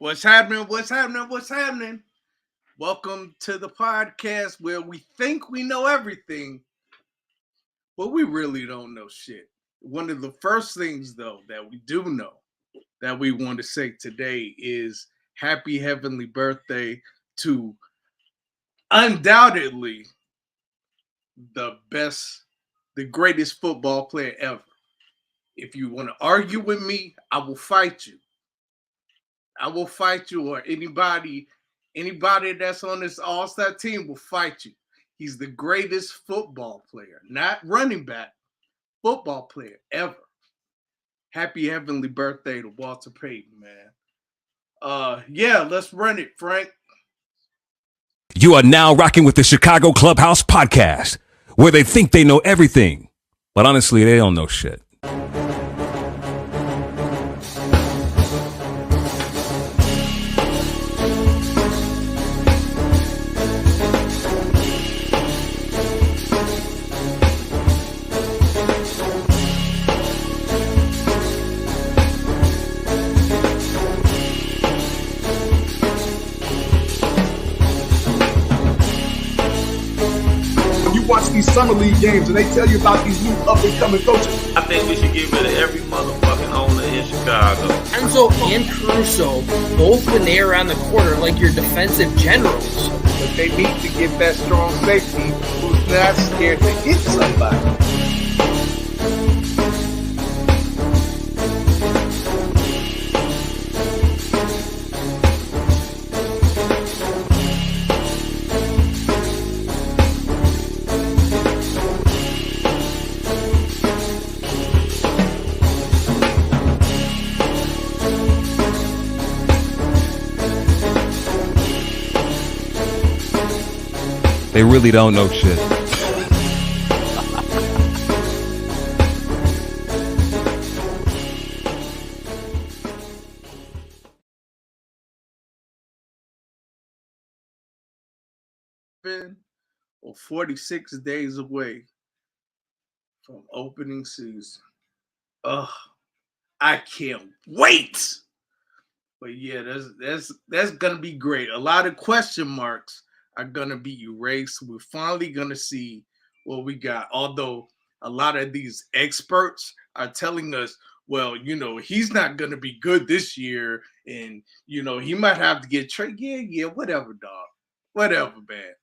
What's happening? What's happening? What's happening? Welcome to the podcast where we think we know everything, but we really don't know shit. One of the first things, though, that we do know that we want to say today is happy heavenly birthday to undoubtedly the greatest football player ever. If you want to argue with me, I will fight you. I will fight you, or anybody that's on this all-star team will fight you. He's the greatest football player, not running back, football player ever. Happy heavenly birthday to Walter Payton, man. Yeah, let's run it, Frank. You are now rocking with the Chicago Clubhouse Podcast, where they think they know everything, but honestly, they don't know shit. These summer league games and they tell you about these new up and coming coaches. I think we should get rid of every motherfucking owner in Chicago. Enzo and Caruso, both when they are on the court, are like your defensive generals. But they need to get that strong safety who's not scared to hit somebody. They really don't know shit. Or 46 days away from opening season. I can't wait. But yeah, that's gonna be great. A lot of question marks are gonna be erased. We're finally gonna see what we got. Although a lot of these experts are telling us, well, he's not gonna be good this year, and he might have to get traded. Yeah, whatever, dog. Whatever, man.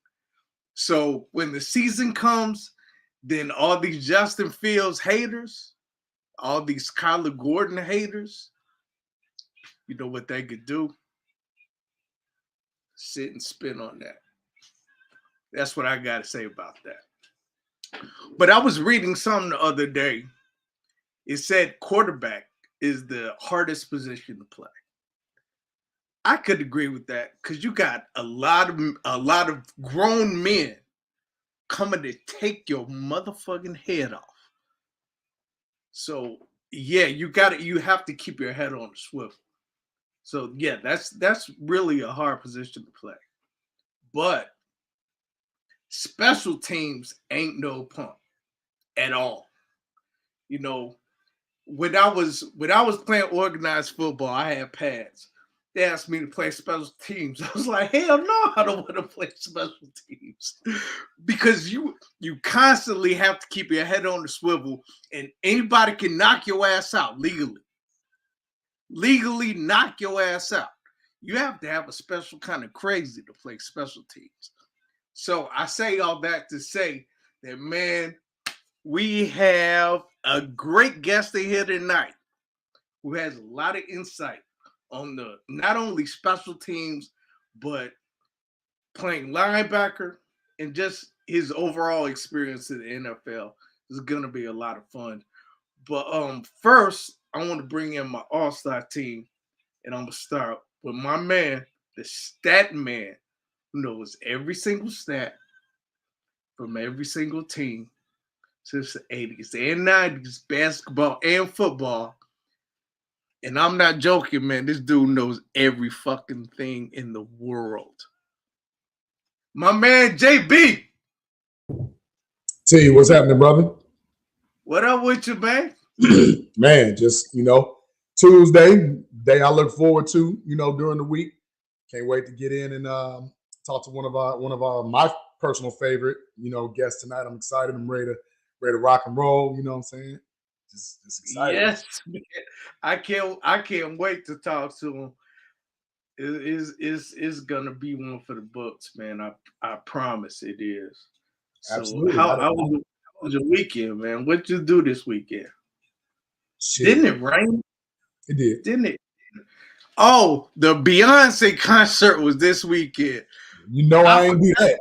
So when the season comes, then all these Justin Fields haters, all these Kyler Gordon haters, you know what they could do? Sit and spin on that. That's what I got to say about that. But I was reading something the other day. It said quarterback is the hardest position to play. I could agree with that because you got a lot of grown men coming to take your motherfucking head off. So yeah, you have to keep your head on the swivel. So yeah, that's really a hard position to play. But special teams ain't no punk at all. When I was playing organized football, I had pads. They asked me to play special teams. I was like, hell no, I don't want to play special teams. Because you constantly have to keep your head on the swivel, and anybody can knock your ass out legally. Legally knock your ass out. You have to have a special kind of crazy to play special teams. So I say all that to say that, man, we have a great guest here tonight who has a lot of insight on the not only special teams, but playing linebacker and just his overall experience in the NFL. Is going to be a lot of fun. But first, I want to bring in my all-star team, and I'm going to start with my man, the stat man, who knows every single stat from every single team since the 80s and 90s, basketball and football. And I'm not joking, man. This dude knows every fucking thing in the world. My man, JB. T, what's happening, brother? What up with you, man? Man, just, Tuesday, day I look forward to, during the week. Can't wait to get in and talk to one of my personal favorite, guests tonight. I'm excited. I'm ready to rock and roll. You know what I'm saying? Just excited. Yes, man. I can't wait to talk to him. It's gonna be one for the books, man. I promise it is. So Absolutely. How was your weekend, man? What'd you do this weekend? Shit. Didn't it rain? It did. Didn't it? Oh, the Beyonce concert was this weekend. I ain't do that.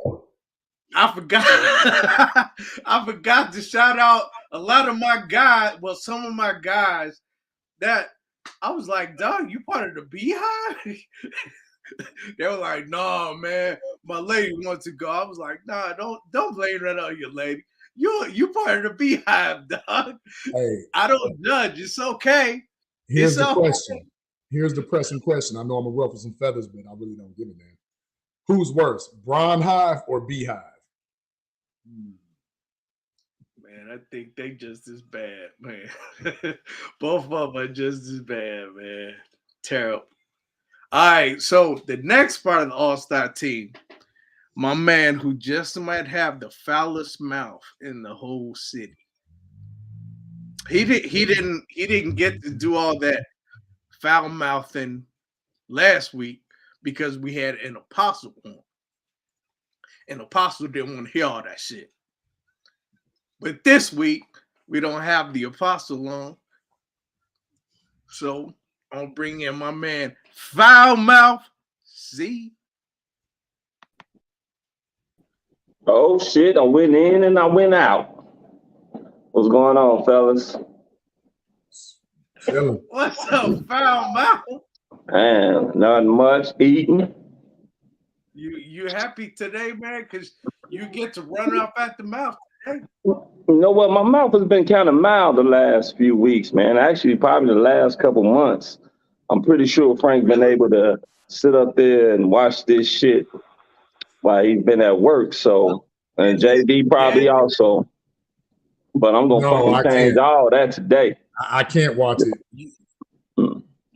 I forgot. I forgot to shout out a lot of my guys. Well, some of my guys that I was like, dog, you part of the Beehive? They were like, nah, man, my lady wants to go. I was like, nah, don't blame that on your lady. You part of the Beehive, dog. Hey, I don't judge. It's okay. Here's the question. Here's the pressing question. I know I'm gonna ruffle some feathers, but I really don't give a damn. Who's worse, Bron Hive or Beehive? Man, I think they just as bad, man. Both of them are just as bad, man. Terrible. All right, so the next part of the All-Star team, my man who just might have the foulest mouth in the whole city. He didn't get to do all that foul mouthing last week because we had an apostle on. An apostle didn't want to hear all that shit. But this week, we don't have the apostle on. So I'll bring in my man, Foul Mouth Z. Oh shit, I went in and I went out. What's going on, fellas? What's up, Foul Mouth? Man, nothing much. Eating. You happy today, man? Because you get to run off at the mouth today. You know what? My mouth has been kind of mild the last few weeks, man. Actually, probably the last couple months. I'm pretty sure Frank been able to sit up there and watch this shit while he's been at work. So, and JD probably also. But I'm gonna fucking change all that today. I can't watch it.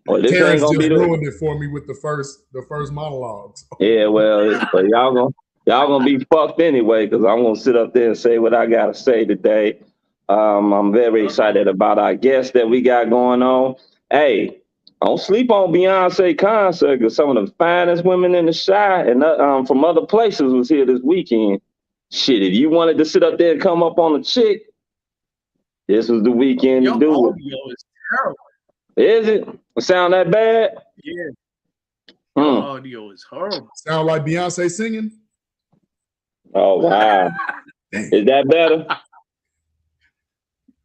Well, this Terrence ain't gonna just be ruined it for me with the first monologues. Yeah, well, but y'all gonna be fucked anyway, because I'm gonna sit up there and say what I gotta say today. I'm very excited about our guests that we got going on. Hey, don't sleep on Beyonce concert, because some of the finest women in the Chi and from other places was here this weekend. Shit, if you wanted to sit up there and come up on a chick, this was the weekend to do Your it. audio is terrible. Is it? Sound that bad? Yeah. Your audio is horrible. Sound like Beyonce singing? Oh wow. Is that better?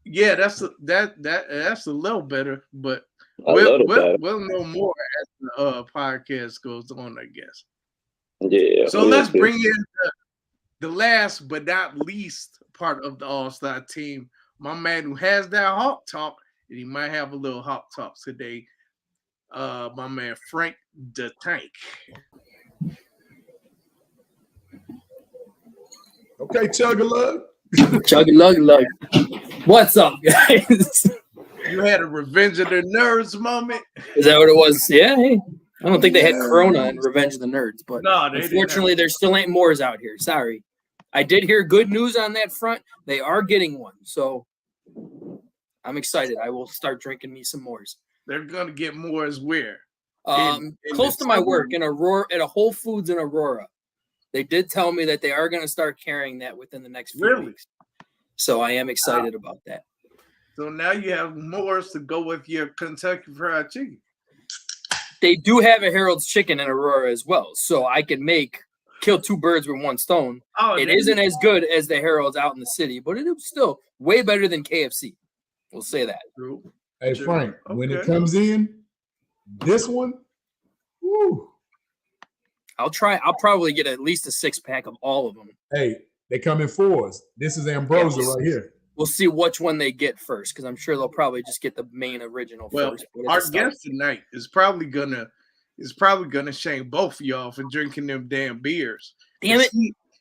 Yeah, that's a little better, but better. We'll know more as the podcast goes on, I guess. Yeah. So let's bring in the last but not least part of the All-Star team. My man who has that hawk talk, and he might have a little hawk talk today. My man Frank the Tank. Okay, chug-a-lug. Chug-a-lug-lug. What's up, guys? You had a Revenge of the Nerds moment. Is that what it was? Yeah. Hey, I don't think they had Corona and Revenge of the Nerds, but no, unfortunately, there still ain't Moors out here. Sorry. I did hear good news on that front. They are getting one, so I'm excited. I will start drinking me some Moors. They're gonna get Moors where? Close to my work in Aurora, at a Whole Foods in Aurora. They did tell me that they are going to start carrying that within the next few weeks. So I am excited about that. So now you have Moors to go with your Kentucky Fried Chicken. They do have a Harold's Chicken in Aurora as well, so I can kill two birds with one stone. It isn't as good as the Harold's out in the city, but it is still way better than KFC. We'll say that. True. Hey, Frank, when it comes in, this one, woo. I'll probably get at least a 6-pack of all of them. Hey, they come in 4s. This is Ambrosia right here. We'll see which one they get first, because I'm sure they'll probably just get the main original first. Our guest tonight is probably gonna shame both of y'all for drinking them damn beers. Damn it!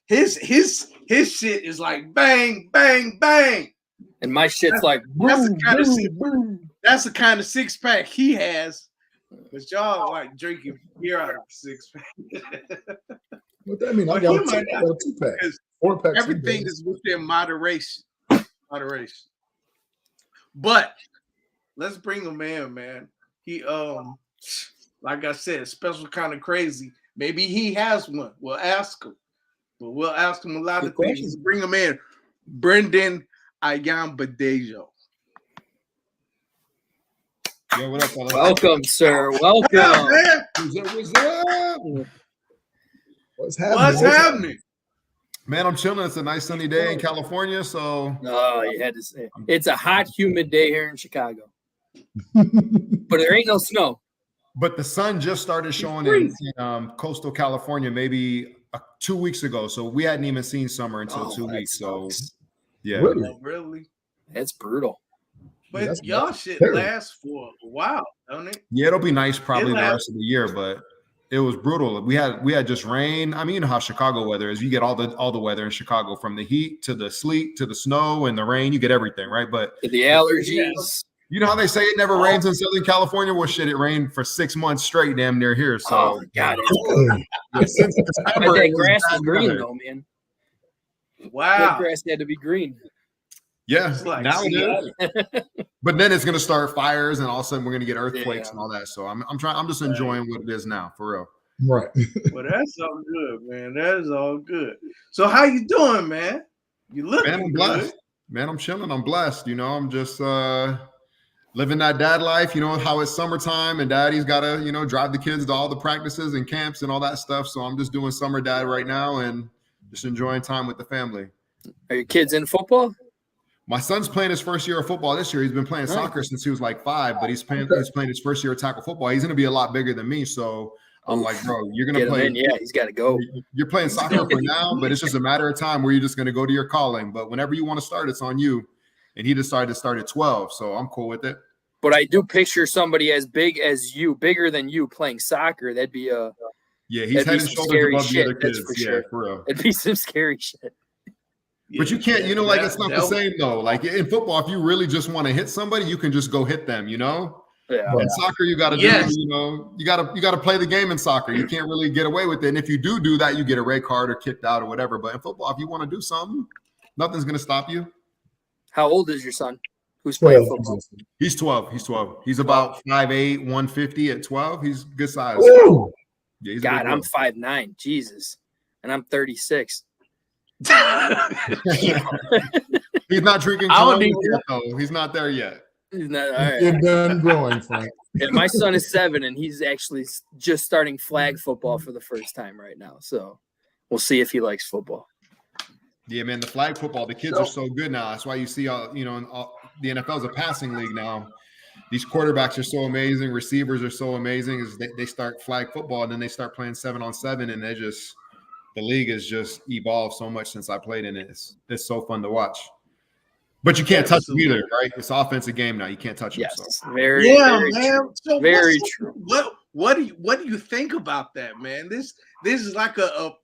His shit is like bang, bang, bang. And my shit's like that's the kind of shit. That's the kind of six pack he has. But y'all like drinking beer out of a six pack. What that mean? I But got he a might not, 2-pack. because 4-pack. everything is within moderation. Moderation. But let's bring him in, man. He like I said, special kind of crazy. Maybe he has one. We'll ask him. But we'll ask him a lot of things. Bring him in. Brendon Ayanbedejo. Yo, what up, fellas? Welcome, sir. Welcome. Yeah, What's up? What's happening? What's happening? Man, I'm chilling. It's a nice sunny day in California, so Oh, you had to say. It's a hot, humid day here in Chicago. But there ain't no snow. but the sun just started showing in coastal California maybe 2 weeks ago. So we hadn't even seen summer until 2 weeks. So yeah. Really? Oh, really? It's brutal. But y'all shit lasts for a while, don't it? Yeah, it'll be nice probably the rest of the year, but it was brutal. We had just rain. I mean, you know how Chicago weather is. You get all the weather in Chicago, from the heat to the sleet to the snow and the rain. You get everything, right? But The allergies. you know how they say it never rains in Southern California? Well, shit, it rained for 6 months straight, damn near here. So, Oh my God, since but December, that it was grass bad is green weather. though, man. That Wow. grass had to be green. Yeah, It's like now it is. But then it's gonna start fires, and all of a sudden we're gonna get earthquakes and all that. So I'm just enjoying what it is now, for real. Right. Well, that's all good, man. That is all good. So how you doing, man? You looking Man, I'm good. blessed. Man, I'm chilling. I'm blessed. You know, I'm just living that dad life. You know how it's summertime and daddy's got to, drive the kids to all the practices and camps and all that stuff. So I'm just doing summer dad right now and just enjoying time with the family. Are your kids in football? My son's playing his first year of football this year. He's been playing soccer since he was like 5, but he's playing his first year of tackle football. He's going to be a lot bigger than me. So I'm like, bro, you're going to play. Yeah, he's got to go. You're playing soccer for now, but it's just a matter of time where you're just going to go to your calling. But whenever you want to start, it's on you. And he decided to start at 12. So I'm cool with it. But I do picture somebody as big as you, bigger than you, playing soccer. That'd be he's head and shoulders above the other kids. For sure. For real. It'd be some scary shit. But you can't, it's not the same though. Like in football, if you really just want to hit somebody, you can just go hit them, Yeah. In soccer, you got to do, you got to play the game in soccer. You can't really get away with it. And if you do that, you get a red card or kicked out or whatever. But in football, if you want to do something, nothing's going to stop you. How old is your son? Who's playing football? He's 12. He's about 5'8", 150 at 12. He's good size. Ooh. Yeah, he's God, I'm 5'9". Jesus. And I'm 36. He's not drinking Cologne yet, though. He's not there yet. He's not. All right. You're done growing, Frank. Yeah, my son is 7, and he's actually just starting flag football for the first time right now. So we'll see if he likes football. Yeah, man, the flag football, the kids are so good now. That's why you see, the NFL is a passing league now. These quarterbacks are so amazing. Receivers are so amazing. Is they start flag football, and then they start playing 7-on-7, and the league has just evolved so much since I played in it. It's so fun to watch. But you can't touch them either, right? It's an offensive game now. You can't touch them. Yes, so. very man. true. So very true. What do you think about that, man? This is like a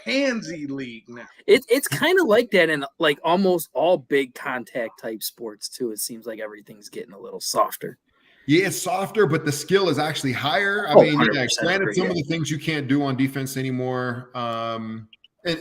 pansy league now. It's kind of like that in like almost all big contact type sports too. It seems like everything's getting a little softer. Yeah, it's softer, but the skill is actually higher. I mean, granted, some of the things you can't do on defense anymore. And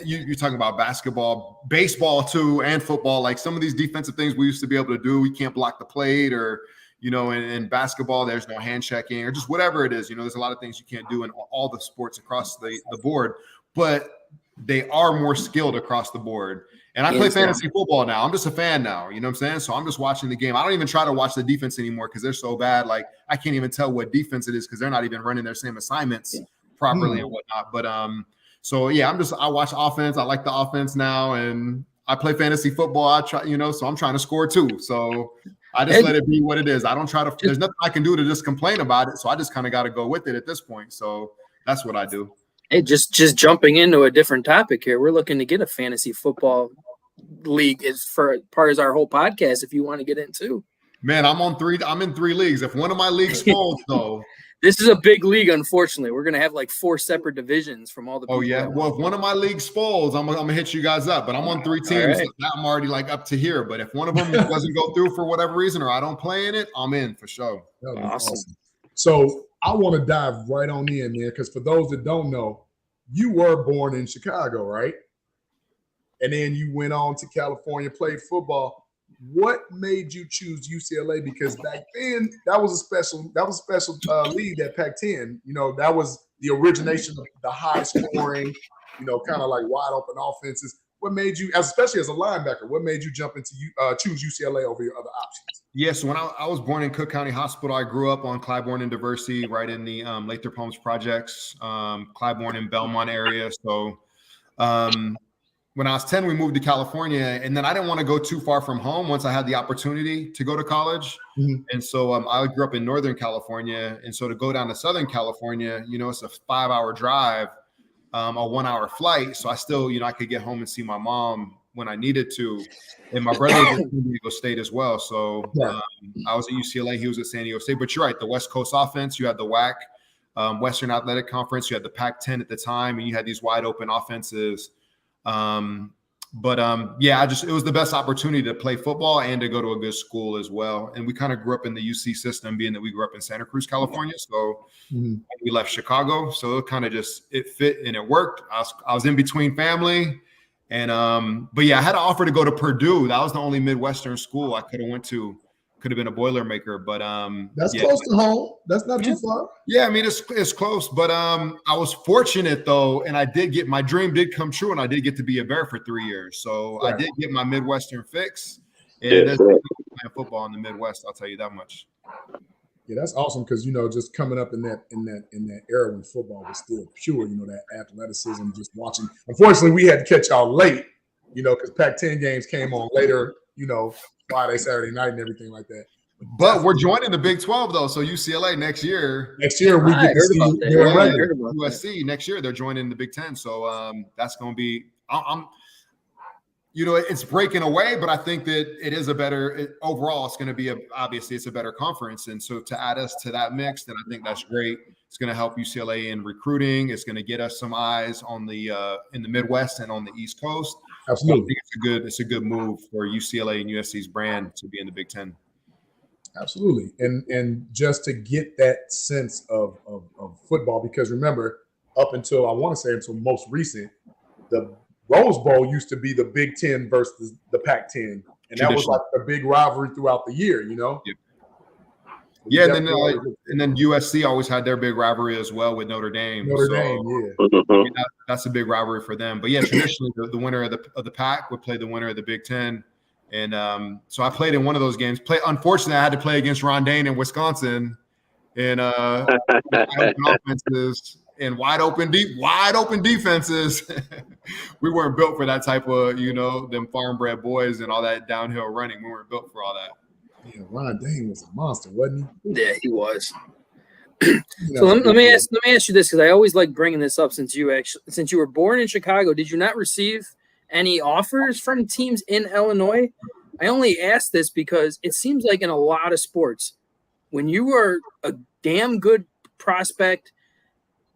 you're talking about basketball, baseball too, and football. Like some of these defensive things we used to be able to do. We can't block the plate, or in basketball, there's no hand checking, or just whatever it is. There's a lot of things you can't do in all the sports across the board. But they are more skilled across the board. And I play fantasy football now. I'm just a fan now. You know what I'm saying? So I'm just watching the game. I don't even try to watch the defense anymore because they're so bad. Like I can't even tell what defense it is because they're not even running their same assignments properly and whatnot. But so yeah, I watch offense. I like the offense now, and I play fantasy football. I try, so I'm trying to score too. So I just let it be what it is. I don't try to. There's nothing I can do to just complain about it. So I just kind of got to go with it at this point. So that's what I do. Hey, just jumping into a different topic here. We're looking to get a fantasy football league as far as our whole podcast. If you want to get into, man, I'm in 3 leagues. If one of my leagues folds, though, This is a big league, unfortunately. We're going to have like 4 separate divisions from all the people. Oh, yeah. Well, if one of my leagues falls, I'm gonna hit you guys up. But I'm on 3 teams. Right. So now I'm already like up to here. But if one of them doesn't go through for whatever reason or I don't play in it, I'm in for sure. Awesome. So I want to dive right on in there because for those that don't know, you were born in Chicago, right? And then you went on to California, played football. What made you choose UCLA? Because back then that was a special league, that Pac-10. You know, that was the origination of the high scoring, you know, kind of like wide open offenses. What made you, especially as a linebacker, what made you jump into choose UCLA over your other options? Yeah, so when I was born in Cook County Hospital, I grew up on Clybourne and Diversey, right in the Lathrop Homes projects, Clybourne and Belmont area. So when I was 10, we moved to California, and then I didn't want to go too far from home once I had the opportunity to go to college. Mm-hmm. And so I grew up in Northern California. And so to go down to Southern California, you know, it's a 5-hour drive, a 1-hour flight. So I still, you know, I could get home and see my mom when I needed to. And my brother was at San Diego State as well. So I was at UCLA. He was at San Diego State. But you're right, the West Coast offense, you had the WAC, Western Athletic Conference, you had the Pac-10 at the time, and you had these wide open offenses. Yeah, it was the best opportunity to play football and to go to a good school as well. And we kind of grew up in the UC system, being that we grew up in Santa Cruz, California. So we left Chicago. So it kind of it fit and it worked. I was in between family. And but yeah, I had an offer to go to Purdue. That was the only Midwestern school I could have went to. Could have been a Boilermaker, but that's close to home. That's not too far. Yeah, I mean it's close, but I was fortunate though, and my dream did come true, and I did get to be a Bear for 3 years. So I did get my Midwestern fix, and that's playing football in the Midwest. I'll tell you that much. Yeah, that's awesome because you know, just coming up in that era when football was still pure, you know, that athleticism, just watching. Unfortunately, we had to catch y'all late, you know, because Pac-10 games came on later, you know, Friday, Saturday night, and everything like that. But we're joining the Big 12 though, so UCLA next year we get to see USC next year. They're joining the Big 10, so that's going to be. You know, it's breaking away, but I think that it is overall. It's going to be obviously it's a better conference, and so to add us to that mix, then I think that's great. It's going to help UCLA in recruiting. It's going to get us some eyes on the in the Midwest and on the East Coast. Absolutely, I think it's a good move for UCLA and USC's brand to be in the Big 10. Absolutely, and just to get that sense of football, because remember, up until I want to say until most recent, the Rose Bowl used to be the Big 10 versus the Pac-10, and that was like a big rivalry throughout the year, you know. Yep. Yeah, and then USC always had their big rivalry as well with Notre Dame. That's a big rivalry for them. But yeah, traditionally the winner of the Pac would play the winner of the Big 10, and so I played in one of those games. Unfortunately, I had to play against Ron Dane in Wisconsin, and offenses. And wide open defenses. We weren't built for that type of, you know, them farm bred boys and all that downhill running. We weren't built for all that. Yeah, Ron Dane was a monster, wasn't he? Yeah, he was. So let me ask you this, because I always like bringing this up since you were born in Chicago. Did you not receive any offers from teams in Illinois? I only ask this because it seems like in a lot of sports, when you are a damn good prospect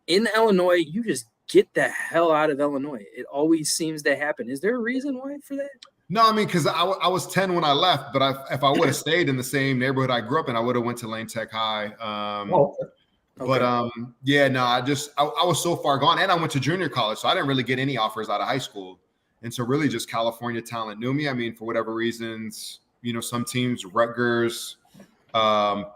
in Illinois, you just get the hell out of Illinois. It always seems to happen. Is there a reason why for that? No, I mean, because I was 10 when I left, but if I would have stayed in the same neighborhood I grew up in, I would have went to Lane Tech High. But yeah, no, I was so far gone, and I went to junior college, so I didn't really get any offers out of high school, and so really just California talent knew me. I mean, for whatever reasons, you know, some teams, Rutgers,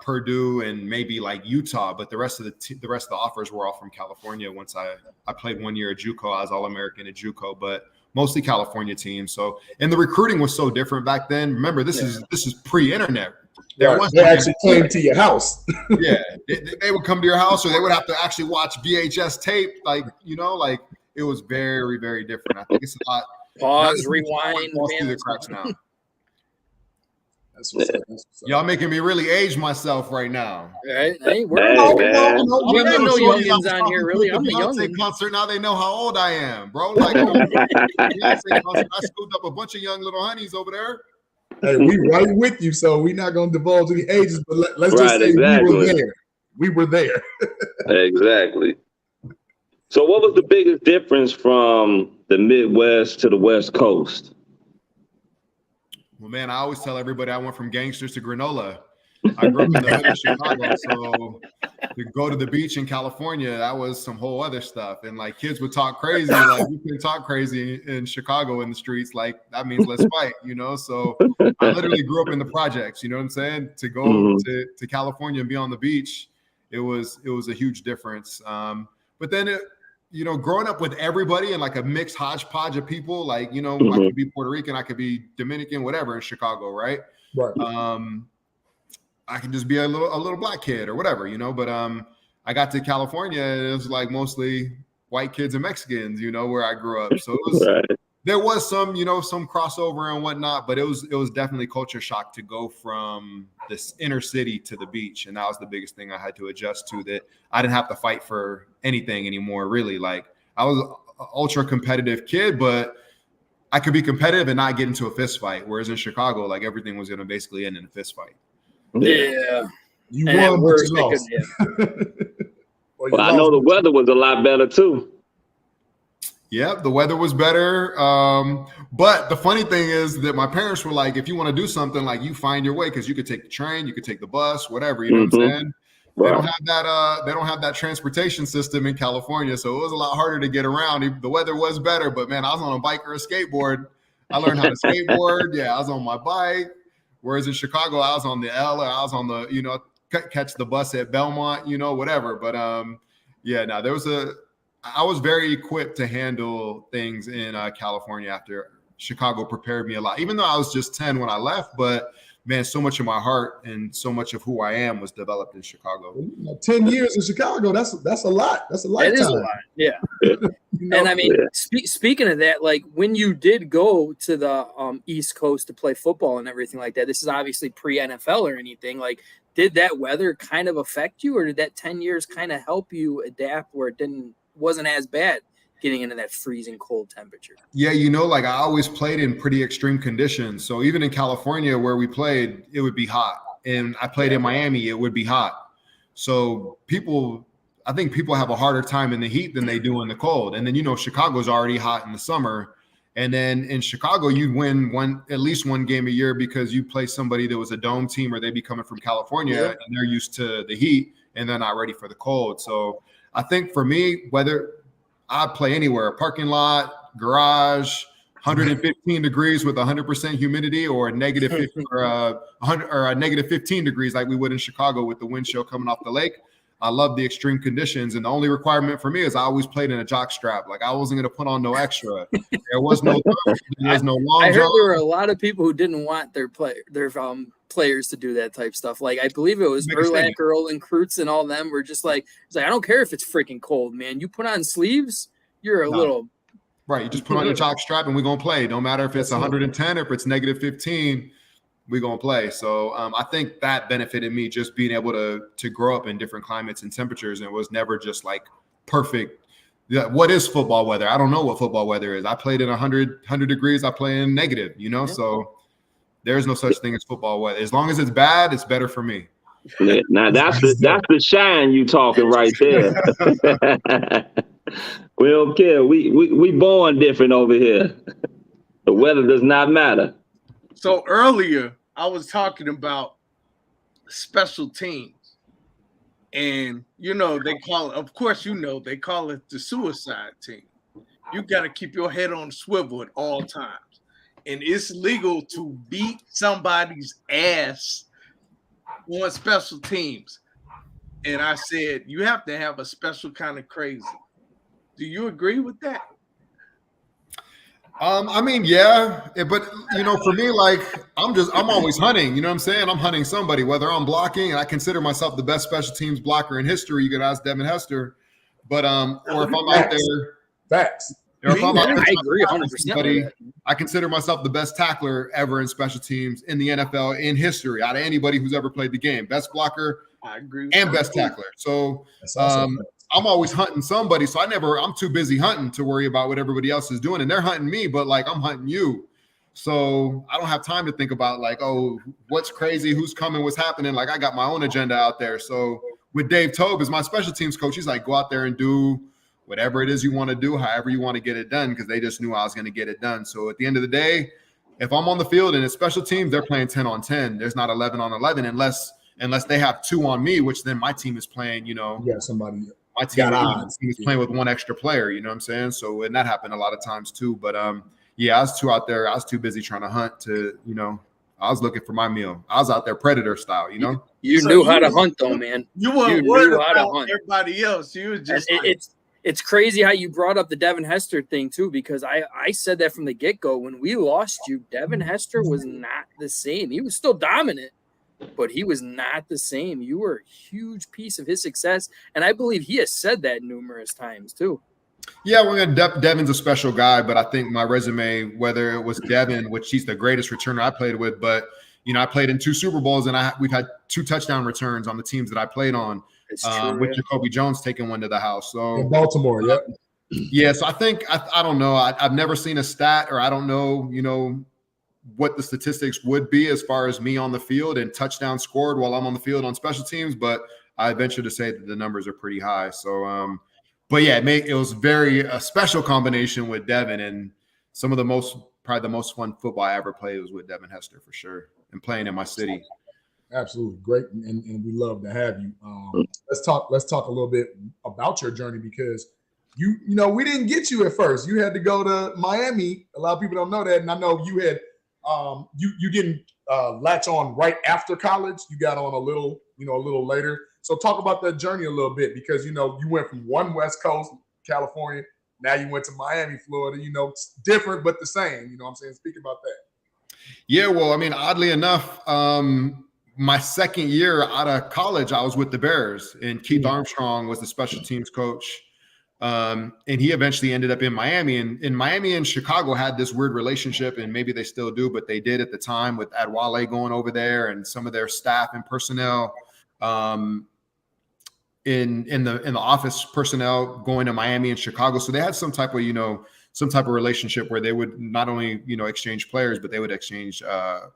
Purdue, and maybe like Utah, but the rest of the offers were all from California. Once I played 1 year at JUCO, I was All-American at JUCO, but mostly California teams. So, and the recruiting was so different back then. Remember, this is pre-internet. They actually came to your house. Yeah, they would come to your house, or they would have to actually watch VHS tape. Like, you know, like it was very, very different. I think it's a lot. Pause, rewind. Through the cracks now. That's what's up. Y'all making me really age myself right now. Right? Hey, we're no youngins on here, really. I'm the youngin. Concert now. They know how old I am, bro. Like, I scooped up a bunch of young little honeys over there. Hey, we right with you, so we're not gonna divulge any ages, but let's just say we were there. we were there. Exactly. So what was the biggest difference from the Midwest to the West Coast? Well, man, I always tell everybody I went from gangsters to granola. I grew up in the hood of Chicago, so to go to the beach in California, that was some whole other stuff. And like kids would talk crazy, like you can talk crazy in Chicago in the streets, like that means let's fight, you know. So I literally grew up in the projects, you know what I'm saying? To go to California and be on the beach, it was a huge difference. But then you know, growing up with everybody and like a mixed hodgepodge of people, like, you know, I could be Puerto Rican, I could be Dominican, whatever in Chicago, right? Right. I could just be a little black kid or whatever, you know. But I got to California and it was like mostly white kids and Mexicans, you know, where I grew up. So it was there was some, you know, some crossover and whatnot, but it was definitely culture shock to go from this inner city to the beach. And that was the biggest thing I had to adjust to, that I didn't have to fight for anything anymore, really. Like I was an ultra competitive kid, but I could be competitive and not get into a fist fight. Whereas in Chicago, like everything was going to basically end in a fist fight. Yeah. You won, but you lost. Well, I know the weather was a lot better too. Yep, the weather was better. But the funny thing is that my parents were like, if you want to do something, like you find your way, because you could take the train, you could take the bus, whatever, you know what I'm saying? Right. They don't have that transportation system in California. So it was a lot harder to get around. The weather was better, but man, I was on a bike or a skateboard. I learned how to skateboard. Yeah, I was on my bike. Whereas in Chicago, I was on the L, or I was on the, you know, catch the bus at Belmont, you know, whatever. But yeah, no, I was very equipped to handle things in California after Chicago prepared me a lot, even though I was just 10 when I left. But man, so much of my heart and so much of who I am was developed in Chicago. 10 years in Chicago, that's a lot. That's a lifetime. That is a lot, yeah. You know? And I mean, speaking of that, like when you did go to the East Coast to play football and everything like that, this is obviously pre-NFL or anything. Like, did that weather kind of affect you, or did that 10 years kind of help you adapt where it wasn't as bad getting into that freezing cold temperature? Yeah, you know, like I always played in pretty extreme conditions. So even in California where we played, it would be hot. And I played in Miami, it would be hot. So I think people have a harder time in the heat than they do in the cold. And then, you know, Chicago's already hot in the summer. And then in Chicago, you'd win at least one game a year because you play somebody that was a dome team, or they'd be coming from California and they're used to the heat and they're not ready for the cold. So I think for me, whether I play anywhere, parking lot, garage, 115 degrees with 100% humidity, or a negative 50 or a negative 15 degrees like we would in Chicago with the wind chill coming off the lake. I love the extreme conditions, and the only requirement for me is I always played in a jock strap. Like I wasn't going to put on no extra. There was no long. I heard there were a lot of people who didn't want their players to do that type stuff. Like I believe it was Earl and Kreutz and all of them were just like, I don't care if it's freaking cold, man. You put on sleeves, you're a little right. You just put on your jock strap and we're gonna play. No matter if it's 110 or if it's negative 15. We're going to play. So I think that benefited me, just being able to grow up in different climates and temperatures. And it was never just like perfect. Yeah, what is football weather? I don't know what football weather is. I played in 100 degrees. I play in negative, you know? So there's no such thing as football weather. As long as it's bad, it's better for me. Yeah, now that's the shine you talking right there. We don't care. We born different over here. The weather does not matter. So earlier, I was talking about special teams, and you know they call it. Of course, you know they call it the suicide team. You got to keep your head on the swivel at all times, and it's legal to beat somebody's ass on special teams. And I said you have to have a special kind of crazy. Do you agree with that? I mean, yeah, but you know, for me, like I'm always hunting, you know what I'm saying? I'm hunting somebody, whether I'm blocking, and I consider myself the best special teams blocker in history. You could ask Devin Hester, but or if I'm out there, facts. Or if I'm out there, I agree 100%. I consider myself the best tackler ever in special teams in the NFL in history, out of anybody who's ever played the game. Best blocker, I agree, and best tackler. So I'm always hunting somebody, so I'm too busy hunting to worry about what everybody else is doing, and they're hunting me, but like I'm hunting you. So I don't have time to think about like, oh, what's crazy, who's coming, what's happening. Like I got my own agenda out there. So with Dave Tobe as my special teams coach, he's like, go out there and do whatever it is you want to do, however you want to get it done, because they just knew I was going to get it done. So at the end of the day, if I'm on the field and it's special teams, they're playing 10 on 10. There's not 11 on 11 unless they have 2 on me, which then my team is playing, somebody. My team is playing with 1 extra player, you know what I'm saying? So, and that happened a lot of times too. But yeah, I was too out there. I was too busy trying to hunt I was looking for my meal. I was out there predator style, You knew how to hunt though, man. You weren't worried about everybody else. You was just it's crazy how you brought up the Devin Hester thing too, because I said that from the get-go. When we lost you, Devin Hester was not the same. He was still dominant, but he was not the same. You were a huge piece of his success, and I believe he has said that numerous times too. Yeah, Devin's a special guy, but I think my resume, whether it was Devin, which he's the greatest returner I played with, but I played in 2 Super Bowls, and we've had 2 touchdown returns on the teams that I played on, with Jacoby Jones taking one to the house. So in Baltimore, yep. Yeah, so I think I don't know. I've never seen a stat, or I don't know, what the statistics would be as far as me on the field and touchdowns scored while I'm on the field on special teams, but I venture to say that the numbers are pretty high. So, but yeah, it was a special combination with Devin, and some of probably the most fun football I ever played was with Devin Hester for sure, and playing in my city. Absolutely great, and we love to have you. Let's talk a little bit about your journey, because we didn't get you at first. You had to go to Miami. A lot of people don't know that, and I know you had you didn't latch on right after college. You got on a little later. So talk about that journey a little bit, because you went from one West Coast, California, now you went to Miami, Florida. It's different but the same. You know what I'm saying? Speak about that. Yeah, well, I mean, oddly enough, my second year out of college, I was with the Bears, and Keith Armstrong was the special teams coach. And he eventually ended up in Miami, and in Miami and Chicago had this weird relationship, and maybe they still do, but they did at the time, with Adwale going over there and some of their staff and personnel, in the office personnel going to Miami and Chicago. So they had some type of relationship where they would not only, exchange players, but they would exchange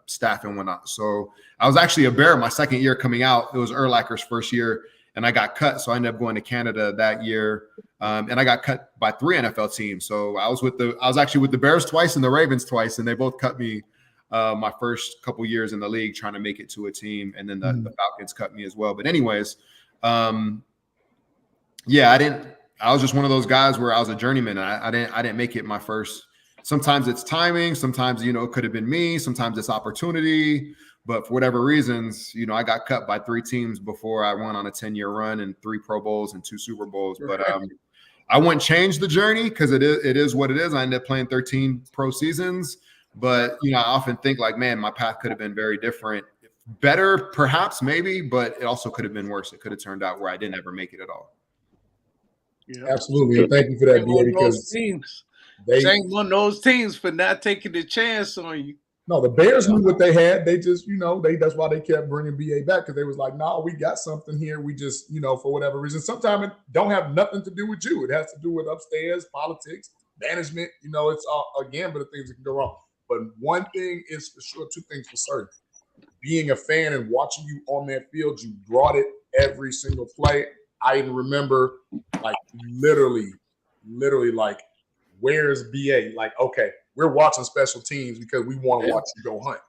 staff and whatnot. So I was actually a Bear my second year coming out. It was Urlacher's first year, and I got cut. So I ended up going to Canada that year. And I got cut by 3 NFL teams. So I was actually with the Bears twice and the Ravens twice, and they both cut me my first couple years in the league trying to make it to a team. And then the Falcons cut me as well. But anyways, I was just one of those guys where I was a journeyman. I didn't make it my first. Sometimes it's timing. Sometimes, it could have been me. Sometimes it's opportunity. But for whatever reasons, I got cut by 3 teams before I went on a 10-year run and 3 Pro Bowls and 2 Super Bowls. But I wouldn't change the journey, because it is what it is. I ended up playing 13 pro seasons. But, I often think like, man, my path could have been very different. Better, perhaps, maybe, but it also could have been worse. It could have turned out where I didn't ever make it at all. Yeah. Absolutely. And thank you for that, BA, because they ain't one of those teams for not taking the chance on you. No, the Bears knew what they had. They just, that's why they kept bringing BA back, because they was like, no, we got something here. We just, for whatever reason, sometimes it don't have nothing to do with you. It has to do with upstairs, politics, management. It's a gambit of things that can go wrong. But one thing is for sure, 2 things for certain. Being a fan and watching you on that field, you brought it every single play. I even remember, like, literally, like, where's BA? Like, okay, we're watching special teams because we want to watch you go hunt.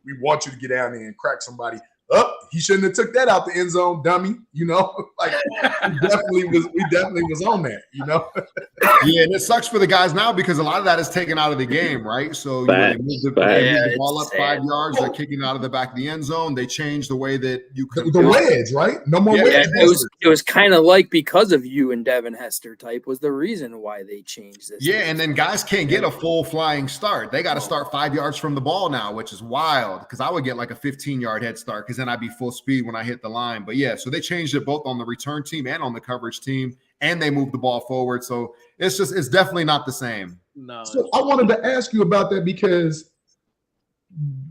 We want you to get down there and crack somebody up. He shouldn't have took that out the end zone, dummy. Like, we definitely was on that. Yeah, and it sucks for the guys now, because a lot of that is taken out of the game, right? So they move the ball up 5 yards, they're kicking out of the back of the end zone. They change the way that you could the wedge, right? No more wedge. It was kind of like because of you and Devin Hester type was the reason why they changed this. Yeah, and then guys can't get a full flying start. They got to start 5 yards from the ball now, which is wild, because I would get like a 15-yard head start, because then I'd be full speed when I hit the line. But yeah, so they changed it both on the return team and on the coverage team, and they moved the ball forward. So it's definitely not the same. No. So I wanted to ask you about that, because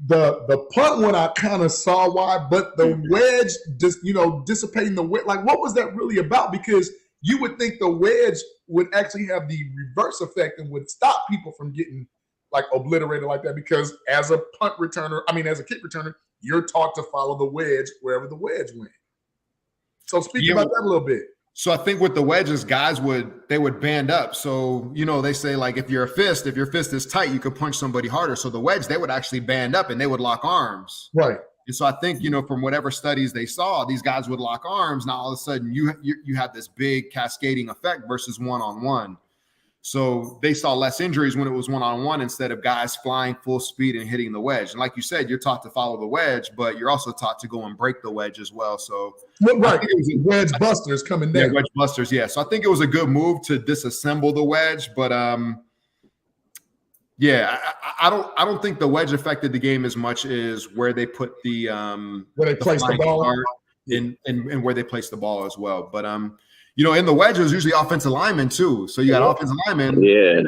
the punt one I kind of saw why, but the wedge just dissipating the wedge, like, what was that really about? Because you would think the wedge would actually have the reverse effect and would stop people from getting like obliterated like that, because as a kick returner, you're taught to follow the wedge wherever the wedge went. So speak about that a little bit. So I think with the wedges, guys would band up. So, they say like if your fist is tight, you could punch somebody harder. So the wedge, they would actually band up and they would lock arms. Right. And so I think, from whatever studies they saw, these guys would lock arms. Now all of a sudden you have this big cascading effect versus one-on-one. So they saw less injuries when it was one-on-one instead of guys flying full speed and hitting the wedge. And like you said, you're taught to follow the wedge, but you're also taught to go and break the wedge as well. So right, it was wedge busters coming down. Yeah, wedge busters, yeah. So I think it was a good move to disassemble the wedge, but I don't think the wedge affected the game as much as where they put the where they placed the ball and where they placed the ball as well. But in the wedge, it was usually offensive linemen too. So you got offensive linemen. Yeah.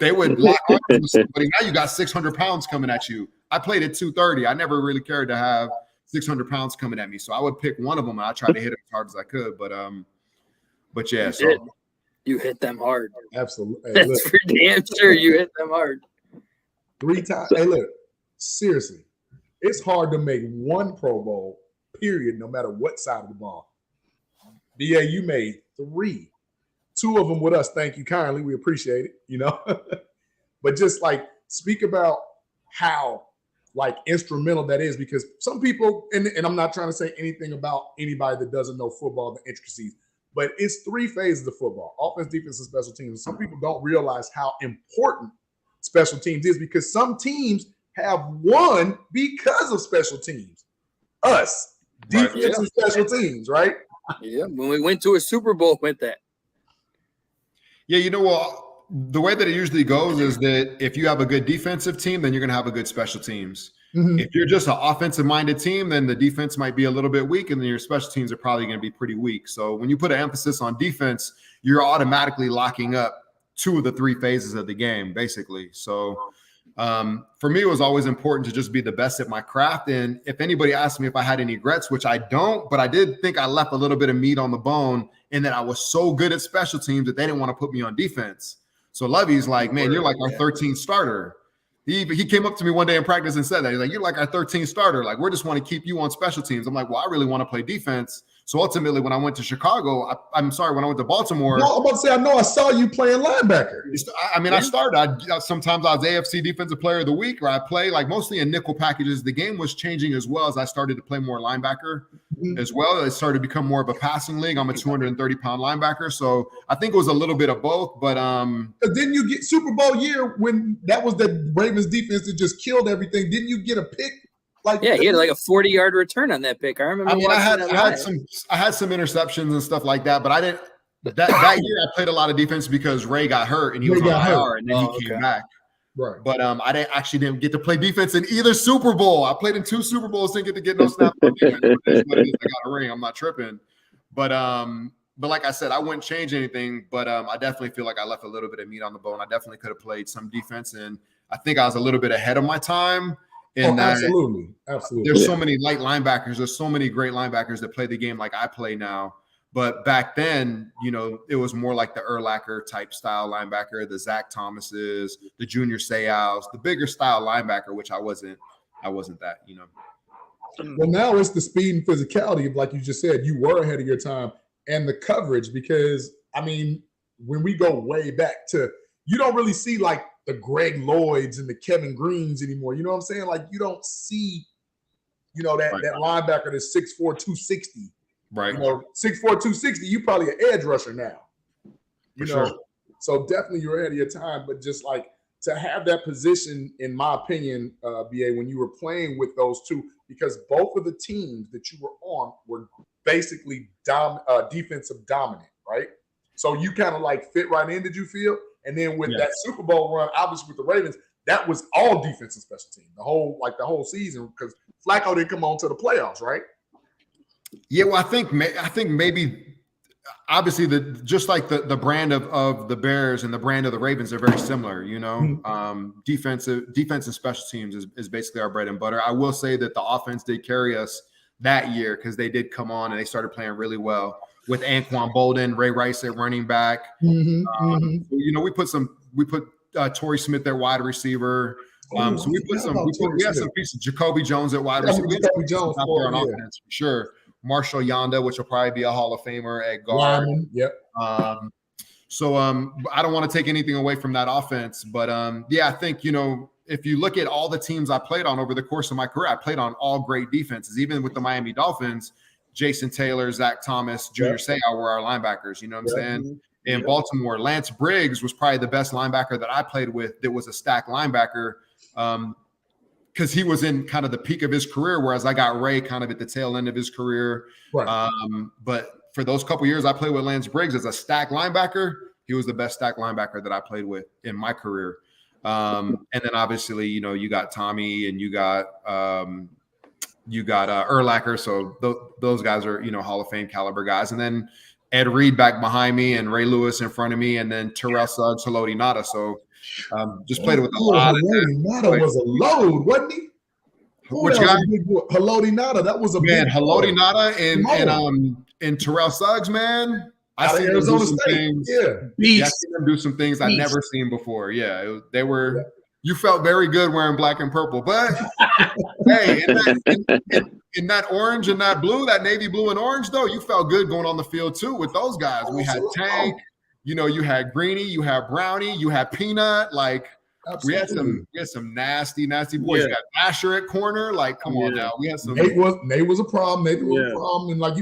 They would lock arms with somebody. Now you got 600 pounds coming at you. I played at 230. I never really cared to have 600 pounds coming at me. So I would pick one of them and I try to hit it as hard as I could. But yeah. You hit them hard. Absolutely. Hey, that's for damn sure you hit them hard. 3 times. Hey, look, seriously, it's hard to make one Pro Bowl, period, no matter what side of the ball. BA, you made 3. 2 of them with us. Thank you kindly. We appreciate it, But just like speak about how like instrumental that is, because some people, and I'm not trying to say anything about anybody that doesn't know football, the intricacies, but it's 3 phases of football: offense, defense, and special teams. Some people don't realize how important special teams is, because some teams have won because of special teams. Us, defense and special teams, right? Yeah, when we went to a Super Bowl with that. Yeah, the way that it usually goes is that if you have a good defensive team, then you're going to have a good special teams. Mm-hmm. If you're just an offensive-minded team, then the defense might be a little bit weak, and then your special teams are probably going to be pretty weak. So when you put an emphasis on defense, you're automatically locking up 2 of the 3 phases of the game, basically. So for me, it was always important to just be the best at my craft. And if anybody asked me if I had any regrets, which I don't, but I did think I left a little bit of meat on the bone, and that I was so good at special teams that they didn't want to put me on defense. So Lovey's like, man, you're like our 13th starter. He came up to me one day in practice and said that. He's like, you're like our 13th starter. Like, we just want to keep you on special teams. I'm like, well, I really want to play defense. So ultimately, when I went to Chicago, when I went to Baltimore. No, I'm about to say, I know I saw you playing linebacker. I started. Sometimes I was AFC Defensive Player of the Week, or I play like mostly in nickel packages. The game was changing as well as I started to play more linebacker as well. It started to become more of a passing league. I'm a 230-pound linebacker. So I think it was a little bit of both. But didn't you get Super Bowl year when that was the Ravens defense that just killed everything? Didn't you get a pick? Like, yeah, he had like a 40-yard return on that pick. I remember. I had some interceptions and stuff like that, but I didn't. That year, I played a lot of defense because Ray got hurt and he was on IR, and then he came back. Right. But I didn't get to play defense in either Super Bowl. I played in 2 Super Bowls, didn't get no snaps. I got a ring. I'm not tripping. But like I said, I wouldn't change anything. But I definitely feel like I left a little bit of meat on the bone. I definitely could have played some defense, and I think I was a little bit ahead of my time. Absolutely. There's so many light linebackers. There's so many great linebackers that play the game like I play now. But back then, it was more like the Urlacher type style linebacker, the Zach Thomases, the Junior Seaus, the bigger style linebacker, which I wasn't that, Well, now it's the speed and physicality. Like you just said, you were ahead of your time, and the coverage, because, when we go way back to, you don't really see like the Greg Lloyds and the Kevin Greens anymore. You know what I'm saying? Like, you don't see, that linebacker that's 6'4", 260. Right. 6'4", 260, you probably an edge rusher now. Sure. So definitely you're ahead of your time. But just like to have that position, in my opinion, BA, when you were playing with those 2, because both of the teams that you were on were basically defensive dominant, right? So you kind of like fit right in, did you feel? And then with that Super Bowl run, obviously with the Ravens, that was all defense and special team, the whole season, because Flacco didn't come on to the playoffs, right? Yeah, well, I think maybe obviously just like the brand of the Bears and the brand of the Ravens are very similar. Defense and special teams is basically our bread and butter. I will say that the offense did carry us that year because they did come on and they started playing really well with Anquan Bolden, Ray Rice at running back. We put Torrey Smith at wide receiver. We had some pieces. Jacoby Jones at wide receiver. Jacoby Jones on offense for sure. Marshall Yonda, which will probably be a Hall of Famer at guard. Lyman, yep. So I don't want to take anything away from that offense, but yeah, I think, you know, if you look at all the teams I played on over the course of my career, I played on all great defenses. Even with the Miami Dolphins, Jason Taylor, Zach Thomas, Junior Seau were our linebackers. You know what I'm saying? In Baltimore, Lance Briggs was probably the best linebacker that I played with that was a stack linebacker, because he was in kind of the peak of his career, whereas I got Ray kind of at the tail end of his career. Right. But for those couple years I played with Lance Briggs as a stack linebacker, he was the best stack linebacker that I played with in my career. And then obviously, you know, you got Tommy and you got Urlacher. So those guys are, you know, Hall of Fame caliber guys. And then Ed Reed back behind me and Ray Lewis in front of me, and then Terrell Suggs, Haloti Ngata. So just played with a lot of Haloti Ngata was a load, wasn't he? Which guy? Haloti Ngata. That was a man. Big Haloti Ngata and Terrell Suggs, man. I seen them do some things. Yeah, I seen them do some things I've never seen before. Yeah, they were. Yeah. You felt very good wearing black and purple, but hey, in that orange and that blue, that navy blue and orange, though, you felt good going on the field too with those guys. We had Tank, you know, you had Greeny, you had Brownie, you had Peanut. Like we had some nasty boys. Yeah. You got Asher at corner. Like, come on now, we had some. Nate was a problem. Nate was a problem, and like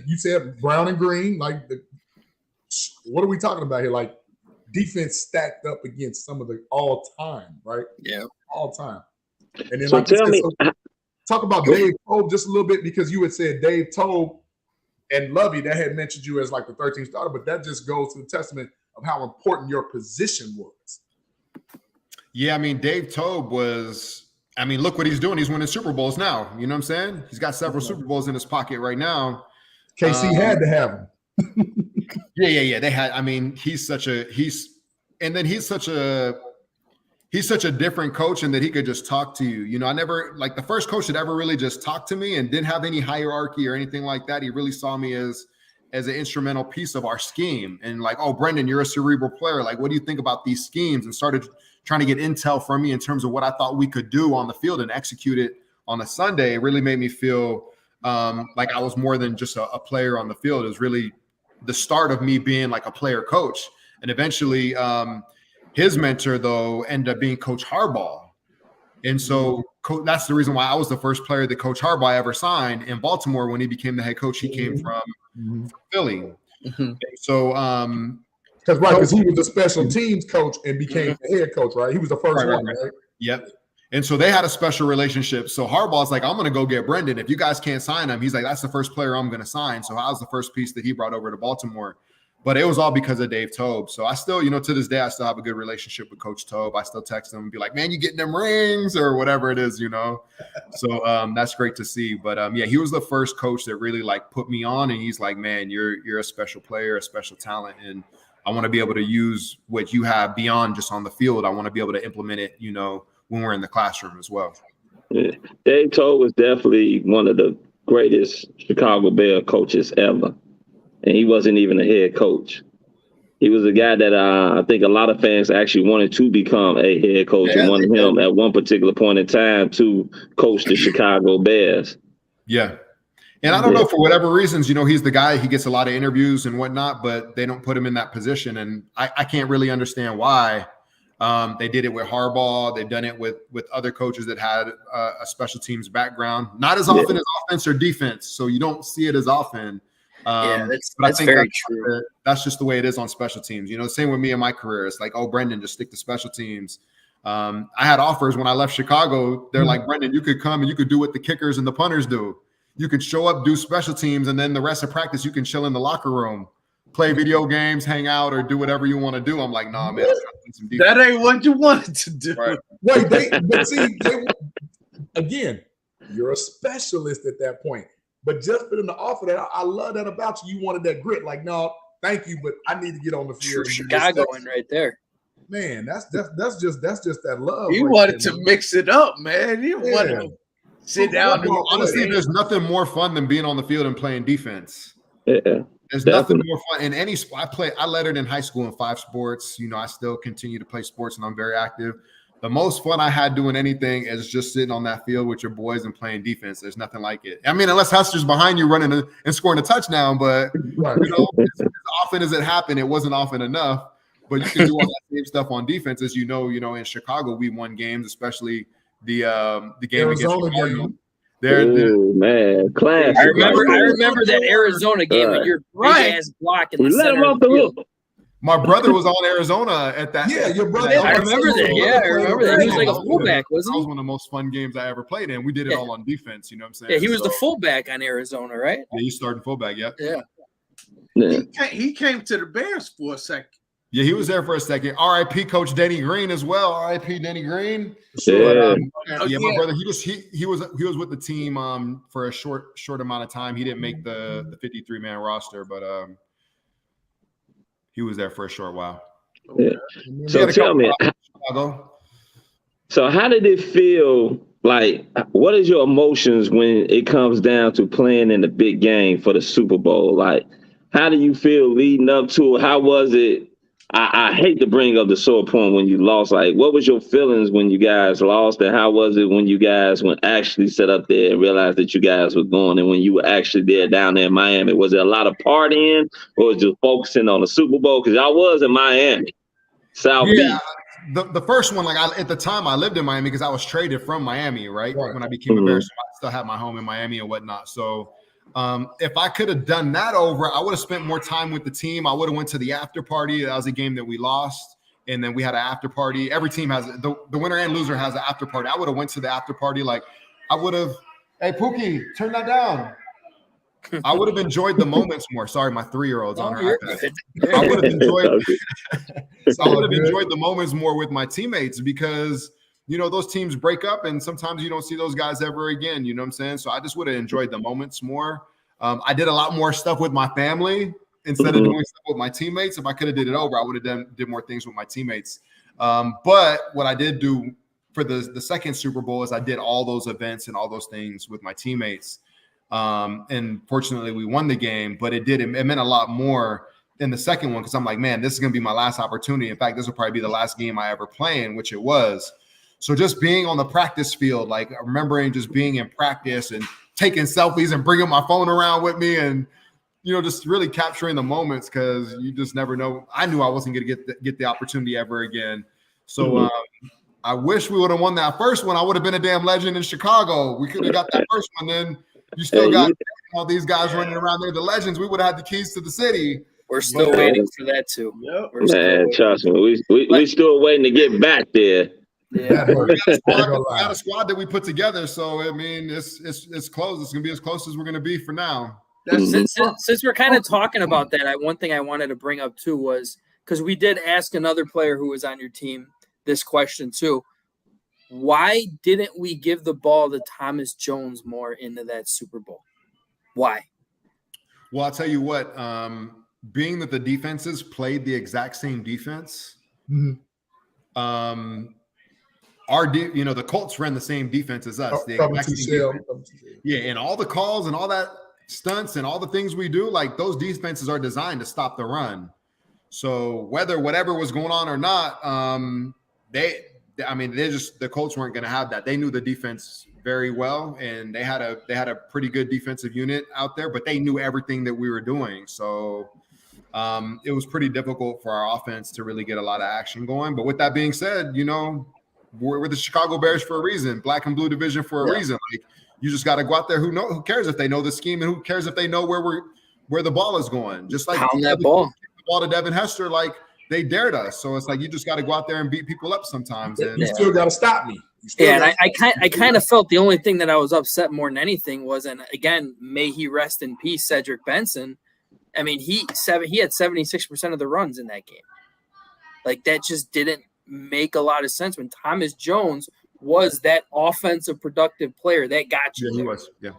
you said, Brown and Green. Like, what are we talking about here? Like, defense stacked up against some of the all-time, right? Yeah, all-time. And then, so tell me, talk about Dave Tobe just a little bit, because you had said Dave Tobe and Lovey, that had mentioned you as like the 13th starter, but that just goes to the testament of how important your position was. Yeah, I mean, Dave Tobe was. I mean, look what he's doing. He's winning Super Bowls now. You know what I'm saying? He's got several Super Bowls in his pocket right now. KC had to have him. Yeah. They had. I mean, he's such a different coach, in that he could just talk to you. You know, I never, like, the first coach that ever really just talked to me and didn't have any hierarchy or anything like that. He really saw me as an instrumental piece of our scheme, and like, oh, Brendon, you're a cerebral player. Like, what do you think about these schemes? And started trying to get intel from me in terms of what I thought we could do on the field and execute it on a Sunday. It really made me feel like I was more than just a player on the field. It was really the start of me being like a player coach. And eventually his mentor, though, ended up being Coach Harbaugh. And so that's the reason why I was the first player that Coach Harbaugh ever signed in Baltimore. When he became the head coach, he came from Philly. So because he was the special teams coach and became the head coach, right? He was the first one, right? Yep. And so they had a special relationship. So Harbaugh's like, I'm going to go get Brendon. If you guys can't sign him, he's like, that's the first player I'm going to sign. So I was the first piece that he brought over to Baltimore. But it was all because of Dave Tobe. So I still, you know, to this day, I still have a good relationship with Coach Tobe. I still text him and be like, man, you getting them rings or whatever it is, you know? So that's great to see. But yeah, he was the first coach that really like put me on, and he's like, man, you're a special player, a special talent. And I want to be able to use what you have beyond just on the field. I want to be able to implement it, you know, when we're in the classroom as well. Yeah. Dave Tobe was definitely one of the greatest Chicago Bear coaches ever. And he wasn't even a head coach. He was a guy that I think a lot of fans actually wanted to become a head coach, and wanted him at one particular point in time to coach the Chicago Bears. Yeah. And I don't know, for whatever reasons, you know, he's the guy, he gets a lot of interviews and whatnot, but they don't put him in that position. And I can't really understand why. They did it with Harbaugh. They've done it with other coaches that had a special teams background, not as often as offense or defense. So you don't see it as often. That's very true. That's just the way it is on special teams. You know, the same with me in my career. It's like, oh, Brendon, just stick to special teams. I had offers when I left Chicago. They're like, Brendon, you could come and you could do what the kickers and the punters do. You could show up, do special teams, and then the rest of practice, you can chill in the locker room, play video games, hang out, or do whatever you want to do. I'm like, nah, man. That ain't what you wanted to do. Right. Wait, but see, again, you're a specialist at that point. But just for them to offer that, I love that about you. You wanted that grit. Like, no, thank you, but I need to get on the field. Chicago in right there. Man, that's just that love. He wanted to mix it up, man. He wanted to sit down. Honestly, there's nothing more fun than being on the field and playing defense. Yeah. There's nothing more fun in any sport. I lettered in high school in 5 sports. You know, I still continue to play sports and I'm very active. the most fun I had doing anything is just sitting on that field with your boys and playing defense. There's nothing like it. I mean, unless Hester's behind you running and scoring a touchdown, but as often as it happened, it wasn't often enough. But you can do all that same stuff on defense, as you know. In Chicago, we won games, especially the game Arizona against Chicago. game. Oh man, classic. I remember that Arizona game when you're big ass block in the center of the field. My brother was on Arizona at that. Yeah, your brother. I remember that. Yeah, I remember that. He was like a fullback, wasn't he? That was one of the most fun games I ever played in. We did it all on defense. You know what I'm saying? Yeah, he was the fullback on Arizona, right? Yeah, he started fullback. Yeah. He came to the Bears for a second. Yeah, he was there for a second. R.I.P. Coach Denny Green as well. R.I.P. Denny Green. Yeah. My brother. He was with the team for a short amount of time. He didn't make the 53-man roster, but he was there for a short while. Yeah. So tell me, so how did it feel? Like, what is your emotions when it comes down to playing in the big game for the Super Bowl? Like, how do you feel leading up to it? How was it? I hate to bring up the sore point when you lost. Like, what was your feelings when you guys lost, and how was it when you guys actually sat up there and realized that you guys were going, and when you were actually there down there in Miami? Was there a lot of partying, or was just focusing on the Super Bowl? Because y'all was in Miami, South Beach. The first one, at the time, I lived in Miami because I was traded from Miami, right? When I became a Bear, so I still had my home in Miami and whatnot. So if I could have done that over, I would have spent more time with the team. I would have went to the after party. That was a game that we lost, and then we had an after party. Every team has the winner and loser has an after party. I would have went to the after party. Like, I would have, hey Pookie, turn that down. I would have enjoyed the moments more. Sorry, my 3-year-old's on her iPad. I would have enjoyed. I would have enjoyed the moments more with my teammates because those teams break up and sometimes you don't see those guys ever again. You know what I'm saying? So I just would have enjoyed the moments more. I did a lot more stuff with my family instead of doing stuff with my teammates. If I could have did it over, I would have did more things with my teammates. But what I did do for the second Super Bowl is I did all those events and all those things with my teammates. And fortunately we won the game, but it meant a lot more in the second one because I'm like, man, this is going to be my last opportunity. In fact, this will probably be the last game I ever play in, which it was. So just being on the practice field, like remembering just being in practice and taking selfies and bringing my phone around with me and, just really capturing the moments because you just never know. I knew I wasn't going to get the opportunity ever again. So I wish we would have won that first one. I would have been a damn legend in Chicago. We could have got that first one. Then you still got all these guys running around there, the legends. We would have had the keys to the city. We're still waiting for that too. Man, trust me, we still waiting to get back there. Yeah, we got a squad that we put together. So I mean, it's close. It's gonna be as close as we're gonna be for now. Since we're kind of talking about that, one thing I wanted to bring up too was because we did ask another player who was on your team this question too. Why didn't we give the ball to Thomas Jones more into that Super Bowl? Why? Well, I'll tell you what. Being that the defenses played the exact same defense, the Colts ran the same defense as us. And all the calls and all that stunts and all the things we do, like those defenses are designed to stop the run. So whatever was going on or not, the Colts weren't going to have that. They knew the defense very well, and they had a pretty good defensive unit out there, but they knew everything that we were doing. So it was pretty difficult for our offense to really get a lot of action going. But with that being said, we're the Chicago Bears for a reason, black and blue division for a reason. Like, you just got to go out there. Who cares if they know the scheme, and who cares if they know where the ball is going? Just like that ball to Devin Hester, like they dared us. So it's like you just got to go out there and beat people up sometimes. And you still got to stop me. And I kind of felt the only thing that I was upset more than anything was, and again, may he rest in peace, Cedric Benson. I mean, he had 76% of the runs in that game. Like, that just didn't make a lot of sense when Thomas Jones was that offensive productive player that got you. Yeah, he was. Yeah.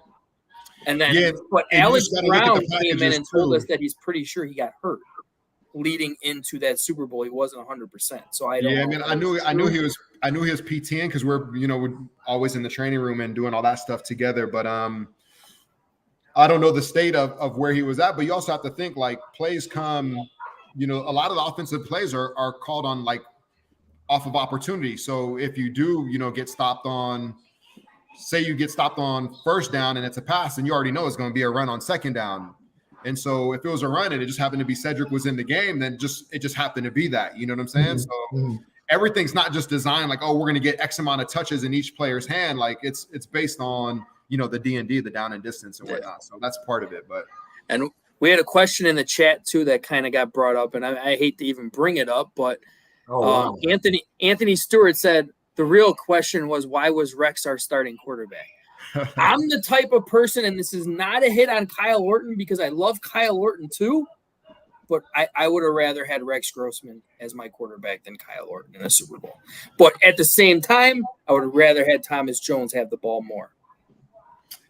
And then, but Alex Brown came in and told us that he's pretty sure he got hurt leading into that Super Bowl. He wasn't 100%. So I don't. Yeah, I mean, I knew he was PTing because we're always in the training room and doing all that stuff together. But I don't know the state of where he was at. But you also have to think, like, plays come. A lot of the offensive plays are called on, like, off of opportunity. So if you do, get stopped on, say you get stopped on first down and it's a pass, and you already know it's going to be a run on second down. And so if it was a run and it just happened to be Cedric was in the game, then it just happened to be that. You know what I'm saying? So everything's not just designed like, oh, we're going to get X amount of touches in each player's hand. Like it's based on, the D&D, the down and distance and whatnot. So that's part of it. And we had a question in the chat too that kind of got brought up, and I hate to even bring it up, but Anthony Stewart said the real question was, why was Rex our starting quarterback? I'm the type of person, and this is not a hit on Kyle Orton because I love Kyle Orton too, but I would have rather had Rex Grossman as my quarterback than Kyle Orton in a Super Bowl. But at the same time, I would have rather had Thomas Jones have the ball more.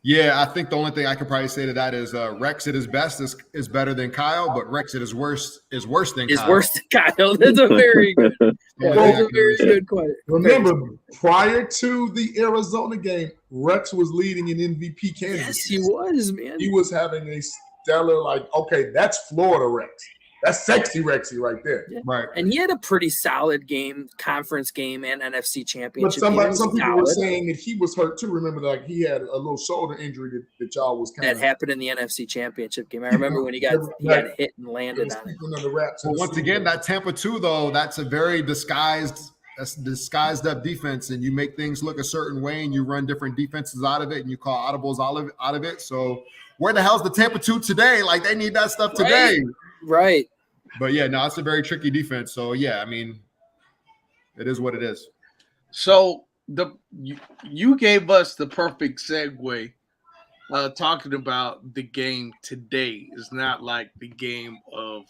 Yeah, I think the only thing I could probably say to that is Rex at his best is better than Kyle, but Rex at his worst is worse than Kyle. Is worse than Kyle. That's a very good. That's a very good question. Remember, prior to the Arizona game, Rex was leading in MVP candidates. Yes, he was, man. He was having a stellar, okay, that's Florida Rex. That's sexy Rexy right there. Yeah. Right. And he had a pretty solid game, conference game and NFC championship. But some people were saying that he was hurt too. Remember, he had a little shoulder injury that y'all was kind of. That happened in the NFC championship game. I remember when he got hit and landed on it. Well, once again, that Tampa 2, though, that's a very disguised up defense, and you make things look a certain way, and you run different defenses out of it, and you call audibles out of it. So where the hell's the Tampa 2 today? Like, they need that stuff today. Right. But yeah, no, it's a very tricky defense. So yeah, I mean, it is what it is. So you gave us the perfect segue, talking about the game today is not like the game of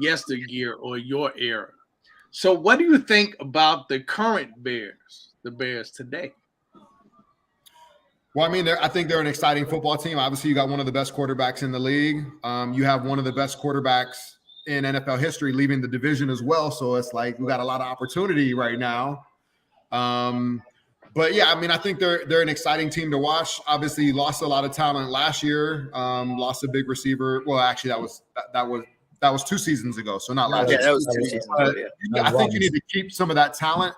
yesteryear or your era. So what do you think about the current Bears, the Bears today? Well, I mean, I think they're an exciting football team. Obviously, you got one of the best quarterbacks in the league. You have one of the best quarterbacks in NFL history leaving the division as well. So it's like we got a lot of opportunity right now. But yeah, I mean, I think they're an exciting team to watch. Obviously, lost a lot of talent last year. Lost a big receiver. Well, actually, that was 2 seasons ago. So not last year. Yeah, that was 2 seasons ago. Yeah. I think you need to keep some of that talent,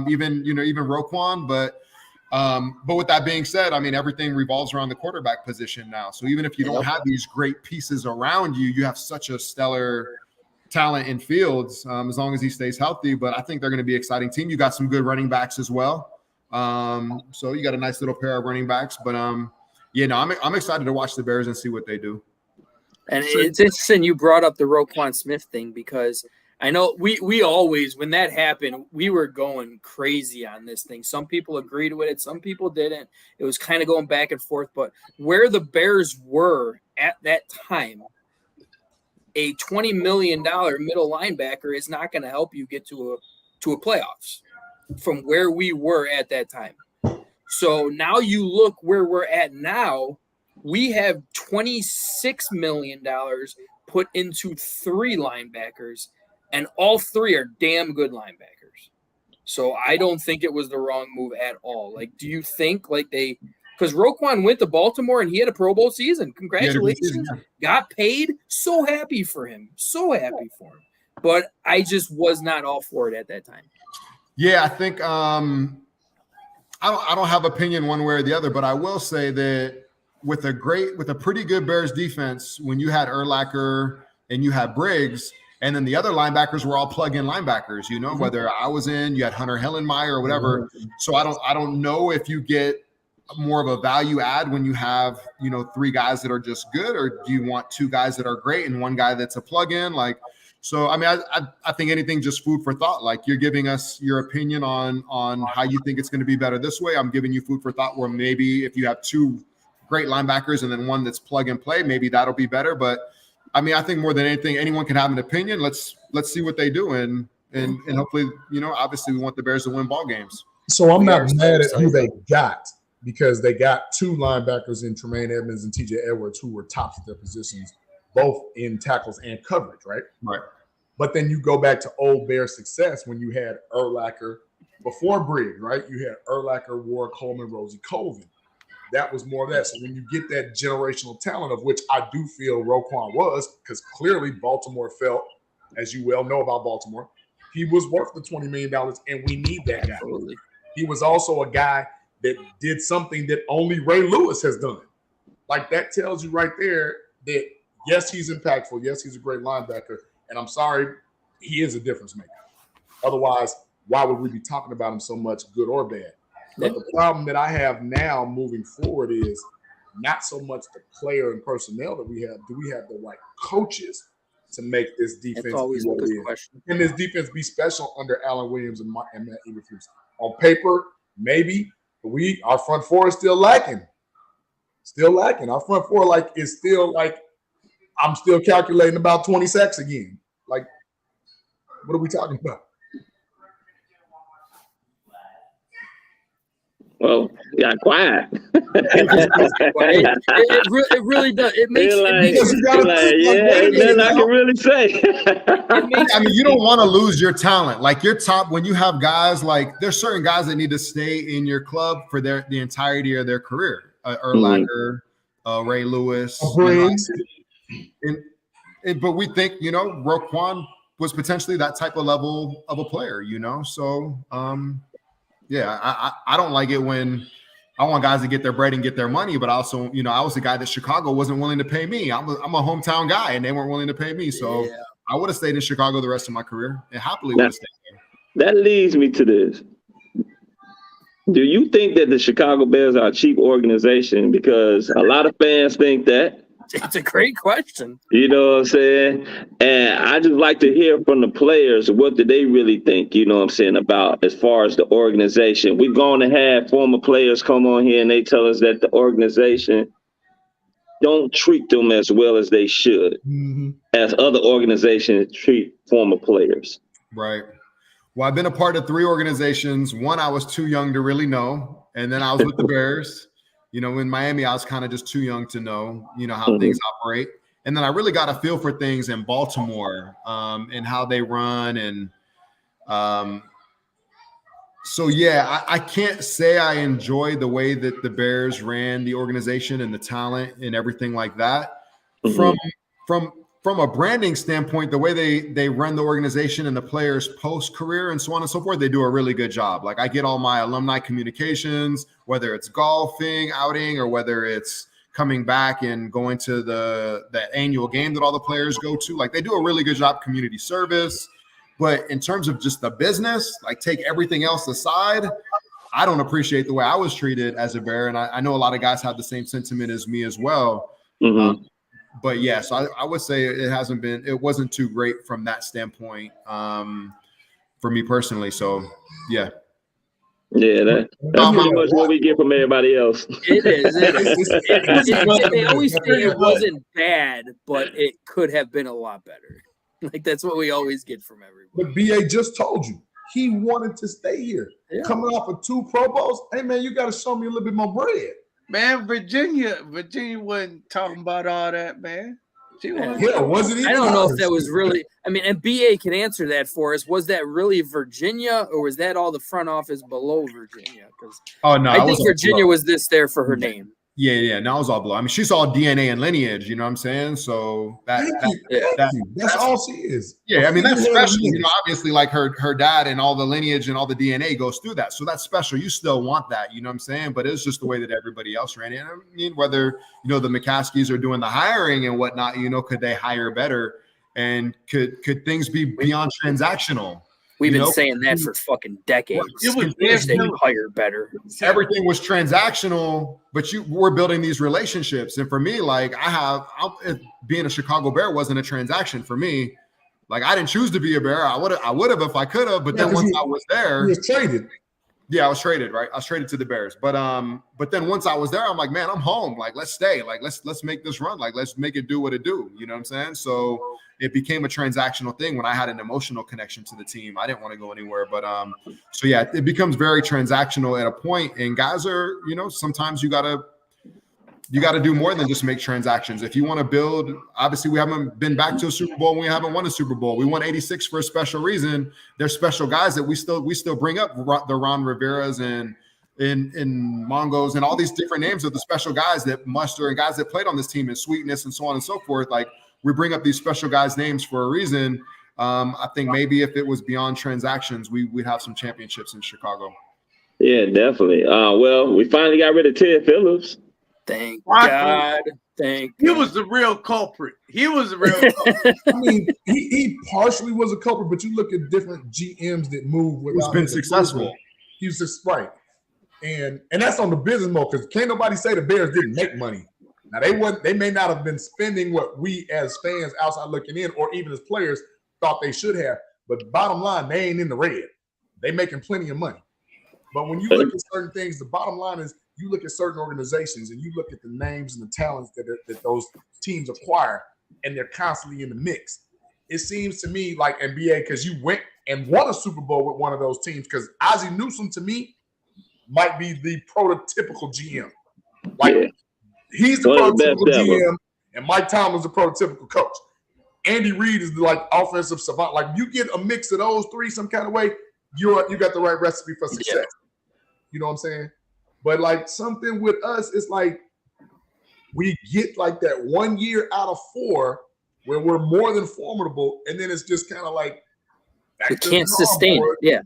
even Roquan. But with that being said, I mean, everything revolves around the quarterback position now. So even if you don't have these great pieces around you, you have such a stellar talent in Fields, as long as he stays healthy. But I think they're going to be an exciting team. You got some good running backs as well. So you got a nice little pair of running backs. But I'm excited to watch the Bears and see what they do. And it's interesting you brought up the Roquan Smith thing, because I know we always, when that happened, we were going crazy on this thing. Some people agreed with it. Some people didn't. It was kind of going back and forth. But where the Bears were at that time, a $20 million middle linebacker is not going to help you get to a playoffs from where we were at that time. So now you look where we're at now. We have $26 million put into 3 linebackers. And all 3 are damn good linebackers. So I don't think it was the wrong move at all. Like, do you think because Roquan went to Baltimore and he had a Pro Bowl season. Congratulations. Got paid. So happy for him. So happy for him. But I just was not all for it at that time. Yeah, I think I don't have opinion one way or the other, but I will say that with a pretty good Bears defense, when you had Urlacher and you had Briggs, and then the other linebackers were all plug-in linebackers, whether I was in, you had Hunter Hillenmeyer or whatever. So I don't know if you get more of a value add when you have, 3 guys that are just good, or do you want 2 guys that are great and 1 guy that's a plug-in? So, I mean, I think anything just food for thought. Like, you're giving us your opinion on how you think it's going to be better this way. I'm giving you food for thought where maybe if you have 2 great linebackers and then 1 that's plug and play, maybe that'll be better. But I mean, I think more than anything, anyone can have an opinion. Let's see what they do, and hopefully, obviously, we want the Bears to win ball games. So I'm not mad at who they got, because they got 2 linebackers in Tremaine Edmonds and TJ Edwards who were tops at their positions, both in tackles and coverage, right? Right. But then you go back to old Bear success when you had Urlacher before Briggs, right? You had Urlacher, Ward Coleman, Rosie Colvin. That was more of that. So when you get that generational talent, of which I do feel Roquan was, because clearly Baltimore felt, as you well know about Baltimore, He was worth the $20 million, and we need that guy. Absolutely. He was also a guy that did something that only Ray Lewis has done. Like, that tells you right there that, yes, he's impactful. Yes, he's a great linebacker. And I'm sorry, he is a difference maker. Otherwise, why would we be talking about him so much, good or bad? But the problem that I have now moving forward is not so much the player and personnel that we have. Do we have the right coaches to make this defense be what it is? Question. Can this defense be special under Alan Williams and Matt Eberflus? On paper, maybe, but our front four is still lacking. Still lacking. Our front four is still I'm still calculating about 20 sacks again. Like, what are we talking about? Well, yeah, quiet. It really does. It makes nothing I can really say. I mean, you don't want to lose your talent. Like, your top, when you have guys there's certain guys that need to stay in your club for the entirety of their career. Urlacher, Ray Lewis. But we think, Roquan was potentially that type of level of a player, So, yeah, I don't like it when I want guys to get their bread and get their money, but also, I was the guy that Chicago wasn't willing to pay me. I'm a hometown guy, and they weren't willing to pay me. So I would have stayed in Chicago the rest of my career and happily would have stayed there. That leads me to this. Do you think that the Chicago Bears are a cheap organization? Because a lot of fans think that. It's a great question. You know what I'm saying? And I just like to hear from the players, what do they really think, about as far as the organization? We're going to have former players come on here and they tell us that the organization don't treat them as well as they should, as other organizations treat former players. Right. Well, I've been a part of 3 organizations. One, I was too young to really know. And then I was with the Bears. In Miami, I was kind of just too young to know, how things operate. And then I really got a feel for things in Baltimore and how they run. And so, yeah, I can't say I enjoy the way that the Bears ran the organization and the talent and everything like that. From a branding standpoint, the way they run the organization and the players post-career and so on and so forth, they do a really good job. Like, I get all my alumni communications, whether it's golfing, outing, or whether it's coming back and going to the annual game that all the players go to. Like, they do a really good job community service. But in terms of just the business, take everything else aside, I don't appreciate the way I was treated as a Bear. And I know a lot of guys have the same sentiment as me as well. But yeah, so I would say it wasn't too great from that standpoint for me personally. So yeah. Yeah, that's pretty much what we get from everybody else. It is. They always say it wasn't bad, but it could have been a lot better. That's what we always get from everyone. But BA just told you he wanted to stay here. Yeah. Coming off of 2 Pro Bowls, hey man, you got to show me a little bit more bread. Man, Virginia wasn't talking about all that, man. Wasn't even. I don't know if that was really. I mean, and BA can answer that for us. Was that really Virginia, or was that all the front office below Virginia? Because I think Virginia was there for her name. Yeah. No, it was all below. I mean, she's all DNA and lineage. You know what I'm saying? So that's all she is. Yeah, I mean, that's special. Obviously, her dad and all the lineage and all the DNA goes through that. So that's special. You still want that. You know what I'm saying? But it's just the way that everybody else ran it. I mean, whether the McCaskies are doing the hiring and whatnot, could they hire better? And could things be beyond transactional? We've been saying that for fucking decades. They hire better. Everything was transactional, but we're building these relationships. And for me, being a Chicago Bear wasn't a transaction for me. I didn't choose to be a Bear. I would have if I could have. But then once I was there, you were traded. Yeah, I was traded. Right, I was traded to the Bears. But then once I was there, I'm like, man, I'm home. Let's stay. Let's make this run. Let's make it do what it do. You know what I'm saying? So it became a transactional thing when I had an emotional connection to the team. I didn't want to go anywhere. But so yeah, it becomes very transactional at a point. And guys are, sometimes you gotta do more than just make transactions. If you want to build, obviously we haven't been back to a Super Bowl and we haven't won a Super Bowl. We won 86 for a special reason. There's special guys that we still bring up, the Ron Riveras and Mongos and all these different names of the special guys that muster and guys that played on this team and Sweetness and so on and so forth. We bring up these special guys' names for a reason. I think maybe if it was beyond transactions, we'd have some championships in Chicago. Yeah, definitely. Well, we finally got rid of Ted Phillips. Thank God. Thank God. He was the real culprit. He was the real culprit. I mean, he partially was a culprit, but you look at different GMs that move without. Who's been successful. He was just right. And that's on the business mode, because can't nobody say the Bears didn't make money. Now they may not have been spending what we as fans outside looking in, or even as players, thought they should have. But bottom line, they ain't in the red. They making plenty of money. But when you look at certain things, the bottom line is you look at certain organizations and you look at the names and the talents that those teams acquire, and they're constantly in the mix. It seems to me like NBA, because you went and won a Super Bowl with one of those teams, because Ozzie Newsome, to me, might be the prototypical GM. Like, he's the prototypical GM, and Mike Tomlin's the prototypical coach. Andy Reid is the offensive savant. Like, you get a mix of those three some kind of way, you got the right recipe for success. Yeah. You know what I'm saying? But like something with us, it's like we get like that 1 year out of 4 where we're more than formidable, and then it's just kind of like we can't sustain it. Yeah.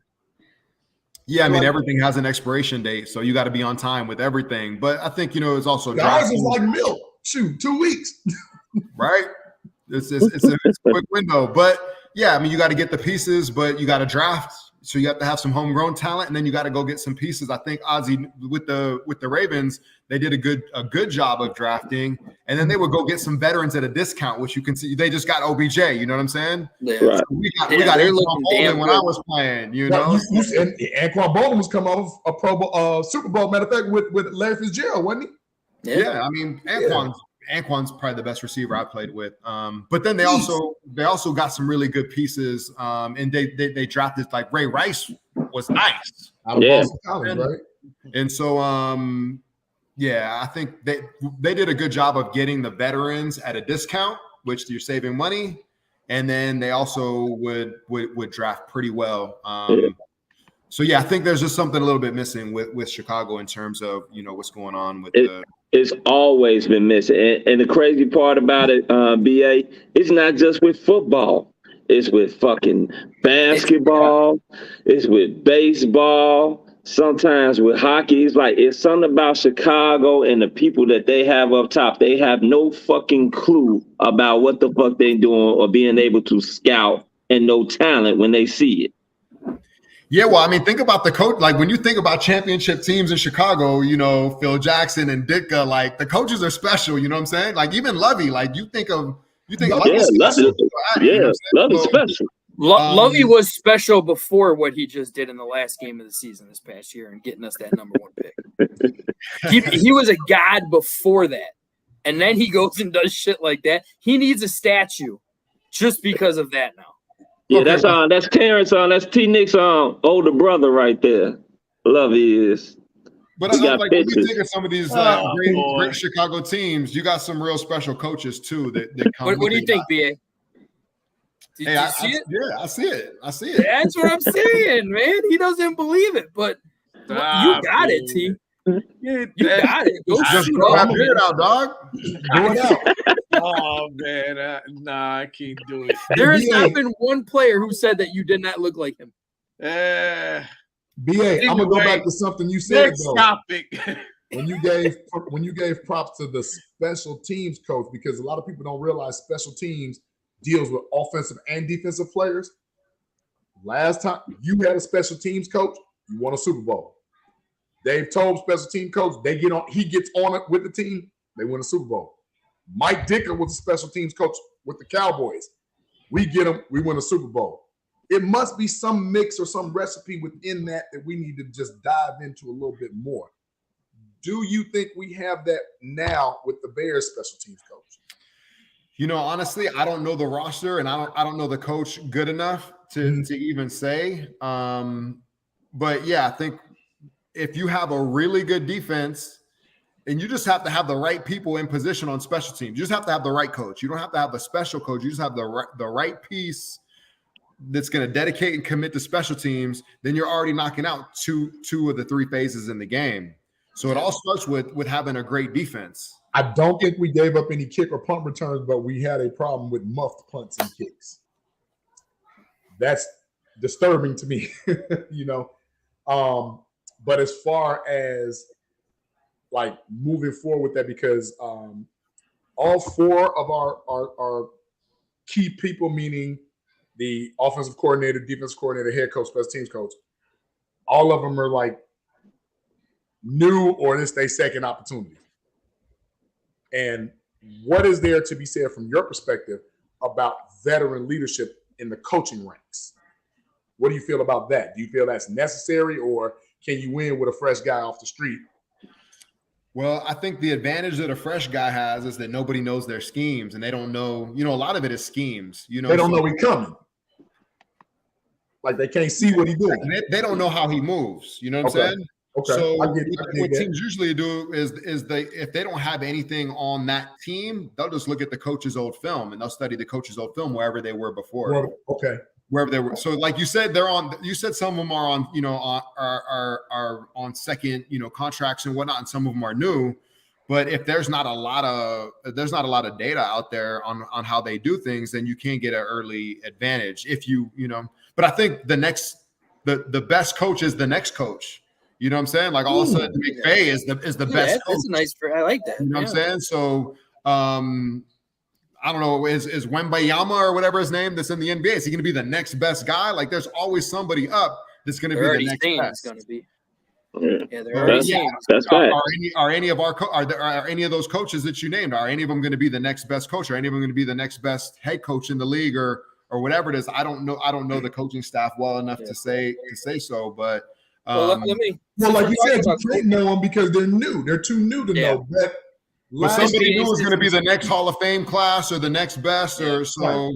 Yeah, I mean, everything has an expiration date, so you got to be on time with everything. But I think, it's also ours is like milk. Shoot, 2 weeks. Right? It's a quick window. But yeah, I mean, you got to get the pieces, but you got to draft. So you have to have some homegrown talent, and then you got to go get some pieces. I think Ozzie with the Ravens, they did a good job of drafting, and then they would go get some veterans at a discount, which you can see they just got OBJ. You know what I'm saying? Yeah. Right. So we got Anquan Boldin when I was playing. And Anquan Boldin was coming off a Super Bowl, matter of fact, with Larry Fitzgerald, wasn't he? Yeah, I mean Anquan's probably the best receiver I played with. But then they also got some really good pieces. And they drafted, like, Ray Rice was nice. Out of Boston College, right? And so I think they did a good job of getting the veterans at a discount, which you're saving money. And then they also would draft pretty well. So yeah, I think there's just something a little bit missing with Chicago in terms of what's going on with It's always been missing. And the crazy part about it, BA, it's not just with football. It's with fucking basketball. It's with baseball. Sometimes with hockey. It's something about Chicago and the people that they have up top. They have no fucking clue about what the fuck they doing or being able to scout, and no talent when they see it. Yeah, well, I mean, think about the coach. Like, when you think about championship teams in Chicago, Phil Jackson and Ditka, like, the coaches are special. You know what I'm saying? Like, even Lovey, like, you think of Lovey's special. Lovey's special. Lovey was special before what he just did in the last game of the season this past year and getting us that #1 pick. He was a god before that, and then he goes and does shit like that. He needs a statue just because of that now. Yeah, okay. That's Terrence that's T Nick's older brother right there. Lovey is. But I like, when you think of some of these great Chicago teams, you got some real special coaches too that come. What do you think, BA? Did you see it? Yeah, I see it. That's what I'm saying, man. He doesn't believe it, but you got it, T. You got it. Go just grow that beard out, dog. Grow it out. Oh man, I can't do it. There has not been one player who said that you did not look like him. BA, I'm gonna go back to something you said. Next topic. When you gave props to the special teams coach, because a lot of people don't realize special teams deals with offensive and defensive players. Last time you had a special teams coach, you won a Super Bowl. Dave Tobe, special team coach, he gets on it with the team, they win a Super Bowl. Mike Dicker was a special teams coach with the Cowboys. We get him, we win a Super Bowl. It must be some mix or some recipe within that we need to just dive into a little bit more. Do you think we have that now with the Bears special teams coach? Honestly, I don't know the roster, and I don't know the coach good enough to even say. But yeah, I think if you have a really good defense, and you just have to have the right people in position on special teams. You just have to have the right coach. You don't have to have the special coach. You just have the right piece that's going to dedicate and commit to special teams. Then you're already knocking out two of the 3 phases in the game. So it all starts with having a great defense. I don't think we gave up any kick or punt returns, but we had a problem with muffed punts and kicks. That's disturbing to me, But as far as like moving forward with that, because all four of our key people, meaning the offensive coordinator, defensive coordinator, head coach, special teams coach, all of them are like new or this their second opportunity. And what is there to be said from your perspective about veteran leadership in the coaching ranks? What do you feel about that? Do you feel that's necessary, or can you win with a fresh guy off the street? Well, I think the advantage that a fresh guy has is that nobody knows their schemes, and they don't know, a lot of it is schemes. They don't know he's coming. Like they can't see what he's doing. They don't know how he moves. You know what I'm saying? Okay. So what teams usually do is if they don't have anything on that team, they'll just look at the coach's old film and they'll study the coach's old film wherever they were before. Okay. Wherever they were. So like you said, you said some of them are on, are on second, contracts and whatnot, and some of them are new. But if there's not a lot of data out there on how they do things, then you can't get an early advantage if but I think the best coach is the next coach. You know what I'm saying? Like all of a sudden McVay is the best coach. That's nice I like that. You know what I'm saying? So I don't know, is Wembayama or whatever his name that's in the NBA, is he going to be the next best guy? Like there's always somebody up that's going to be the next best. Going to be. That's right. Are any of those coaches that you named, are any of them going to be the next best coach? Are any of them going to be the next best head coach in the league or whatever it is? I don't know the coaching staff well enough to say so, but let me. Well, like you said, you can't know them because they're new. They're too new to know. But somebody new is going to be the next Hall of Fame class or the next best, So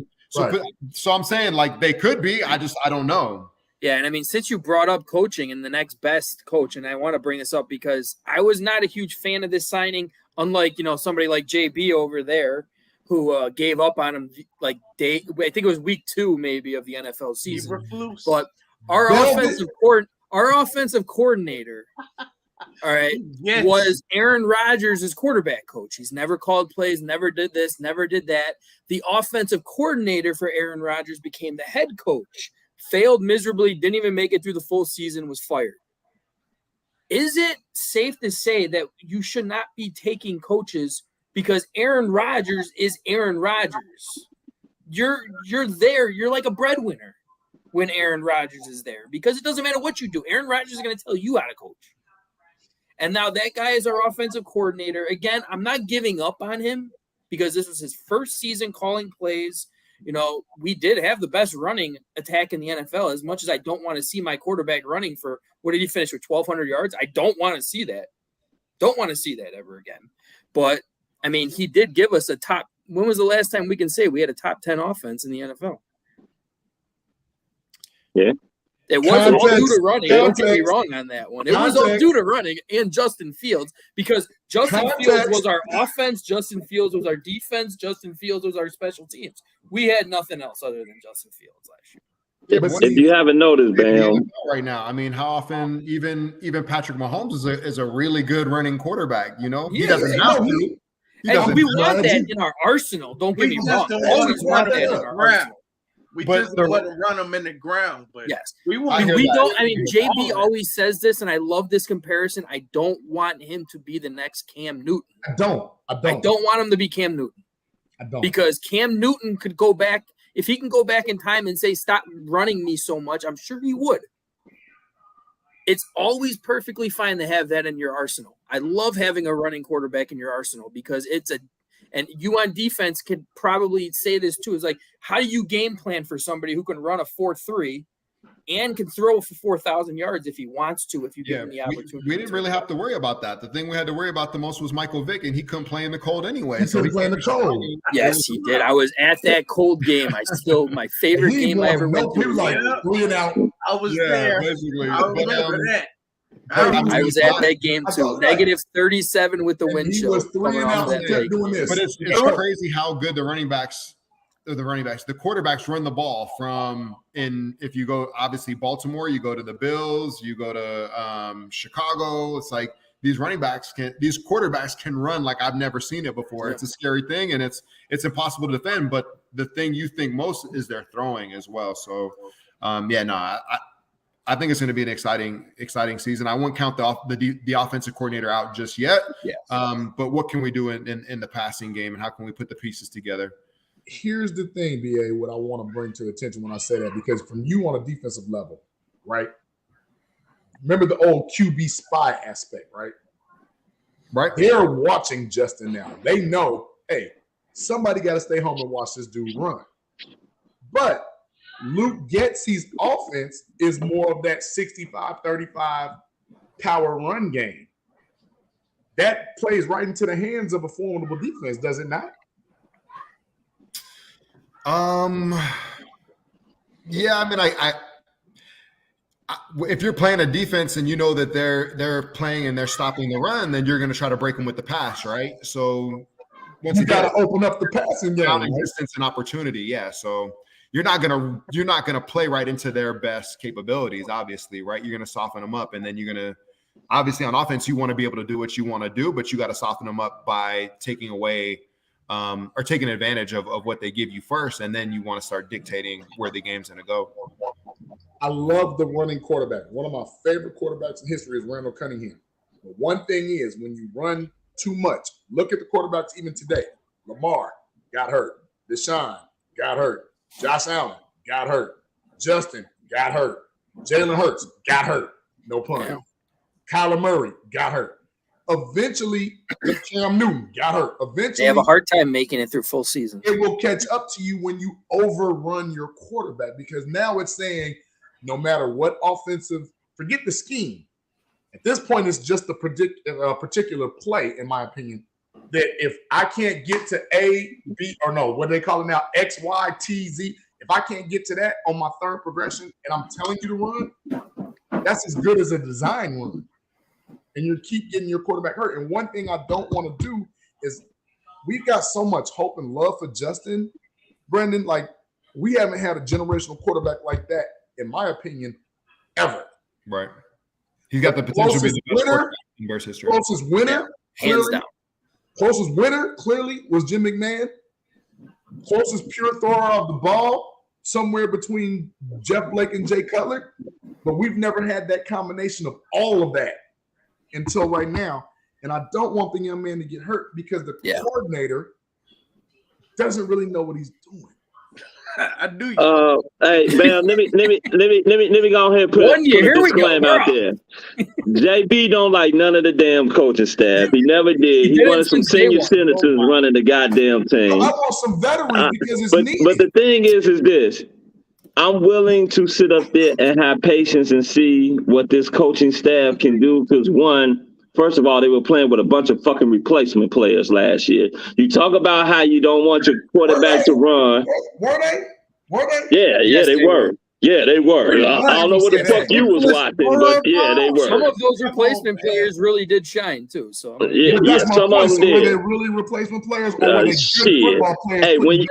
I'm saying like they could be. I don't know. Yeah, and I mean, since you brought up coaching and the next best coach, and I want to bring this up because I was not a huge fan of this signing, unlike somebody like JB over there who gave up on him I think it was week 2 maybe of the NFL season. But our offensive coordinator, all right, was Aaron Rodgers' as quarterback coach. He's never called plays, never did this, never did that. The offensive coordinator for Aaron Rodgers became the head coach, failed miserably, didn't even make it through the full season, was fired. Is it safe to say that you should not be taking coaches because Aaron Rodgers is Aaron Rodgers? You're there. You're like a breadwinner when Aaron Rodgers is there because it doesn't matter what you do. Aaron Rodgers is going to tell you how to coach. And now that guy is our offensive coordinator. Again, I'm not giving up on him because this was his first season calling plays. We did have the best running attack in the NFL. As much as I don't want to see my quarterback running for, what did he finish with, 1,200 yards? I don't want to see that. Don't want to see that ever again. But, I mean, he did give us a top – when was the last time we can say we had a top 10 offense in the NFL? Yeah. It wasn't all due to running. Don't get me wrong on that one. It was all due to running and Justin Fields because Justin Fields was our offense. Justin Fields was our defense. Justin Fields was our special teams. We had nothing else other than Justin Fields last year. Yeah, but if you haven't noticed, Bam, right now, I mean, how often even Patrick Mahomes is a really good running quarterback? He doesn't have to. And we want that in our arsenal. Don't get me wrong. Always want that in our arsenal. We just want to run them in the ground, but yes, we want. JB always says this, and I love this comparison. I don't want him to be the next Cam Newton. I don't want him to be Cam Newton. I don't, because Cam Newton could go back if he can go back in time and say, "Stop running me so much." I'm sure he would. It's always perfectly fine to have that in your arsenal. I love having a running quarterback in your arsenal because and you on defense could probably say this too. It's like, how do you game plan for somebody who can run a 4.3 and can throw for 4,000 yards if he wants to, if you give him the opportunity? We didn't really have to worry about that. The thing we had to worry about the most was Michael Vick, and he couldn't play in the cold anyway. So he played in the cold. Yes, he did. I was at that cold game. My favorite game I ever went to. He was like 3 and out. I was there. Basically. I remember that. I was at that game too. Negative 37 with the wind chill. He was 3 and out and kept doing this. But it's crazy how good the quarterbacks run the ball if you go, obviously Baltimore, you go to the Bills, you go to Chicago. It's like these quarterbacks can run like I've never seen it before. Yeah. It's a scary thing and it's impossible to defend, but the thing you think most is their throwing as well. So, I think it's going to be an exciting season. I won't count the offensive coordinator out just yet. Yes. But what can we do in the passing game, and how can we put the pieces together? Here's the thing, BA, what I want to bring to attention when I say that, because from you on a defensive level, right? Remember the old QB spy aspect, right? Right. They're watching Justin now. They know, hey, somebody got to stay home and watch this dude run. But Luke Getsy's offense is more of that 65-35 power run game. That plays right into the hands of a formidable defense, does it not? Yeah, I mean, I if you're playing a defense and you know that they're playing and they're stopping the run, then you're going to try to break them with the pass, right? So you got to open up the passing game, right? Distance and opportunity, yeah. So you're not gonna play right into their best capabilities, obviously, right? You're gonna soften them up, and then you're gonna obviously on offense you want to be able to do what you want to do, but you got to soften them up by taking away or taking advantage of what they give you first, and then you want to start dictating where the game's gonna go. I love the running quarterback. One of my favorite quarterbacks in history is Randall Cunningham. But one thing is, when you run too much, look at the quarterbacks even today. Lamar got hurt. Deshaun got hurt. Josh Allen got hurt. Justin got hurt. Jalen Hurts got hurt. No pun. Yeah. Kyler Murray got hurt. Eventually, Cam Newton got hurt. Eventually, they have a hard time making it through full season. It will catch up to you when you overrun your quarterback, because now it's saying no matter what offensive, forget the scheme. At this point, it's just a particular play, in my opinion, that if I can't get to A, B, or no, what do they call it now? X, Y, T, Z. If I can't get to that on my third progression and I'm telling you to run, that's as good as a design run. And you keep getting your quarterback hurt. And one thing I don't want to do is we've got so much hope and love for Justin, Brendon. Like, we haven't had a generational quarterback like that, in my opinion, ever. Right. He's got the potential to be the best quarterback in Bears history. Closest winner, hands down. Closest winner, clearly, was Jim McMahon. Closest pure thrower of the ball, somewhere between Jeff Blake and Jay Cutler. But we've never had that combination of all of that until right now. And I don't want the young man to get hurt because the coordinator doesn't really know what he's doing. I do. Hey, man, let me go ahead and put a disclaimer out there. JB don't like none of the damn coaching staff. He never did. He wanted some senior senators running the goddamn team. I want some veterans because it's needed. But the thing is this. I'm willing to sit up there and have patience and see what this coaching staff can do. Because first of all, they were playing with a bunch of fucking replacement players last year. You talk about how you don't want your quarterback to run. Were they? Yeah, they were. Yeah, they were. I don't know what the fuck you was watching, but yeah, they were. Some of those replacement players really did shine too. So some of them did. Were they really replacement players, or were they good football players? Hey, when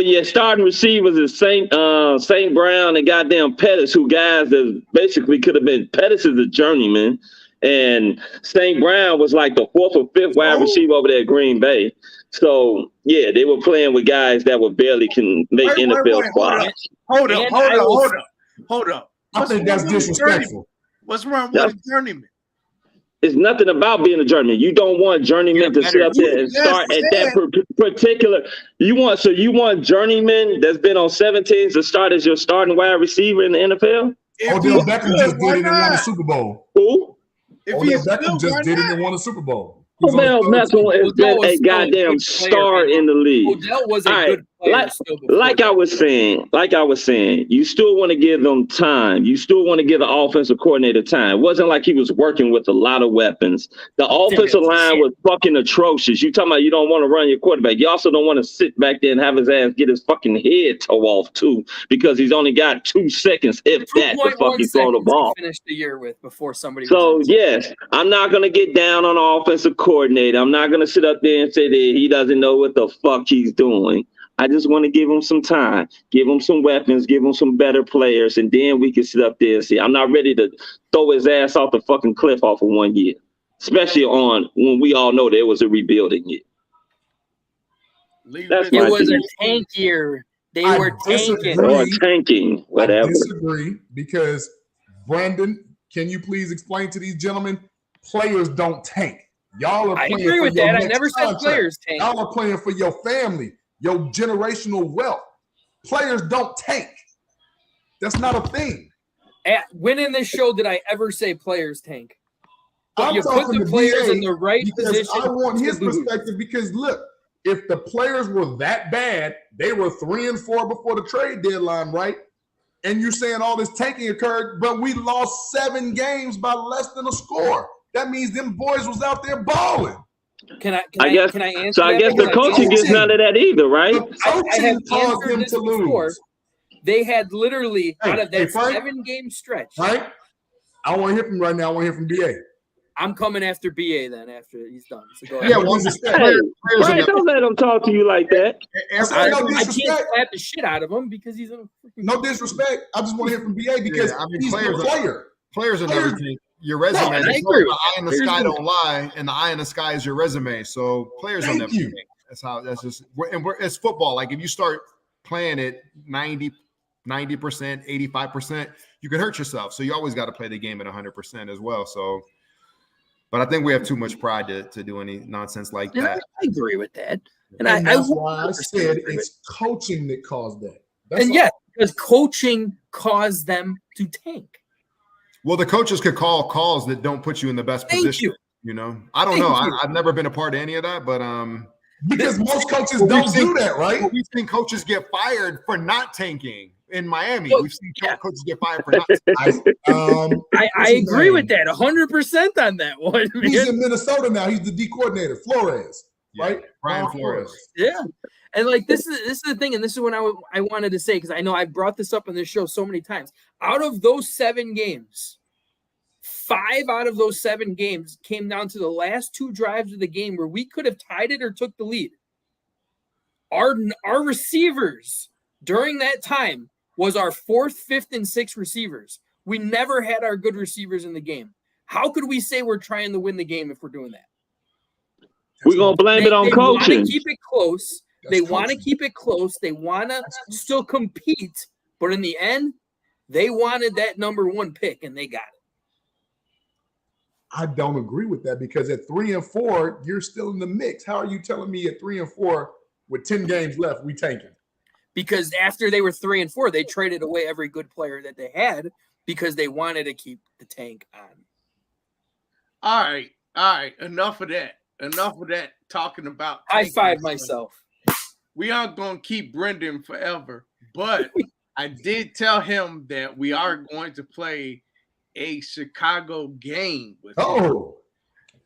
your starting receivers is St. Brown and goddamn Pettis, who guys that basically could have been Pettis is a journeyman, and St. Brown was like the fourth or fifth wide receiver over there at Green Bay. So yeah, they were playing with guys that were barely can make NFL squads. Hold up. I think that's disrespectful. What's wrong with a journeyman? It's nothing about being a journeyman. You don't want journeyman to sit up there and start at that particular. You want journeyman that's been on 7 teams to start as your starting wide receiver in the NFL? Odell Beckham just did it and won a Super Bowl. Who? Odell Beckham just did it and won a Super Bowl. Odell Beckham has been a goddamn star in the league. Odell was a good player. Like I was saying, you still want to give them time. You still want to give the offensive coordinator time. It wasn't like he was working with a lot of weapons. The offensive line was fucking atrocious. You talking about you don't want to run your quarterback. You also don't want to sit back there and have his ass get his fucking head toe off too, because he's only got 2 seconds, if that, to fucking throw the ball. Finished the year with before somebody. So yes, I'm not gonna get down on the offensive coordinator. I'm not gonna sit up there and say that he doesn't know what the fuck he's doing. I just want to give him some time, give him some weapons, give him some better players, and then we can sit up there and see. I'm not ready to throw his ass off the fucking cliff off of 1 year, especially when we all know there was a rebuilding year. That's It my was team. a tank year. They I were tanking. Or tanking, whatever. I disagree because Brendon, can you please explain to these gentlemen? Players don't tank. Y'all are I playing agree for with your that. I next never said contract. players tank. Y'all are playing for your family, your generational wealth. Players don't tank. That's not a thing. When in this show did I ever say players tank? But I'm you put talking the to players BA in the right because position. I want his to lose. perspective because look, if the players were that bad, they were 3-4 before the trade deadline, right? And you're saying all this tanking occurred, but we lost 7 games by less than a score. That means them boys was out there balling. Can I guess answer so. I that? guess the coaching gets none of that either, right? The I have coaching caused answered them this to before. lose. They had literally out of that Frank, 7-game stretch. Right? I want to hear from you right now. I want to hear from BA. I'm coming after BA then after he's done. So go ahead. Yeah, well, Hey, Brian, don't let them talk to you like that. I can't slap the shit out of him because he's a no disrespect. I just want to hear from BA because he's a player. Players are never tank. Your resume. No, I the agree. eye in the sky don't lie, and the eye in the sky is your resume. So players will never tank. That's just it's football. Like if you start playing it 90%, 85%, you can hurt yourself. So you always got to play the game at 100% as well. So, but I think we have too much pride to do any nonsense like that. I agree with that. And that's why I said it's coaching that caused that. Because coaching caused them to tank. Well, the coaches could call calls that don't put you in the best position. You know, I don't know. I've never been a part of any of that, but because most coaches don't do that, right? We've seen coaches get fired for not tanking in Miami. We've seen coaches get fired for not tanking. I agree with that 100% on that one. Man. He's in Minnesota now. He's the D coordinator, Flores, right? Brian Flores. Yeah. And like this is the thing, and this is what I wanted to say, because I know I brought this up on this show so many times. Out of those 7 games, 5 out of those 7 games came down to the last 2 drives of the game where we could have tied it or took the lead. Our receivers during that time was our 4th, 5th, and 6th receivers. We never had our good receivers in the game. How could we say we're trying to win the game if we're doing that? We're going to blame it on coaching. They want to keep it close. They want to keep it close. They want to still compete. But in the end, they wanted that number 1 pick, and they got it. I don't agree with that because at 3-4, you're still in the mix. How are you telling me at 3-4 with 10 games left, we tanking? Because after they were 3-4, they traded away every good player that they had because they wanted to keep the tank on. All right. Enough of that talking about. High five myself. We aren't going to keep Brendon forever, but I did tell him that we are going to play a Chicago game with him.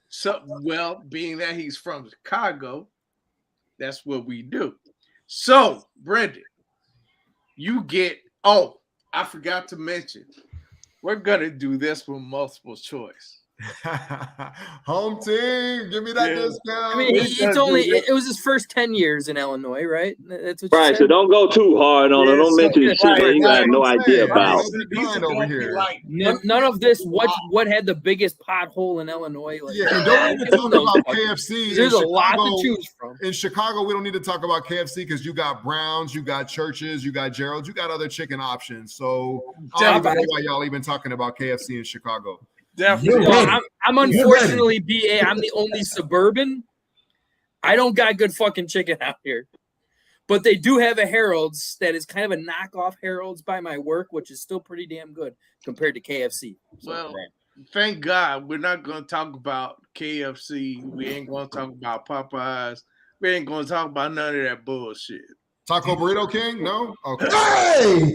So, well, being that he's from Chicago, that's what we do. So, Brendon, you get, I forgot to mention, we're going to do this with multiple choice. Home team, give me that discount. I mean, it was his first 10 years in Illinois, right? That's what right. So don't go too hard on it. Don't mention shit that you have no idea about. Over here. None of this. What had the biggest pothole in Illinois? Like, and don't even talk about KFC. There's a lot to choose from. In Chicago, we don't need to talk about KFC because you got Browns, you got Churches, you got Gerald's, you got other chicken options. So I don't even know why y'all even talking about KFC in Chicago. Definitely. I'm unfortunately BA. I'm the only suburban. I don't got good fucking chicken out here. But they do have a Harold's that is kind of a knockoff Harold's by my work, which is still pretty damn good compared to KFC. So, thank God we're not going to talk about KFC. We ain't going to talk about Popeyes. We ain't going to talk about none of that bullshit. Taco Burrito King? No? Okay.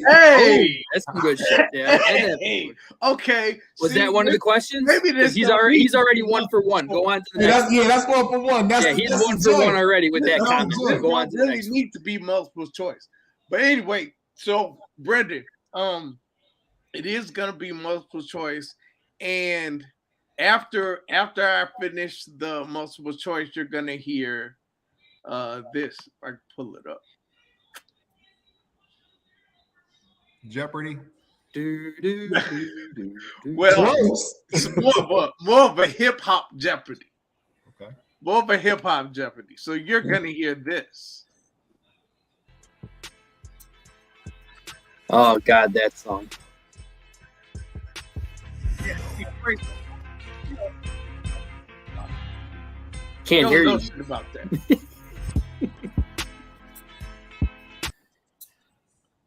Hey! That's some good shit. Yeah. Hey. Okay. Was that one of the questions? Maybe this he's already 1 for 1. Go on to the next. That's 1 for 1. He's 1 for 1 already with that comment. So go on to the next. Really need to be multiple choice. But anyway, so Brendon, it is gonna be multiple choice, and after I finish the multiple choice, you're gonna hear this. If I can pull it up. Jeopardy. Well, it's more of a hip hop Jeopardy. Okay. More of a hip hop Jeopardy. So you're gonna hear this. Oh God, that song. Can't hear you. Shit about that.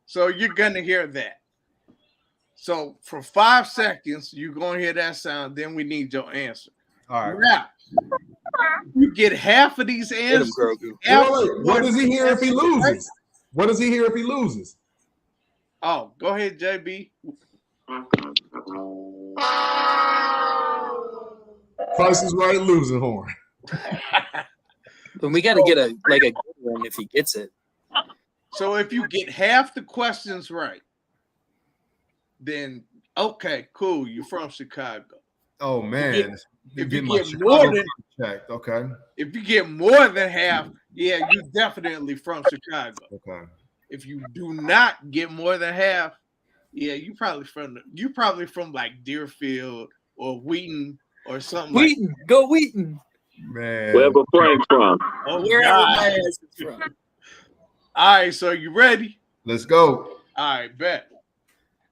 So you're gonna hear that. So for 5 seconds, you're gonna hear that sound. Then we need your answer. All right. Now, you get half of these answers. What does he hear if he loses? What does he hear if he loses? Oh, go ahead, JB. Price is Right losing horn. But we got to get a good one if he gets it. So if you get half the questions right, then okay, cool. You're from Chicago. Oh man. If you get more than checked, okay. If you get more than half, yeah, you're definitely from Chicago. Okay. If you do not get more than half, yeah, you probably from like Deerfield or Wheaton or something. Wheaton, go Wheaton. Man. Wherever Frank's from. Oh, wherever my ass is from. All right, so you ready? Let's go. All right, bet.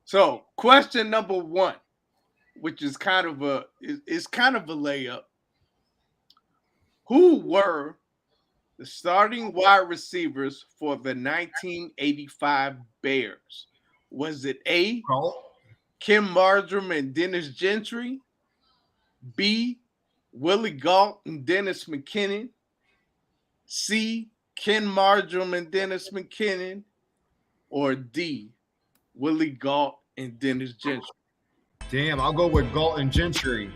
So question number 1, which is kind of a layup. Who were the starting wide receivers for the 1985 Bears? Was it A, Kim Marjoram and Dennis Gentry, B, Willie Gault and Dennis McKinnon, C, Ken Marjoram and Dennis McKinnon, or D, Willie Gault and Dennis Gentry? Damn, I'll go with Gault and Gentry.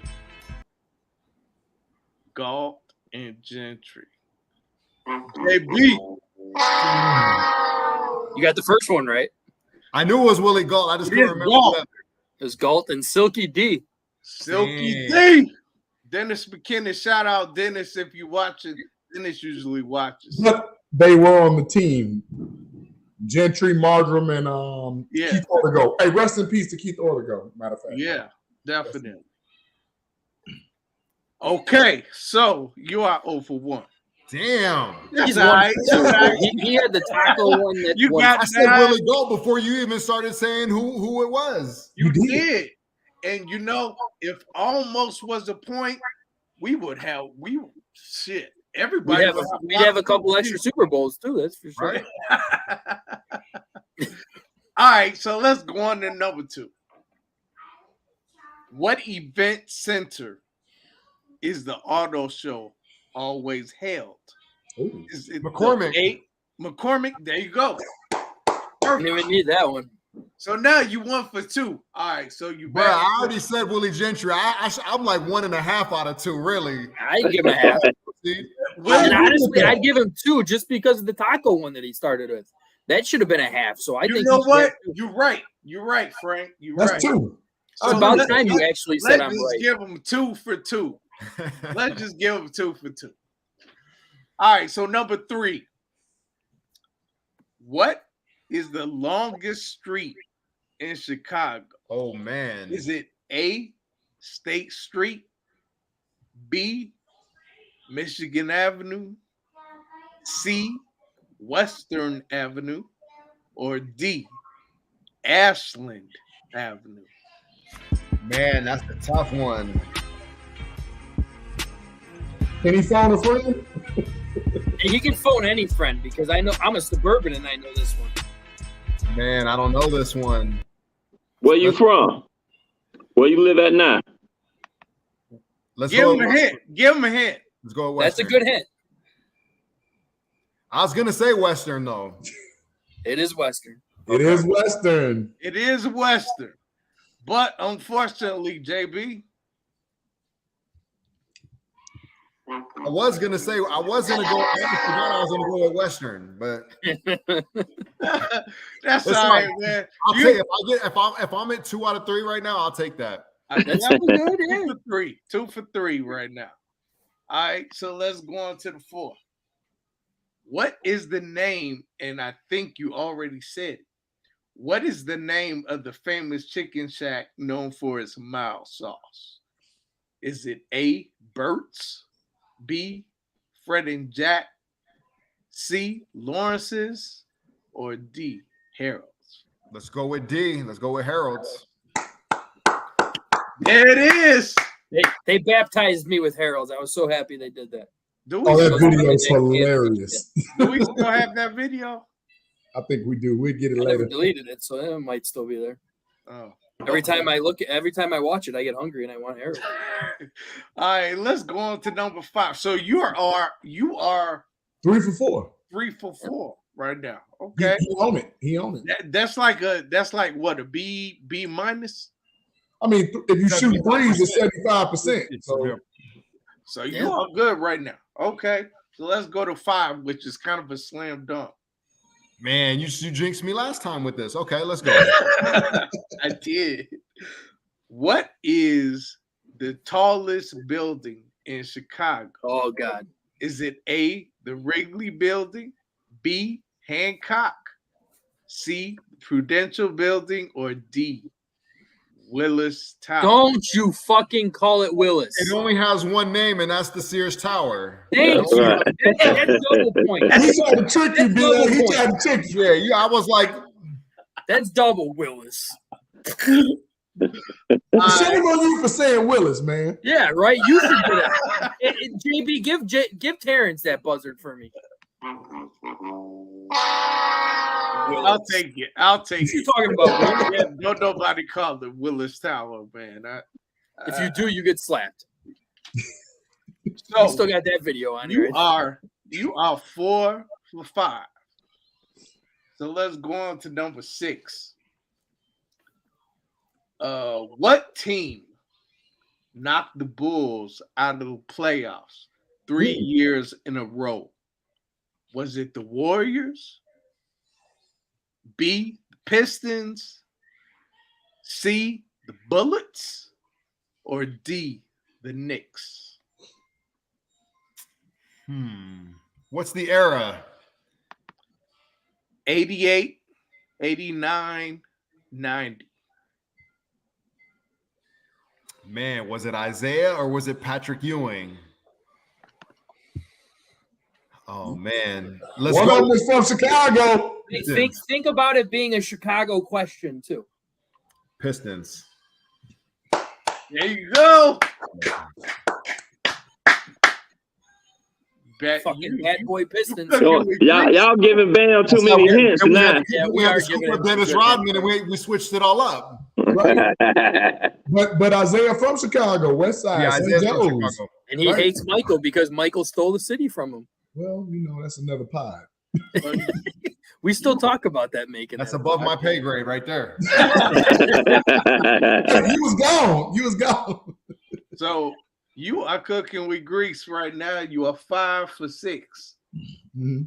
Gault and Gentry. JB. You got the first one right. I knew it was Willie Gault. I just couldn't remember that. It was Gault and Silky D. Silky D. Dennis McKinnon. Shout out Dennis if you watching. Dennis usually watches. But they were on the team. Gentry, Marjoram, and Keith Ortego. Hey, rest in peace to Keith Ortego, matter of fact. Yeah, definitely. Okay, so you are 0 for 1. Damn. He's all right. He had the taco one that you got I said Willie Gault before you even started saying who it was. You did. And you know, if almost was a point, shit. Everybody we'd have a couple extra Super Bowls too, that's for sure. Right? All right, so let's go on to number 2. What event center is the auto show always held? Is it McCormick? McCormick, there you go. I didn't even need that one. So now you 1 for 2. All right, so you back. I already said Willie Gentry. I'm like 1.5 out of 2, really. I'd give him a half. And honestly, I'd give him 2 just because of the taco one that he started with. That should have been a half. So I think you know what? You're right. You're right, Frank. That's 2. It's about time you actually said I'm right. Let's give him 2 for 2. Let's just give him 2 for 2. All right, so number 3. What is the longest street in Chicago? Oh, man. Is it A, State Street, B, Michigan Avenue, C, Western Avenue, or D, Ashland Avenue? Man, that's a tough one. Can he phone a friend? He can phone any friend because I know I'm a suburban and I know this one. Man, I don't know this one. Where you from? Where you live at now? Give him a hint. Give him a hint. Let's go with Western. That's a good hint. I was gonna say Western though. It is Western. It is Western. It is Western. But unfortunately, JB. I was gonna go with Western, but that's all right, man. I'll take if I'm at 2 out of 3 right now, I'll take that. That's good. 2 for 3. 2 for 3 right now. All right, so let's go on to the 4th. What is the name? And I think you already said it. What is the name of the famous chicken shack known for its mild sauce? Is it A, Bert's, B, Fred and Jack, C, Lawrence's, or D, Harold's? Let's go with D. Let's go with Heralds. There it is. They baptized me with Heralds. I was so happy they did that. That video is hilarious. Do we still have that video? I think we do. We'll get it I later. never deleted it, so it might still be there. Oh. Every time I watch it, I get hungry and I want Heralds. All right, let's go on to number 5. So you are 3 for 4. 3 for 4 right now. Okay. He own it. That's like what, a B minus? I mean, if you shoot threes, it's 75%. So you are good right now. Okay. So let's go to 5, which is kind of a slam dunk. Man, you jinxed me last time with this. Okay, let's go. I did. What is the tallest building in Chicago? Oh, God. Is it A, the Wrigley Building, B, Hancock, C, Prudential Building, or D, Willis Tower? Don't you fucking call it Willis. It only has one name, and that's the Sears Tower. Thank you. That's double point. He tried to trick you, Bill. He tried to trick you. Yeah, I was like, that's double Willis. Shame on you for saying Willis, man. Yeah, right. You should do that. JB, give Terrence that buzzard for me. I'll take it. What you talking about? Yeah, don't nobody call it Willis Tower, man. If you do, you get slapped. So you still got that video on here. You are 4 for 5. So let's go on to number 6. What team knocked the Bulls out of the playoffs 3 years in a row? Was it the Warriors, B, the Pistons, C, the Bullets, or D, the Knicks? What's the era? 88, 89, 90. Man, was it Isaiah or was it Patrick Ewing? Oh man, let's One go. of them was from Chicago. Think about it being a Chicago question too. Pistons. There you go. Fucking bad boy Pistons. Y'all giving Bam too many hints now. We are giving Dennis Rodman, and we switched it all up. Right. but Isaiah from Chicago, West Side, Yeah, St. Isaiah's from Joe's. Chicago. And he hates Michael because Michael stole the city from him. Well, that's another pod. We still talk about that, making That's that above my pay grade right there. You was gone. So you are cooking with grease right now. You are 5 for 6. Mm-hmm.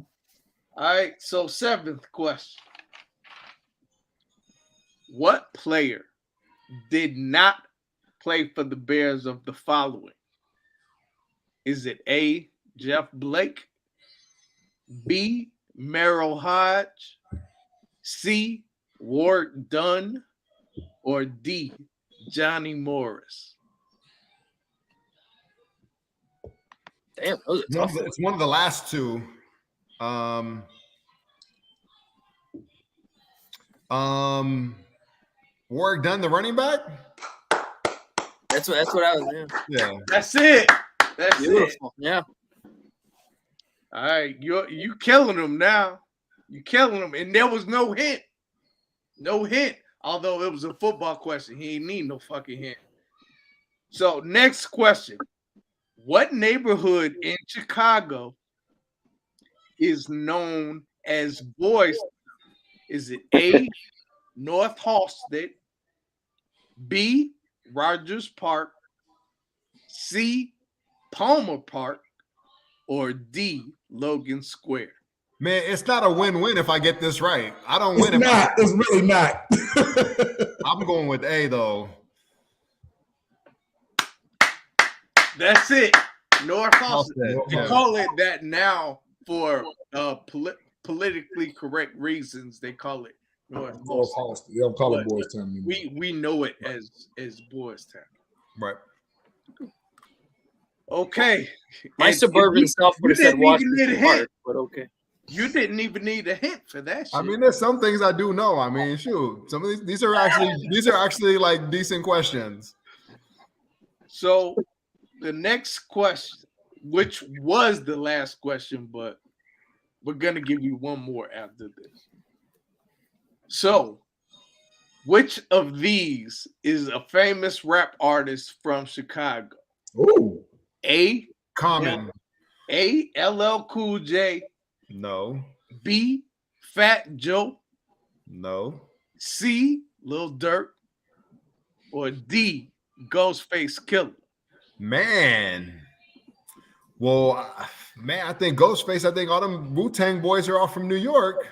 All right. So 7th question. What player did not play for the Bears of the following? Is it A, Jeff Blake, B, Merrill Hodge, C, Ward Dunn, or D, Johnny Morris? Damn, those are tough. It's one of the last two. Warwick Dunn, the running back. That's what I was. Yeah. That's it. That's Beautiful. it. Yeah. All right, you killing them now. You killing them, and there was no hint. No hint. Although it was a football question, he ain't need no fucking hint. So next question: what neighborhood in Chicago is known as Boys? Is it A, North Halsted, B, Rogers Park, C, Palmer Park, or D, Logan Square? Man, it's not a win-win if I get this right. I don't win. It's really not. I'm going with A though. That's it. North Halsted. Yeah. They call it that now for politically correct reasons. They call it North Halsted. They don't call it Boys Town anymore. We know it as Boys Town. Right. Okay. My suburban self would have said Washington Park, but okay. You didn't even need a hint for that shit. I mean, there's some things I do know. I mean, shoot, some of these are actually like decent questions. So the next question, which was the last question, but we're gonna give you one more after this. So, which of these is a famous rap artist from Chicago? Ooh. A. Common. A. LL Cool J. No. B. Fat Joe. No. C. Lil Durk. Or D. Ghostface Killer. Man. Well, man, I think Ghostface. I think all them Wu-Tang boys are all from New York,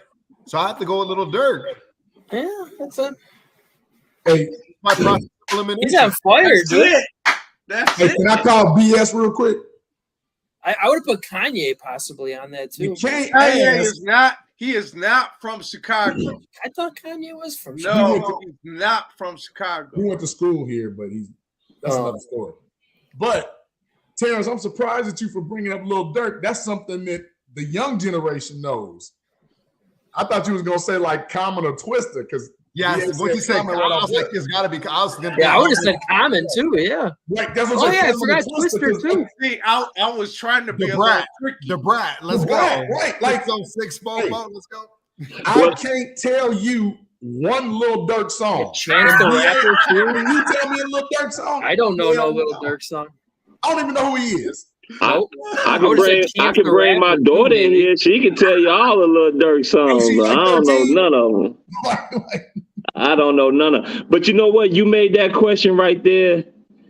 so I have to go with Little Durk. Yeah, that's it. Hey, My process of elimination. He's on fire, dude. That's hey, it. can I call BS real quick? I would have put Kanye possibly on that too. You can't Kanye ask. is not. He is not from Chicago. I thought Kanye was from No, he's not from Chicago. He went to school here, but that's another story. But Terrence, I'm surprised at you for bringing up Lil Durk. That's something that the young generation knows. I thought you was gonna say like Common or Twister, because what you said? I was like, it's gotta be. I would have said Common too. Yeah. Right. That's what I forgot Twister too. See, I was trying to be The a Brat. little tricky. The Brat. Let's go. Right. Like 6 let's go. I can't tell you one Lil Durk song. Chance the Rapper too. Can you tell me a Lil Durk song? I don't know no Lil Durk song. I don't even know who he is. I can bring my daughter in here. She can tell you all the Little Durk songs. But I don't know none of them. I don't know none of them. But you know what? You made that question right there.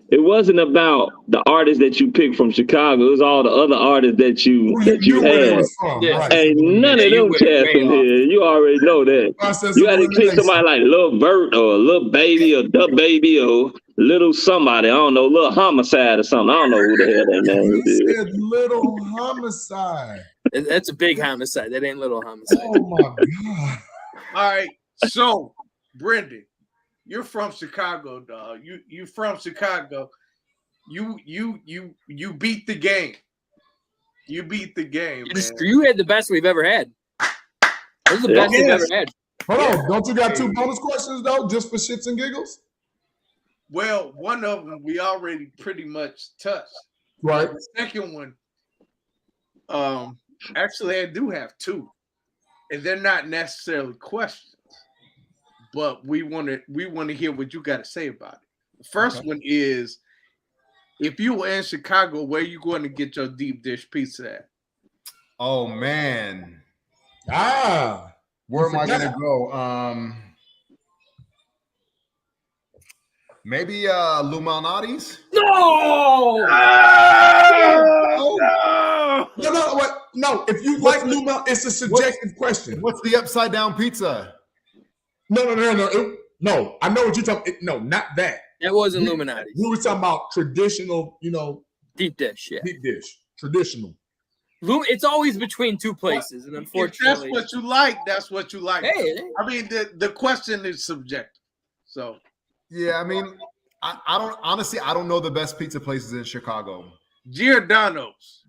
It wasn't about the artists that you picked from Chicago. It was all the other artists that you had. Yeah. Ain't none of them cats from here. You already know that. You had to pick somebody like Lil Vert or Lil Baby or Duck Baby or Little somebody. I don't know, Little Homicide or something. I don't know who the hell that man is. He said Little Homicide. That's a big homicide. That ain't Little Homicide. Oh my God. All right. So, Brendon, you're from Chicago, dog. You from Chicago. You beat the game. You beat the game, man. You had the best we've ever had. This is the best we've ever had. Hold on. Don't you got 2 bonus questions though, just for shits and giggles? Well, one of them we already pretty much touched. Right. The second one, actually I do have 2. And they're not necessarily questions. But we want to hear what you got to say about it. The first one is, if you were in Chicago, where you going to get your deep dish pizza at? Oh man. Where am I gonna go? Maybe Lou Malnati's? No! No, if you like Lou Mal, it's a subjective question. What's the upside down pizza? No. No, I know what you're talking. No, not that. That wasn't Illuminati. We were talking about traditional, deep dish. Yeah, deep dish, traditional. It's always between 2 places, and unfortunately, if that's what you like. That's what you like. Hey. I mean, the question is subjective. So, yeah, I mean, I don't know the best pizza places in Chicago. Giordano's.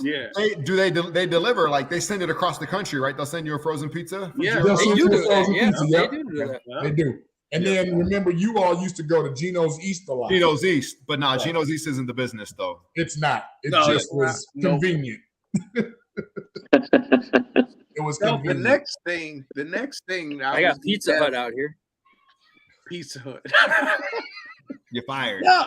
Yeah. They deliver, like they send it across the country, right? They'll send you a frozen pizza. Yeah, they do that. They do. And then remember, you all used to go to Geno's East a lot. Geno's East, but Geno's East isn't the business though. It's not. It just was convenient. It was convenient. The next thing. I got Pizza Hut out here. Pizza Hut. You're fired. Yeah.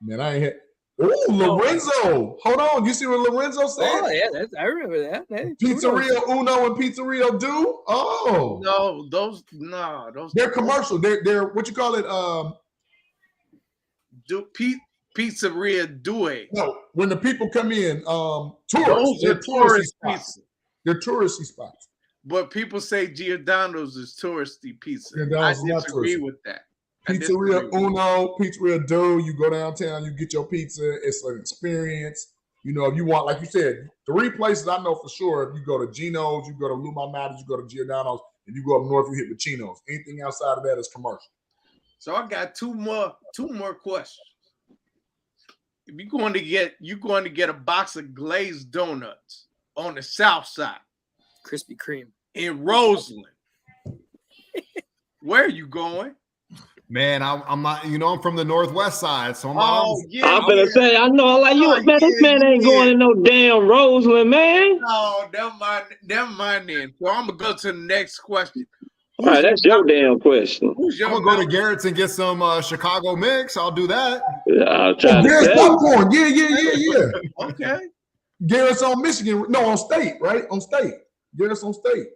Man, I ain't hit. Oh, Lorenzo. Hold on. You see what Lorenzo said? Oh, yeah. I remember that. Hey, Pizzeria Uno and Pizzeria Do? Oh. No, those. They're commercial. They're what you call it? Pizzeria Due. No, when the people come in, tourists. They're touristy spots. They're touristy spots. But people say Giordano's is touristy pizza. Giordano's I disagree with that. Pizzeria Uno, Pizzeria Do, you go downtown, you get your pizza. It's an experience. If you want, like you said, 3 places I know for sure. If you go to Geno's, you go to Lou Malnati's, you go to Giordano's, and you go up north, you hit Pacino's. Anything outside of that is commercial. So I got two more questions. If you're going to get a box of glazed donuts on the south side, Krispy Kreme. In Roseland. Where are you going? Man, I'm not. I'm from the Northwest side, so I'm. I'm gonna say, I know, like you, man. This man ain't going to no damn Roseland, man. No, never mind then. So I'm gonna go to the next question. All right, that's your damn question. I'm gonna go to Garrett's and get some Chicago mix. I'll do that. Yeah, I'll try to Garrett's popcorn. Yeah. Okay. Garrett's on Michigan. No, on State, right? On State. Garrett's on State.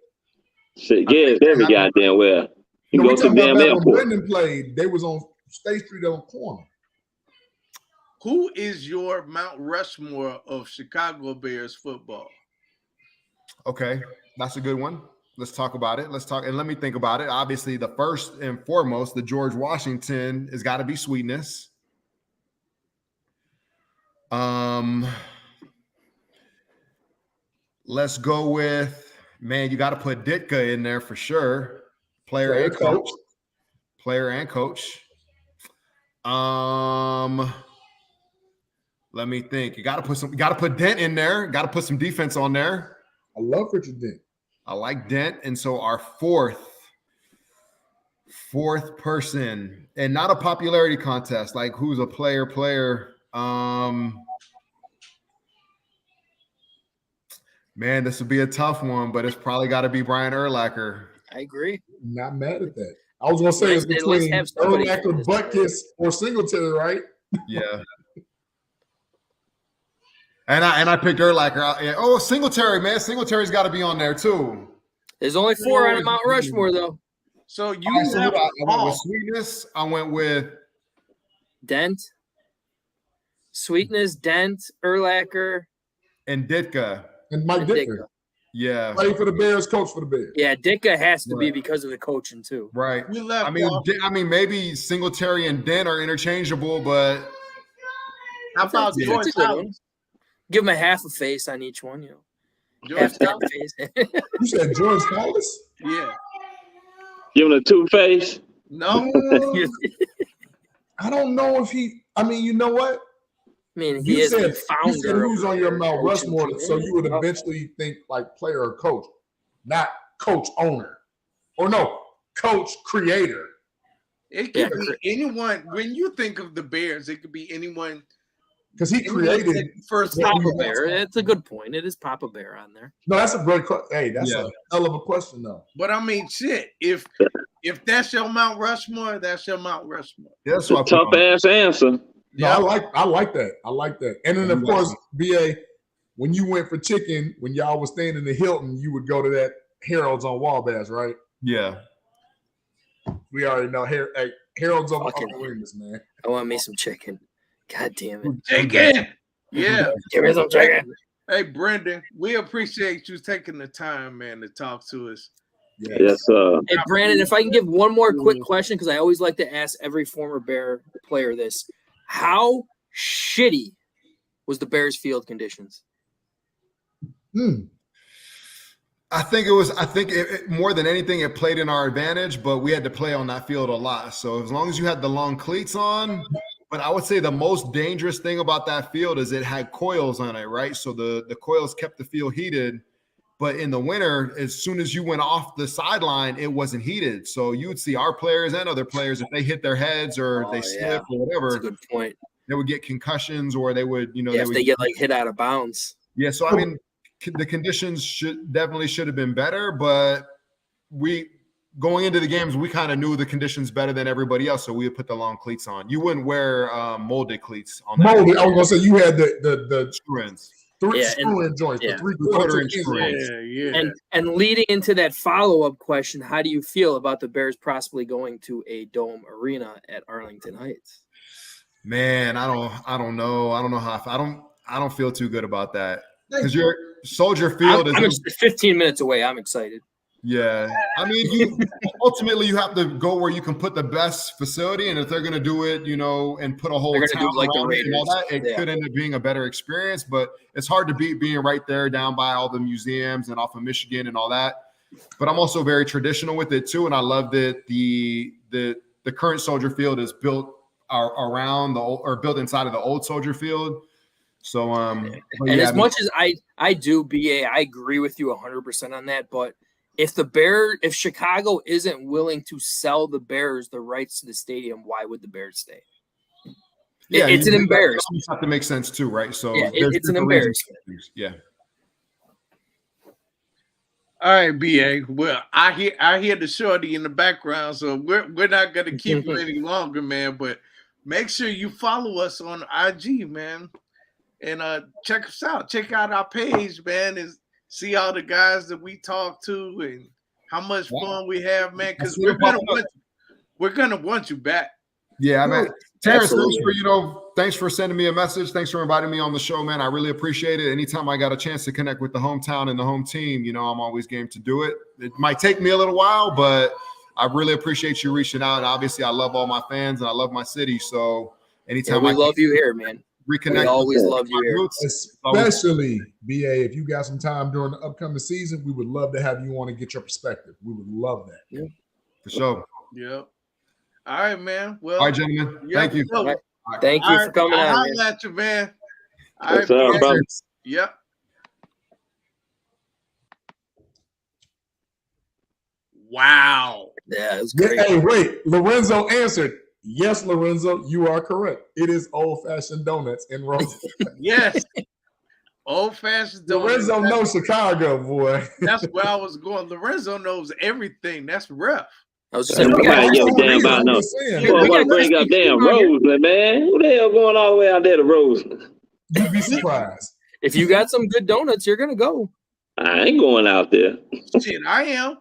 Shit, Garrett's every goddamn well. You go to the damn airport. When Brendon played, they was on State Street on the corner. Who is your Mount Rushmore of Chicago Bears football? Okay, that's a good one. Let's talk about it. And let me think about it. Obviously, the first and foremost, the George Washington has got to be Sweetness. Let's go with, man, you got to put Ditka in there for sure. Player and coach. Let me think. You got to put Dent in there. Got to put some defense on there. I love Richard Dent. I like Dent. And so our fourth person, and not a popularity contest, like who's a player. Man, this would be a tough one, but it's probably got to be Brian Urlacher. I agree. Not mad at that. I was gonna say it's between Urlacher, Butkus, or Singletary, right? Yeah. And I picked Urlacher. Oh, Singletary, man. Singletary's got to be on there too. There's only 4 on Mount Rushmore, though. So I went with Sweetness. I went with Dent, Sweetness, Dent, Urlacher, and Ditka. And Mike Ditka. Yeah. Play for the Bears, coach for the Bears. Yeah, Ditka has to be because of the coaching, too. Right. I mean, maybe Singletary and Dent are interchangeable, but how about George Hollis? Give him a half a face on each one, Half that face. You said George Hollis? Yeah. Give him a 2-face? No. I don't know if he. I mean, you know what? I mean, he is the founder. You said who's on your Mount Rushmore, so you would eventually think like player or coach, not coach owner, or no, coach creator. It could be anyone. When you think of the Bears, it could be anyone. Because he created first Papa Bear. It's a good point. It is Papa Bear on there. No, that's a great question. Hey, that's a hell of a question, though. But I mean, shit. If that's your Mount Rushmore, that's your Mount Rushmore. That's a tough ass answer. Yeah, I like that. I like that. And then of course, BA, when you went for chicken, when y'all was staying in the Hilton, you would go to that Harold's on Wabash, right? Yeah. We already know Harold's on Arenas, man. I want me some chicken. God damn it. Chicken. Yeah. Give me some chicken. Hey, Brendon, we appreciate you taking the time, man, to talk to us. Yes, sir. Hey, Brandon, if I can give one more quick question, because I always like to ask every former Bear player this. How shitty was the Bears field conditions? I think it more than anything, it played in our advantage, but we had to play on that field a lot. So as long as you had the long cleats on, but I would say the most dangerous thing about that field is it had coils on it, right? So the coils kept the field heated, but in the winter, as soon as you went off the sideline, it wasn't heated. So you would see our players and other players, if they hit their heads or they slip or whatever, that's a good point. They would get concussions or they would, if they get like hit out of bounds. Yeah. So, I mean, the conditions should have been better, but going into the games, we kind of knew the conditions better than everybody else, so we would put the long cleats on. You wouldn't wear molded cleats on that. Molded. I was gonna say you had the screw-ins. Screw-in joints, the 3/4 inch screw-ins. Yeah. And leading into that follow-up question, how do you feel about the Bears possibly going to a dome arena at Arlington Heights? Man, I don't know. I don't know how. I don't feel too good about that because your Soldier Field is 15 minutes away. I'm excited. Yeah, I mean, ultimately you have to go where you can put the best facility, and if they're going to do it, and put a whole town like the around it and all that, it could end up being a better experience. But it's hard to beat being right there down by all the museums and off of Michigan and all that. But I'm also very traditional with it too, and I love that the current Soldier Field is built around built inside of the old Soldier Field. So, and as much as I do, BA, I agree with you 100% on that. But if Chicago isn't willing to sell the Bears the rights to the stadium, why would the Bears stay? Yeah, it's an embarrassment. It's have to make sense too, right? So yeah, it's an embarrassment. Yeah. All right, BA. Well, I hear the shorty in the background, so we're not gonna keep you any longer, man. But make sure you follow us on IG, man, and check us out. Check out our page, man, and see all the guys that we talk to and how much fun we have, man. Because we're gonna want you back. Yeah, man. Terrence, thanks for sending me a message. Thanks for inviting me on the show, man. I really appreciate it. Anytime I got a chance to connect with the hometown and the home team, I'm always game to do it. It might take me a little while, but I really appreciate you reaching out. And obviously, I love all my fans and I love my city. So anytime we love you here, man. Reconnect. We always love you here. Especially, BA, if you got some time during the upcoming season, we would love to have you on and get your perspective. We would love that. Yeah. For sure. Yep. All right, man. Well, all right, gentlemen. Thank you. Right. Thank you for coming on. I'll let you, man. All right, brother. Yep. Wow. Yeah, it was great. Hey, wait. Lorenzo answered. Yes, Lorenzo, you are correct. It is old-fashioned donuts in Rose. Yes. Old-fashioned donuts. Lorenzo knows Chicago, boy. That's where I was going. Lorenzo knows everything. That's rough. I was just saying, we got damn about no. I want to bring up damn Roseland, man. Who the hell going all the way out there to Roseland? You'd be surprised. If you got some good donuts, you're gonna go. I ain't going out there. Shit, I am.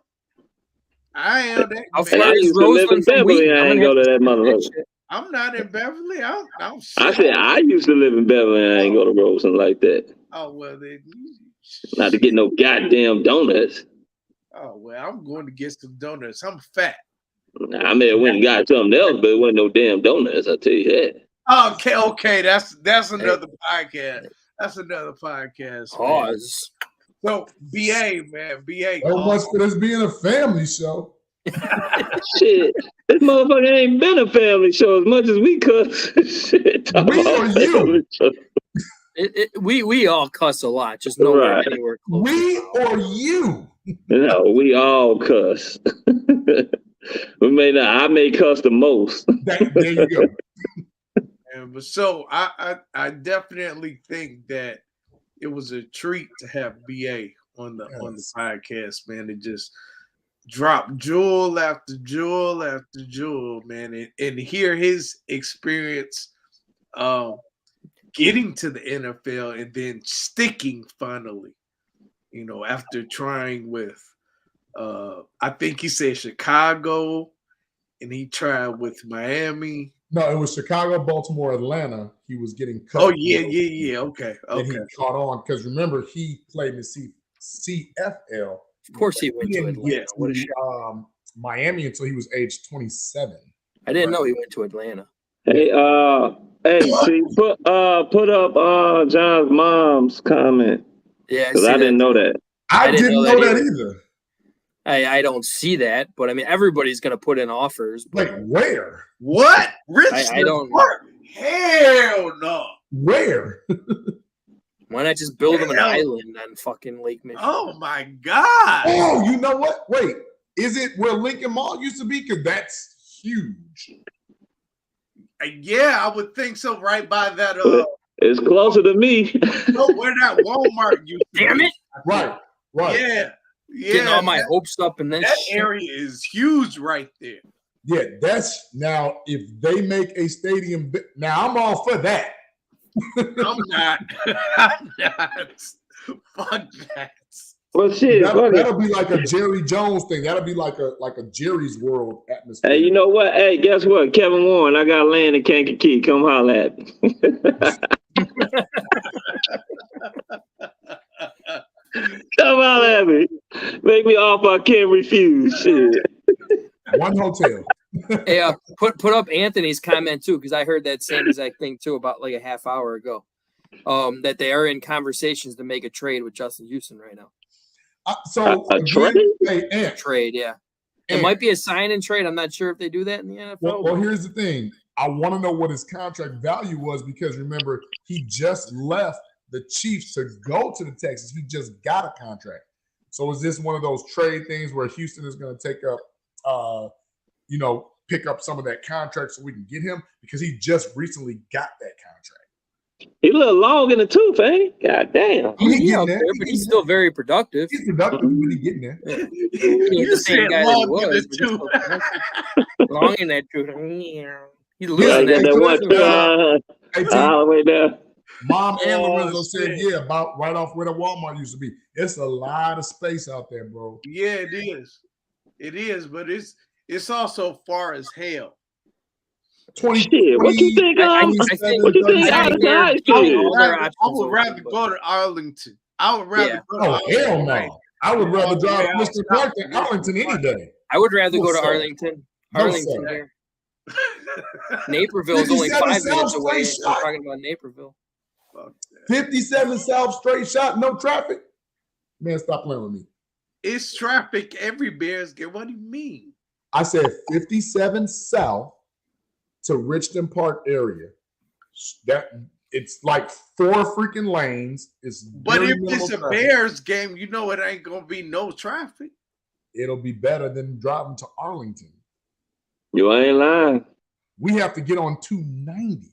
How I far is used to live in Roseland from Beverly. Wheaton? I ain't go to that motherfucker. I'm not in Beverly. I said I used to live in Beverly. And I ain't go to Roseland like that. Oh well, then. Not to get no goddamn donuts. Oh well, I'm going to get some donuts. I'm fat. I may have went and got something else, but it wasn't no damn donuts. I tell you that. Okay. That's another podcast. That's another podcast. Pause. So BA, man, BA. So much for this being a family show. Shit, this motherfucker ain't been a family show as much as we cuss. Shit, we or you? We all cuss a lot. Just nowhere anywhere close. We or you? No, we all cuss. We may not. I may cuss the most. There you go. But so I definitely think that it was a treat to have BA on the podcast, man. It just dropped jewel after jewel after jewel, man, and hear his experience getting to the NFL and then sticking finally, after trying with I think he said Chicago, and he tried with Miami. No, it was Chicago, Baltimore, Atlanta. He was getting cut. Oh, yeah. Okay. And he caught on because remember, he played in the CFL. Of course he went to Atlanta. What a shot. Miami until he was age 27. I didn't know he went to Atlanta. Hey, see, put up John's mom's comment. Yeah, because I didn't know that. I didn't know that either. I don't see that, but I mean, everybody's going to put in offers. Like where? What? Richmond? I don't. Hell no. Where? Why not just build them an island on fucking Lake Michigan? Oh my God. Oh, you know what? Wait, is it where Lincoln Mall used to be? Because that's huge. Yeah, I would think so. Right by that. It's closer to me. Where that Walmart used to be. Damn it. Right. Yeah. Getting all my hopes up, and then that area is huge right there. Yeah, that's now if they make a stadium. Now I'm all for that. I'm not. I'm not. Fuck that. Well, shit, that'll be like a Jerry Jones thing. That'll be like a Jerry's World atmosphere. Hey, you know what? Hey, guess what? Kevin Warren, I got land in Kankakee. Come holler at me. Come holler at me. Make me offer I can't refuse. Shit. One hotel. Hey, put up Anthony's comment too, because I heard that same exact thing too about like a half hour ago. That they are in conversations to make a trade with Justin Houston right now. A trade? Trade, yeah. It might be a sign and trade. I'm not sure if they do that in the NFL. Well, here's the thing. I want to know what his contract value was because remember, he just left the Chiefs to go to the Texans. He just got a contract. So is this one of those trade things where Houston is going to take up, pick up some of that contract so we can get him because he just recently got that contract? He a little long in the tooth, ain't he? God damn. He's out there, but he's still very productive. He's productive, but he's getting there. You said long in the tooth. Long in that tooth. He's losing that one. Way down. Mom and Lorenzo said, yeah, about right off where the Walmart used to be. It's a lot of space out there, bro. Yeah, it is. It is, but it's also far as hell. 20, shit, what you think? I would rather go to Arlington. I would rather go to Arlington. Hell no. I would rather drive to Mr. Park than Arlington any day. I would rather go to Arlington. Arlington here. Naperville is only 5 minutes away. I'm talking about Naperville. 57 South straight shot, no traffic. Man, stop playing with me. It's traffic every Bears game. What do you mean? I said 57 South to Richmond Park area. That it's like 4 freaking lanes. But if it's a Bears game, you know it ain't gonna be no traffic. It'll be better than driving to Arlington. You ain't lying. We have to get on 290.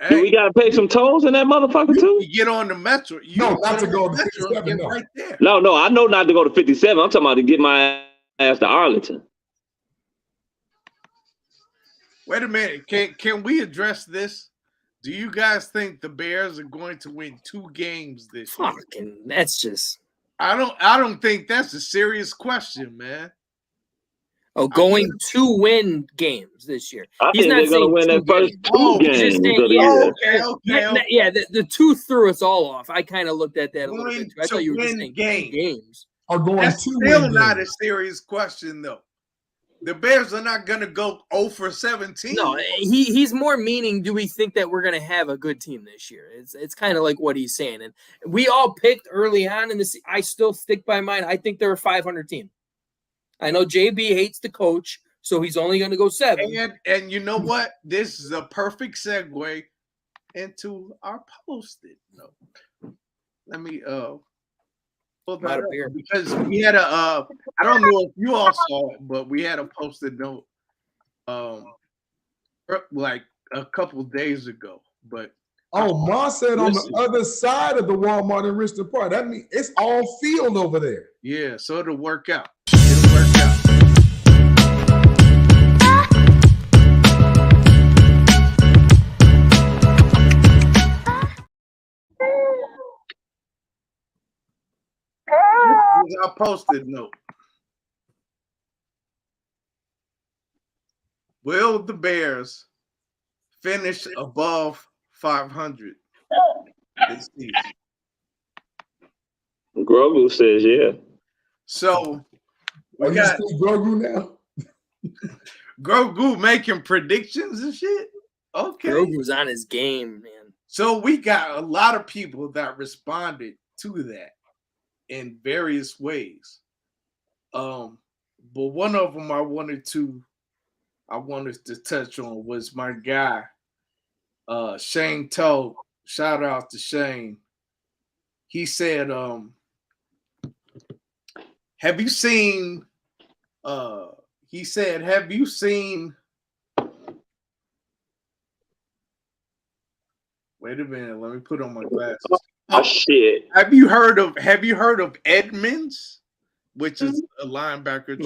Hey, we gotta pay some tolls in that motherfucker too. You get on the metro. Not to go to 57. No. Right there. No, I know not to go to 57. I'm talking about to get my ass to Arlington. Wait a minute. Can we address this? Do you guys think the Bears are going to win 2 games this year? That's just. I don't think that's a serious question, man. Oh, going to win games this year. He's not going to win that first 2 games. Okay. Yeah, the 2 threw us all off. I kind of looked at that a little bit too. I thought you were just saying games. That's still not a serious question, though. The Bears are not going to go 0 for 17. No, he's more meaning, do we think that we're going to have a good team this year? It's kind of like what he's saying. And we all picked early on in this. I still stick by mine. I think they're a 500 team. I know JB hates the coach, so he's only going to go 7. And you know what? This is a perfect segue into our posted note. Let me pull that up because we had a I don't know if you all saw it, but we had a posted note like a couple days ago. But Ma said on the other side of the Walmart in Richmond Park. That means it's all field over there. Yeah, so it'll work out. Our posted note. Will the Bears finish above 500 this season? Grogu says yeah. Are So you still Grogu now? Grogu making predictions and shit? Okay. Grogu's on his game, man. So we got a lot of people that responded to that in various ways. But one of them I wanted to touch on was my guy, Shane Todd. Shout out to Shane. He said, have you seen wait a minute, let me put on my glasses. Oh shit! Have you heard of Edmonds, which is a linebacker,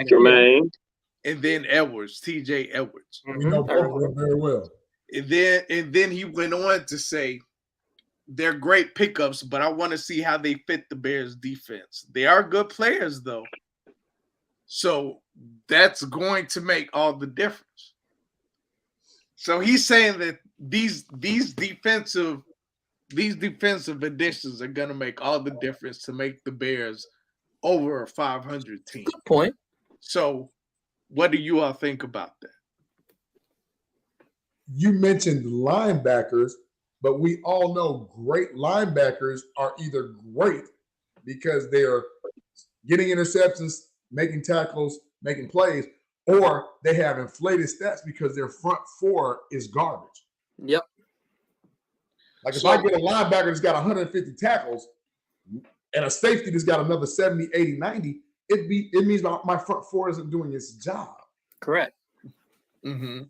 Tremaine, and then Edwards, T.J. Edwards. We know both of them very well. And then he went on to say they're great pickups, but I want to see how they fit the Bears' defense. They are good players, though, so that's going to make all the difference. So he's saying that these defensive additions are going to make all the difference to make the Bears over a 500 team. Good point. So what do you all think about that? You mentioned linebackers, but we all know great linebackers are either great because they're getting interceptions, making tackles, making plays, or they have inflated stats because their front four is garbage. Yep. Like if I get a linebacker that's got 150 tackles and a safety that's got another 70, 80, 90, it means my front four isn't doing its job. Correct. Mm-hmm.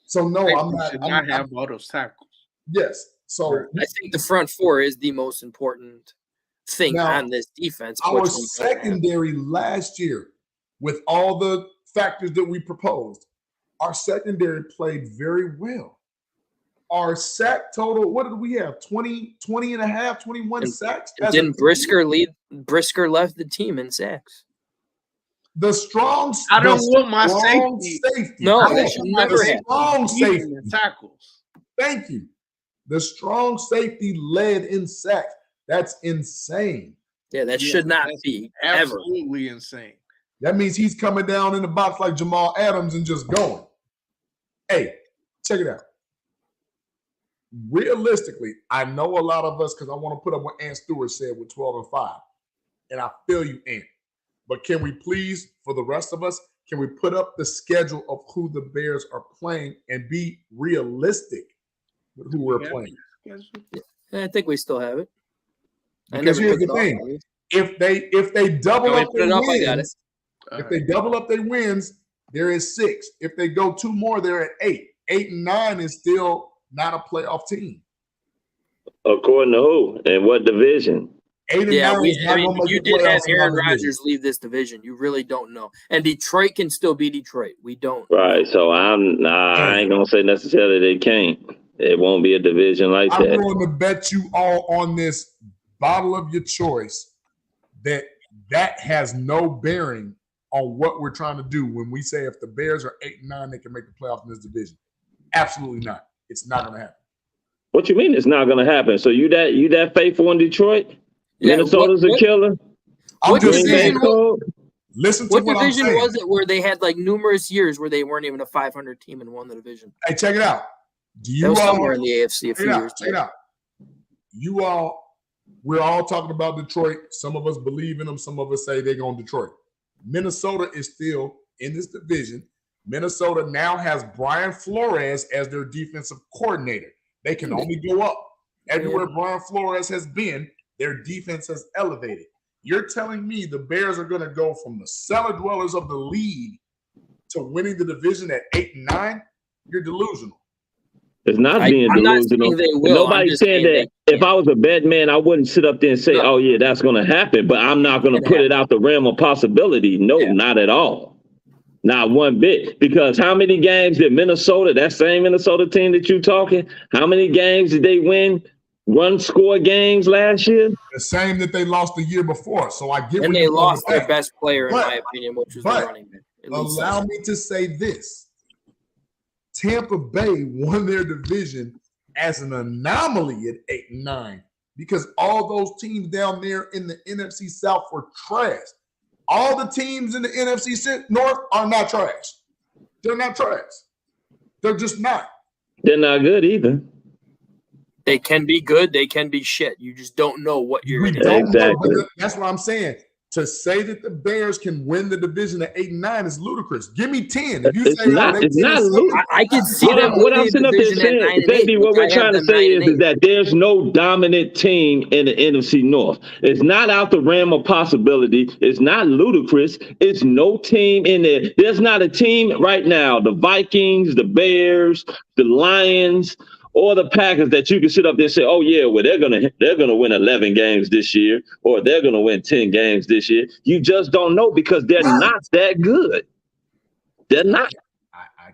So no, I'm should not. not have all those tackles. Yes. So I think the front four is the most important thing on this defense. Our secondary last year, with all the factors that we proposed, our secondary played very well. Our sack total, what did we have? 20 and a half, 21 sacks? Didn't Brisker lead? Brisker left the team in sacks. The strong I don't want my safety. No, they should never have strong safety tackles. Thank you. The strong safety led in sacks. That's insane. Yeah, that should not be absolutely insane. That means he's coming down in the box like Jamal Adams and just going. Hey, check it out. Realistically, I know a lot of us, because I want to put up what Ant Stewart said with 12-5. And I feel you, Ant. But can we please, for the rest of us, can we put up the schedule of who the Bears are playing and be realistic with who we're playing? I think we still have it. Because here's the thing. If they double up their wins, if they double up their wins, there is 6. If they go 2 more, they're at 8. 8 and 9 is still not a playoff team. According to who and what division? 8 and 9 you did have Aaron Rodgers leave this division. You really don't know. And Detroit can still be Detroit. We don't. Right. So I ain't gonna say necessarily they can't. It won't be a division like that. I'm going to bet you all on this bottle of your choice that has no bearing on what we're trying to do when we say if the Bears are 8 and 9, they can make the playoffs in this division. Absolutely not. It's not going to happen. What you mean it's not going to happen? So you that faithful in Detroit? Yeah, Minnesota's a killer? What division Listen to what I'm saying. Was it where they had like numerous years where they weren't even a 500 team and won the division? Hey, check it out. Somewhere in the AFC a few years check it out. We're all talking about Detroit. Some of us believe in them. Some of us say they're going to Detroit. Minnesota is still in this division. Minnesota now has Brian Flores as their defensive coordinator. They can only go up. Everywhere Brian Flores has been, their defense has elevated. You're telling me the Bears are going to go from the cellar dwellers of the league to winning the division at 8 and 9? You're delusional. It's not being delusional. Nobody's saying that if I was a bad man, I wouldn't sit up there and say, oh, yeah, that's going to happen. But I'm not going to put it out the realm of possibility. No, not at all. Not one bit. Because how many games did Minnesota, that same Minnesota team that you're talking, how many games did they win? One-score games last year? The same that they lost the year before. So I get. And they lost their best player, in my opinion, which was the running back. Allow me to say this. Tampa Bay won their division as an anomaly at 8 and 9 because all those teams down there in the NFC South were trash. All the teams in the NFC North are not trash. They're not trash. They're just not. They're not good either. They can be good. They can be shit. You just don't know what you're in. Exactly. That's what I'm saying. To say that the Bears can win the division at 8 and 9 is ludicrous. Give me 10. If you say it's not ludicrous. I can see them. What I'm sitting up there saying, baby, what we're trying to say is that there's no dominant team in the NFC North. It's not out the realm of possibility. It's not ludicrous. It's no team in there. There's not a team right now. The Vikings, the Bears, the Lions, or the Packers that you can sit up there and say, oh, yeah, well, they're gonna win 11 games this year, or they're going to win 10 games this year. You just don't know because they're not that good. They're not.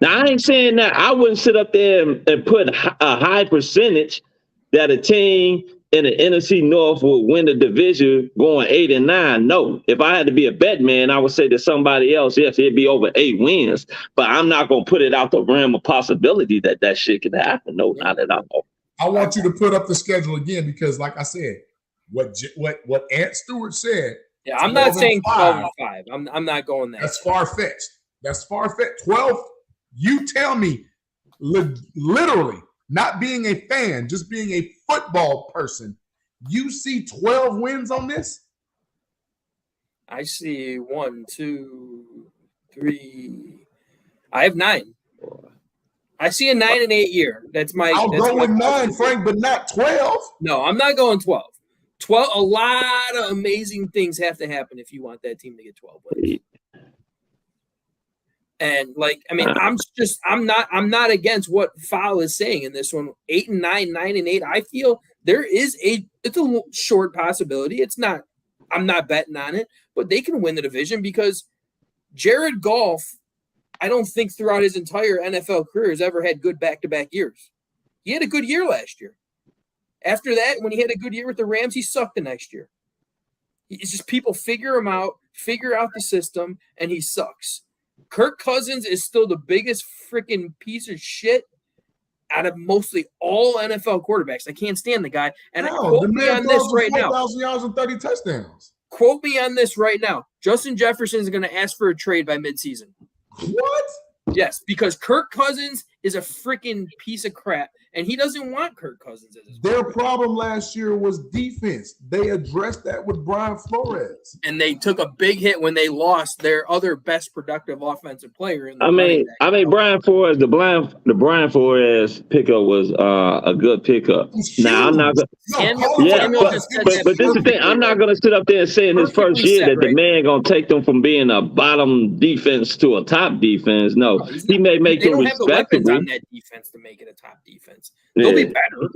Now, I ain't saying that. I wouldn't sit up there and put a high percentage that a team in the NFC North will win the division going 8 and 9. No. If I had to be a bet man, I would say to somebody else, yes, it'd be over 8 wins. But I'm not going to put it out the realm of possibility that shit could happen. No, not at all. I want you to put up the schedule again because, like I said, what Ant Stewart said. Yeah, I'm not saying 12 and 5. I'm not going there. That's far-fetched. That's far-fetched. 12, you tell me, literally, not being a fan, just being a football person, you see 12 wins on this? I see 1, 2, 3, I have 9. I see a 9-8 year. I'll go with 9, Frank, but not 12. No, I'm not going 12. 12. A lot of amazing things have to happen if you want that team to get 12 wins. And I'm not against what Fowl is saying in this one. 8 and 9, 9 and 8. I feel it's a short possibility. It's not. I'm not betting on it, but they can win the division because Jared Goff, I don't think throughout his entire NFL career has ever had good back-to-back years. He had a good year last year. After that, when he had a good year with the Rams, he sucked the next year. It's just people figure him out, figure out the system, and he sucks. Kirk Cousins is still the biggest freaking piece of shit out of mostly all NFL quarterbacks. I can't stand the guy. And quote me on this right now. 4,000 yards and 30 touchdowns. Quote me on this right now. Justin Jefferson is going to ask for a trade by midseason. What? Yes, because Kirk Cousins is a freaking piece of crap, and he doesn't want Kirk Cousins as his Their problem last year was defense. They addressed that with Brian Flores. And they took a big hit when they lost their other best productive offensive player. Brian Flores, the Brian Flores pickup was a good pickup. Now I'm not going. But this is the thing. I'm not going to sit up there and say in his first year that the man going to take them from being a bottom defense to a top defense. No, he may make them respectable. They don't have the weapons on that defense to make it a top defense. They'll be better.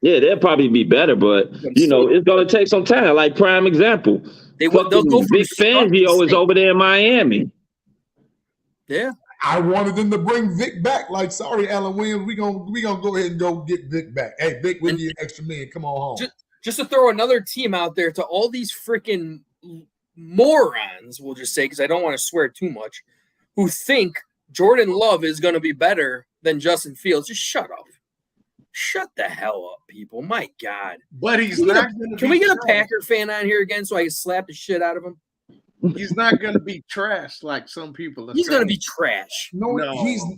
Yeah, they'll probably be better, but it's going to take some time. Like prime example, they'll go. Vic Fangio is over there in Miami. Yeah, I wanted them to bring Vic back. Like, sorry, Alan Williams, we gonna go ahead and go get Vic back. Hey, Vic, we need an extra man. Come on home. Just to throw another team out there to all these freaking morons, we'll just say, because I don't want to swear too much, who think Jordan Love is going to be better than Justin Fields. Just shut up. Shut the hell up, people. My God. But he's not going to Can we get a Packer fan on here again so I can slap the shit out of him? He's not going to be trash like some people are. He's going to be trash. No,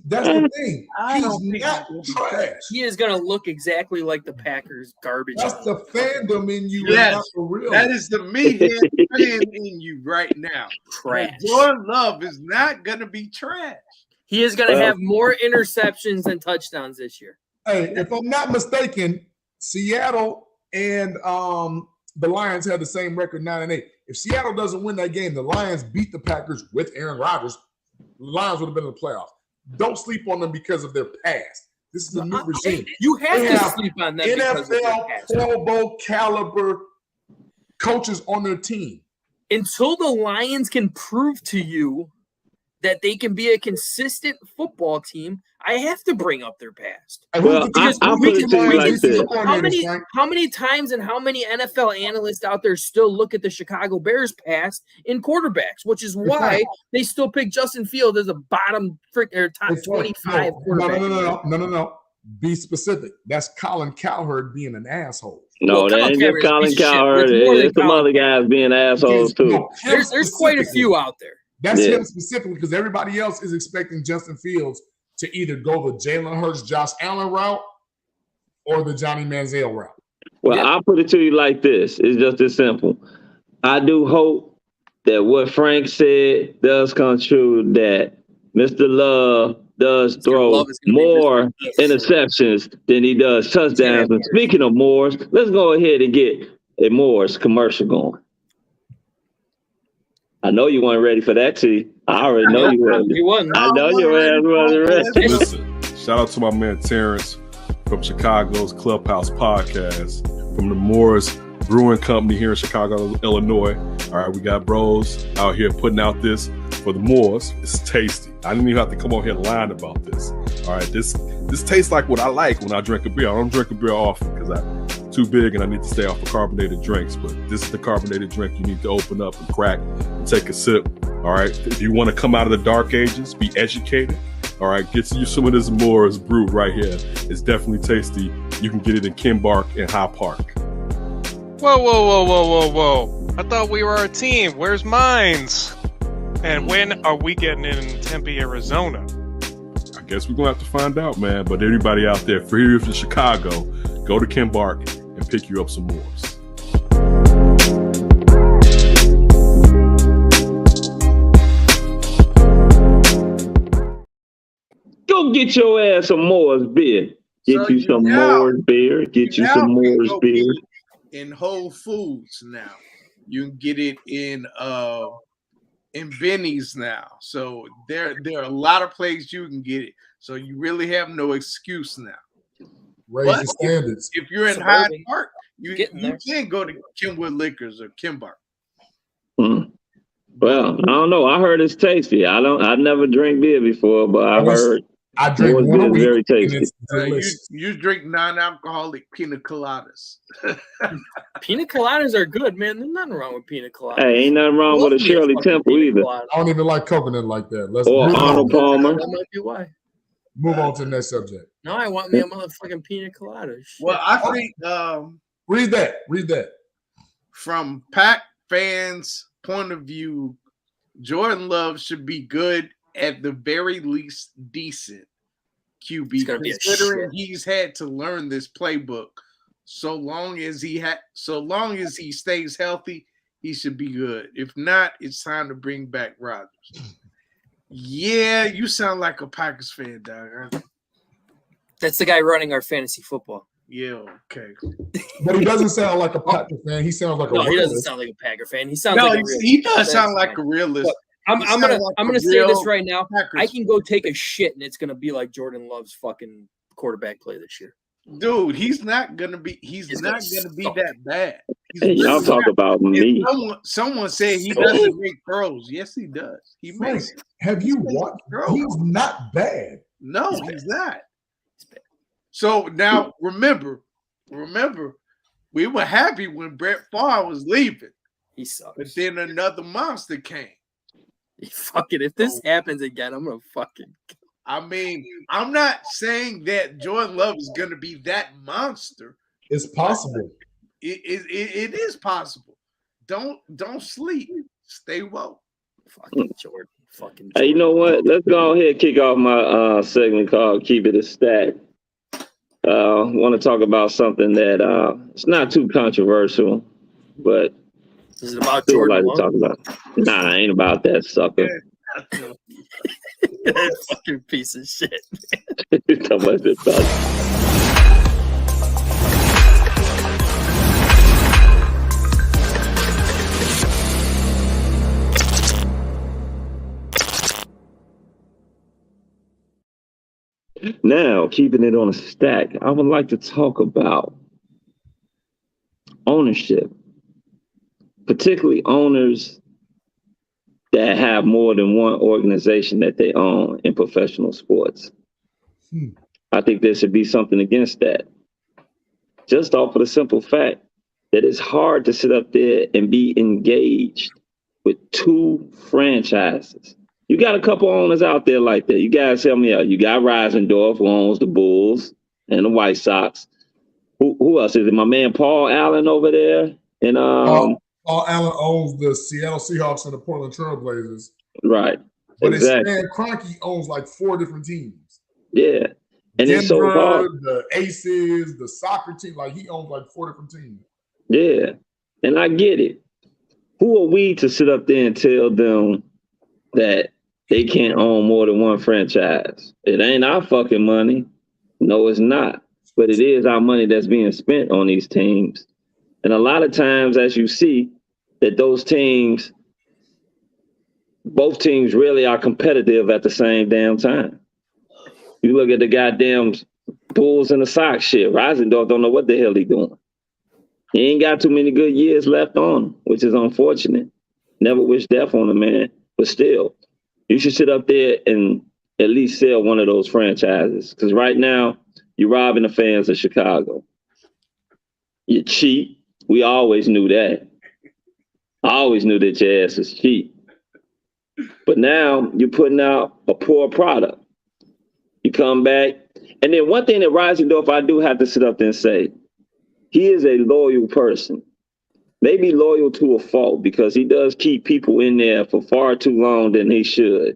that's the thing. He's not trash. He is going to look exactly like the Packers garbage. That's the fandom in you. Yes, for real. That is the meathead fan in you right now. Trash. Jordan Love is not going to be trash. He is going to have more interceptions than touchdowns this year. Hey, if I'm not mistaken, Seattle and the Lions had the same record, 9-8. If Seattle doesn't win that game, the Lions beat the Packers with Aaron Rodgers. The Lions would have been in the playoffs. Don't sleep on them because of their past. This is a new regime. You have to sleep on them. NFL Pro Bowl caliber coaches on their team. Until the Lions can prove to you that they can be a consistent football team, I have to bring up their past. Well, I'll put it to you like this. How many times and how many NFL analysts out there still look at the Chicago Bears past in quarterbacks, which is why they still pick Justin Fields as a bottom or top 25 quarterback. No. Be specific. That's Colin Cowherd being an asshole. No, that ain't just Colin Cowherd. There's some other guys being assholes too. There's quite a few out there. That's him specifically because everybody else is expecting Justin Fields to either go the Jalen Hurts, Josh Allen route or the Johnny Manziel route. Well, I'll put it to you like this. It's just this simple. I do hope that what Frank said does come true, that Mr. Love does throw more interceptions than he does touchdowns. And speaking of Moore's, let's go ahead and get a Moore's commercial going. I know you weren't ready for that, T. I already know you weren't. I know you weren't ready. Listen, shout out to my man Terrence from Chicago's Clubhouse Podcast, from the Moore's Brewing Company here in Chicago, Illinois. All right, we got bros out here putting out this for the Moors. It's tasty. I didn't even have to come on here and lie about this. All right, this tastes like what I like when I drink a beer. I don't drink a beer often because I'm too big and I need to stay off of carbonated drinks. But this is the carbonated drink you need to open up and crack and take a sip. All right, if you want to come out of the dark ages, be educated. All right, get you some of this Moore's brew right here. It's definitely tasty. You can get it in Kimbark and High Park. Whoa. I thought we were a team. Where's Mines? And when are we getting in Tempe, Arizona? I guess we're going to have to find out, man. But everybody out there, for here in Chicago, go to Kimbark and pick you up some Moore's. Go get your ass some Moore's beer. Get you some Moore's beer. Get you some Moore's beer. In Whole Foods now. You can get it in Benny's now. So there are a lot of places you can get it. So you really have no excuse now. Raise the standards. If you're in Hyde Park, you can go to Kenwood Liquors or Kimbar. Well, I don't know. I heard it's tasty. I never drank beer before, but I heard I drink one a week. Very tasty. You drink non-alcoholic pina coladas. Pina coladas are good, man. There's nothing wrong with pina coladas. Hey, ain't nothing wrong with a Shirley Temple either. I don't even like coconut like that. Or Arnold Palmer. That might be why. Move on to the next subject. No, I want me a motherfucking pina colada. Shit. Well, I think read that. From Pac fans' point of view, Jordan Love should be good, at the very least decent QB, considering he's had to learn this playbook. So long as he stays healthy, he should be good. If not, it's time to bring back Rodgers. Yeah, you sound like a Packers fan, dog. That's the guy running our fantasy football. Yeah, okay. But he doesn't sound like a Packer fan. He sounds like a realist. He doesn't sound like a Packer fan. He sounds like a realist. He does sound like a realist. Look, I'm gonna say this right now. Packers. I can go take a shit and it's gonna be like Jordan Love's fucking quarterback play this year. Dude, he's not gonna be that bad. Hey, y'all talk about me. Someone said he doesn't make throws. Yes, he does. He makes. Have you watched? He's not bad. No, he's not. So now remember, we were happy when Brett Favre was leaving. He sucks. But then another monster came. If this happens again, I'm gonna fucking. I mean, I'm not saying that Jordan Love is gonna be that monster. It's possible. It is possible. Don't sleep. Stay woke. Fucking Jordan. Fucking Jordan. Hey, you know what? Let's go ahead and kick off my segment called "Keep It a Stat." I want to talk about something that it's not too controversial, but is it about Jordan? Like to talk about. Nah, ain't about that sucker. That fucking piece of shit. Now, keeping it on a stack, I would like to talk about ownership, particularly owners that have more than one organization that they own in professional sports. I think there should be something against that. Just off of the simple fact that it's hard to sit up there and be engaged with two franchises. You got a couple owners out there like that. You guys help me out. You got Reisendorf, who owns the Bulls and the White Sox. Who else is it? My man Paul Allen over there. And Paul Allen owns the Seattle Seahawks and the Portland Trail Blazers. Right. But exactly. Stan Kroenke owns like 4 different teams. Yeah. And Denver, it's so hard. The Aces, the soccer team, like he owns like 4 different teams. Yeah. And I get it. Who are we to sit up there and tell them that they can't own more than one franchise? It ain't our fucking money. No, it's not. But it is our money that's being spent on these teams. And a lot of times, as you see, that those teams, both teams really are competitive at the same damn time. You look at the goddamn Bulls and the Sox shit. Reisendorf don't know what the hell he doing. He ain't got too many good years left on him, which is unfortunate. Never wish death on a man. But still, you should sit up there and at least sell one of those franchises. Because right now, you're robbing the fans of Chicago. You're cheap. We always knew that. I always knew that your ass is cheap. But now you're putting out a poor product. You come back. And then one thing that Reisendorf, I do have to sit up there and say, he is a loyal person. Maybe loyal to a fault because he does keep people in there for far too long than he should.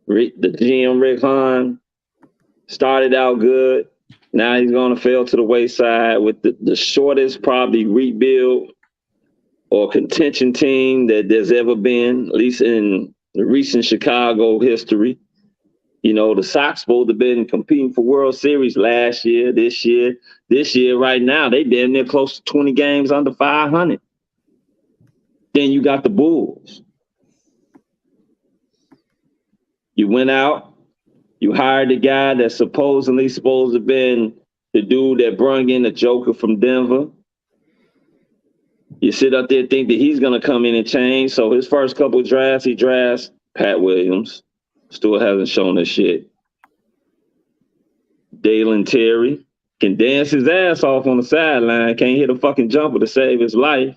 The GM Rick Hahn started out good. Now he's going to fail to the wayside with the shortest probably rebuild or contention team that there's ever been, at least in the recent Chicago history. You know, the Sox supposed to have been competing for World Series last year, this year. This year, right now, they damn near close to 20 games under 500. Then you got the Bulls. You went out, you hired the guy that's supposedly supposed to have been the dude that brought in the Joker from Denver. You sit up there and think that he's going to come in and change. So his first couple of drafts, he drafts Pat Williams. Still hasn't shown us shit. Dalen Terry can dance his ass off on the sideline. Can't hit a fucking jumper to save his life.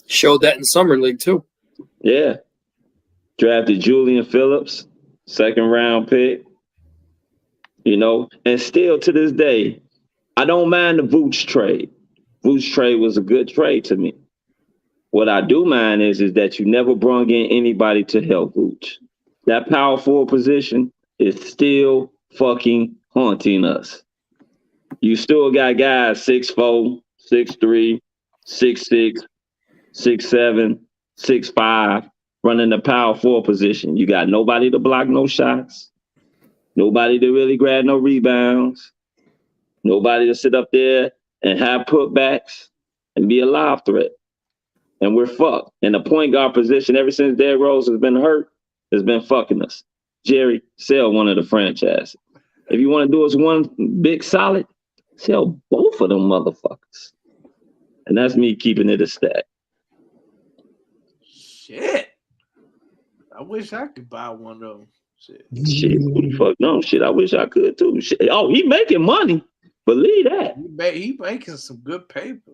Showed that in Summer League, too. Yeah. Drafted Julian Phillips, 2nd round pick. You know, and still to this day, I don't mind the Vooch trade. Vooch trade was a good trade to me. What I do mind is that you never brung in anybody to help Vooch. That power forward position is still fucking haunting us. You still got guys 6'4", 6'3", 6'6", 6'7", 6'5", running the power forward position. You got nobody to block no shots, nobody to really grab no rebounds, nobody to sit up there and have putbacks and be a lob threat. And we're fucked. And the point guard position, ever since Derrick Rose has been hurt, has been fucking us. Jerry, sell one of the franchises. If you want to do us one big solid, sell both of them motherfuckers. And that's me keeping it a stack. Shit. I wish I could buy one of them. Shit. Who the fuck? No, shit. I wish I could too. Shit. Oh, he making money. Believe that. He making some good paper.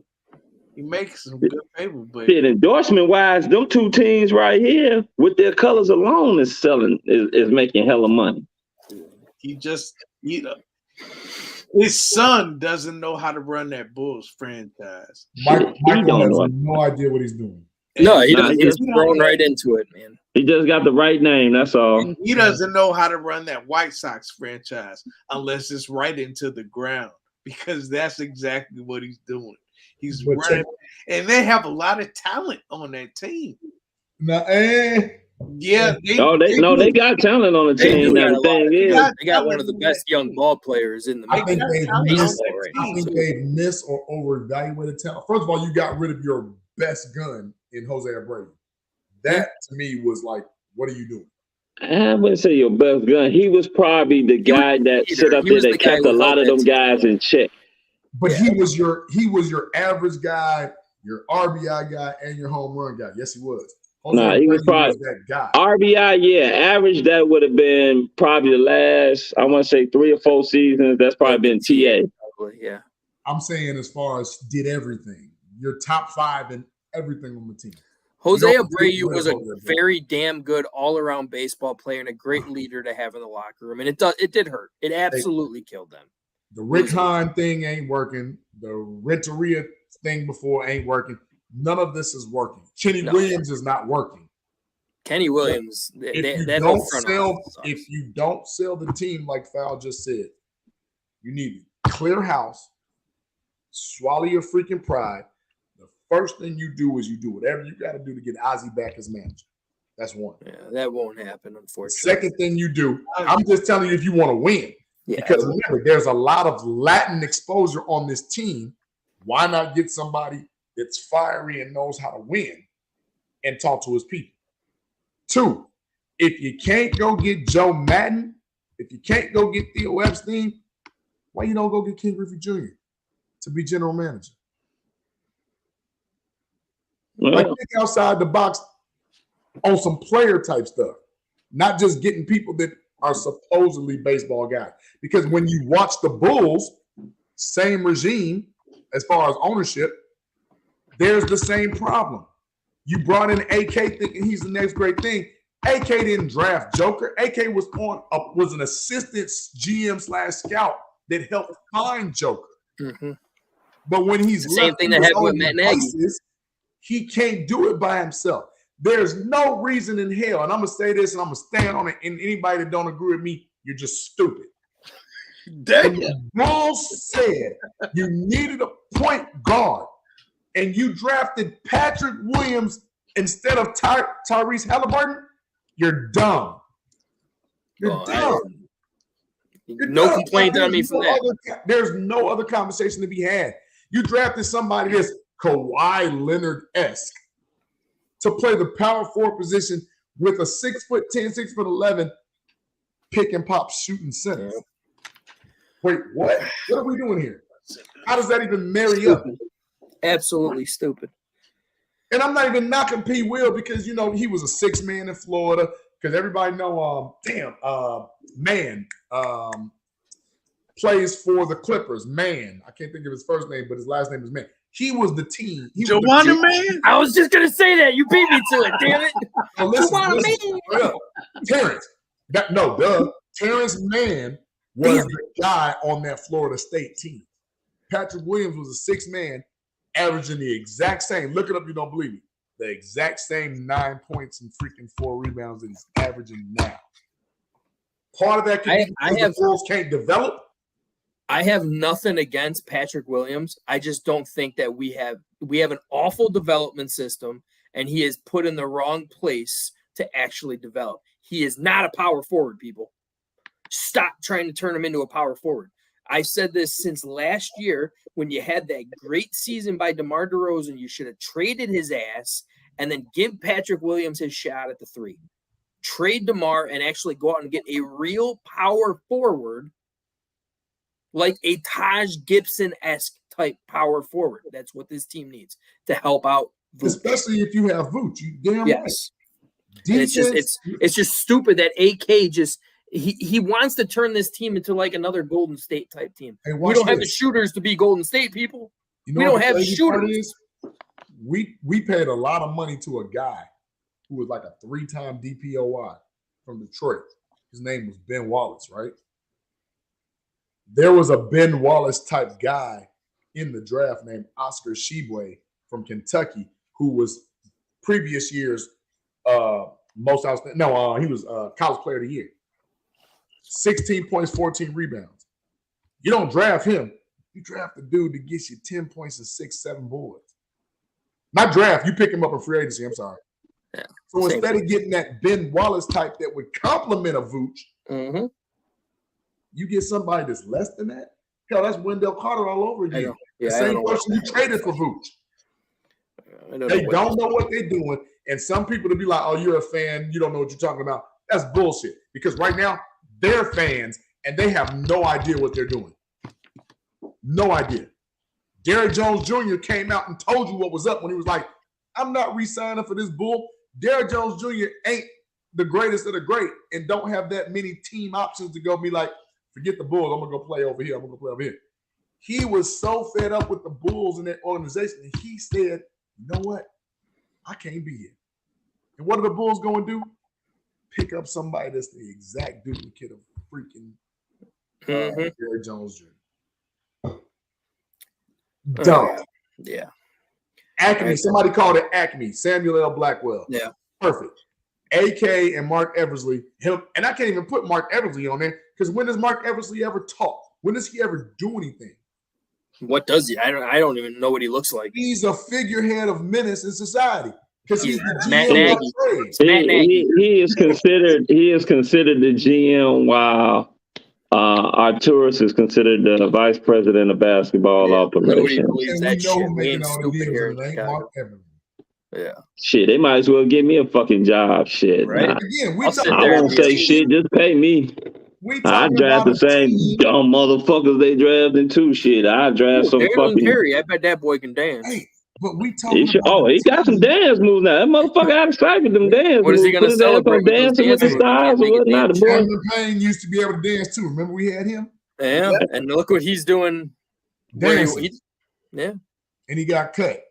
He makes some good paper, but shit, endorsement wise, them two teams right here with their colors alone is making hella money. His son doesn't know how to run that Bulls franchise. Michael has no idea what he's doing. No, he doesn't. He's thrown right into it, man. He just got the right name, that's all. He doesn't know how to run that White Sox franchise unless it's right into the ground, because that's exactly what he's doing. He's running, and they have a lot of talent on that team. Yeah, they got talent on the team. They got one of the best young ball players in the I think they've missed or over-evaluated talent. First of all, you got rid of your best gun in Jose Abreu. That to me was like, what are you doing? I wouldn't say your best gun. He was probably the guy that sit up there that kept a lot of them guys in check. But he was your average guy, your RBI guy, and your home run guy. Yes, he was. He was probably that guy. RBI, yeah. Average, that would have been probably the last, I want to say 3 or 4 seasons. That's probably been TA. Yeah. I'm saying as far as did everything. Your top 5 and everything on the team. Jose Abreu was a very damn good all-around baseball player and a great leader to have in the locker room. And it did hurt. It absolutely killed them. The Rick Hahn thing ain't working. The Renteria thing before ain't working. None of this is working. Kenny Williams is not working. Kenny Williams, if you don't sell the team like Fowl just said, you need to clear house, swallow your freaking pride. The first thing you do is you do whatever you got to do to get Ozzie back as manager. That's one. Yeah, that won't happen, unfortunately. Second thing you do, I'm just telling you if you want to win. Yeah. Because remember, there's a lot of Latin exposure on this team. Why not get somebody that's fiery and knows how to win and talk to his people? 2, if you can't go get Joe Madden, if you can't go get Theo Epstein, why you don't go get Ken Griffey Jr. to be general manager? Like, think outside the box on some player type stuff, not just getting people that are supposedly baseball guys. Because when you watch the Bulls, same regime as far as ownership, there's the same problem. You brought in AK thinking he's the next great thing. AK didn't draft Joker. AK was an assistant GM/scout that helped find Joker. Mm-hmm. But when he's the same thing that happened with Matt Nagy, he can't do it by himself. There's no reason in hell, and I'm going to say this and I'm going to stand on it, and anybody that don't agree with me, you're just stupid. Damn. Bulls said you needed a point guard, and you drafted Patrick Williams instead of Tyrese Halliburton, you're dumb. You're dumb. No complaint on me for that. There's no other conversation to be had. You drafted somebody that's Kawhi Leonard-esque to play the power forward position with a 6'10", 6'11" pick and pop shooting center. Yeah. Wait, what? What are we doing here? How does that even marry up? Absolutely stupid. And I'm not even knocking P. Will because, you know, he was a 6-man in Florida because everybody know, plays for the Clippers. Man, I can't think of his first name, but his last name is Man. He was the team. Joanna Man? I was just going to say that. You beat me to it, damn it. Listen, Terrence. Terrence Mann was the guy on that Florida State team. Patrick Williams was a 6-man, averaging the exact same. Look it up, you don't believe me. The exact same 9 points and freaking 4 rebounds that he's averaging now. Part of that can be because the Bulls can't develop. I have nothing against Patrick Williams. I just don't think that we have an awful development system, and he is put in the wrong place to actually develop. He is not a power forward, people. Stop trying to turn him into a power forward. I said this since last year when you had that great season by DeMar DeRozan. You should have traded his ass and then give Patrick Williams his shot at the 3. Trade DeMar and actually go out and get a real power forward like a Taj Gibson-esque type power forward. That's what this team needs to help out Vooch. Especially if you have Vooch. You damn right. It's just stupid that AK just he wants to turn this team into like another Golden State type team. Hey, we don't have the shooters to be Golden State, people. You know we don't have shooters. We paid a lot of money to a guy who was like a 3-time DPOY from Detroit. His name was Ben Wallace, right? There was a Ben Wallace type guy in the draft named Oscar Tshiebwe from Kentucky, who was previous year's most outstanding. No, he was college player of the year. 16 points, 14 rebounds. You don't draft him. You draft the dude that gets you 10 points and 6-7 boards. Not draft. You pick him up in free agency. I'm sorry. Yeah, so instead of getting that Ben Wallace type that would complement a Vooch, you get somebody that's less than that. Hell, that's Wendell Carter all over again. The same person you traded for Vooch. They don't know what they're doing. And some people to be like, oh, you're a fan. You don't know what you're talking about. That's bullshit. Because right now, they're fans, and they have no idea what they're doing. No idea. Derrick Jones Jr. came out and told you what was up when he was like, I'm not re-signing for this bull. Derrick Jones Jr. ain't the greatest of the great and don't have that many team options to go be like, forget the Bulls. I'm going to go play over here. I'm going to go play over here. He was so fed up with the Bulls and that organization, and he said, you know what? I can't be here. And what are the Bulls going to do? Pick up somebody that's the exact duplicate of freaking Derrick Jones Jr. Dumb. Yeah. Acme. Somebody called it Acme. Samuel L. Blackwell. Yeah. Perfect. AK and Mark Eversley. And I can't even put Mark Eversley on there because when does Mark Eversley ever talk? When does he ever do anything? What does he? I don't even know what he looks like. He's a figurehead of menace in society. Because he's the Matt Nagy. He is considered the GM while Arturis is considered the vice president of basketball operations. Yeah. Shit, they might as well give me a fucking job. Shit. Right. Again, I won't say shit, just pay me. I draft the same dumb motherfuckers they drafted too. Shit, I draft some fucking Perry. I bet that boy can dance. Hey, but we he got some dance moves now. That motherfucker out of sight with them dance moves. What is he gonna celebrate? Dancing with the stars or whatnot. Cameron Payne used to be able to dance too. Remember we had him? Yeah, and look what he's doing. Dancing. Yeah. And he got cut.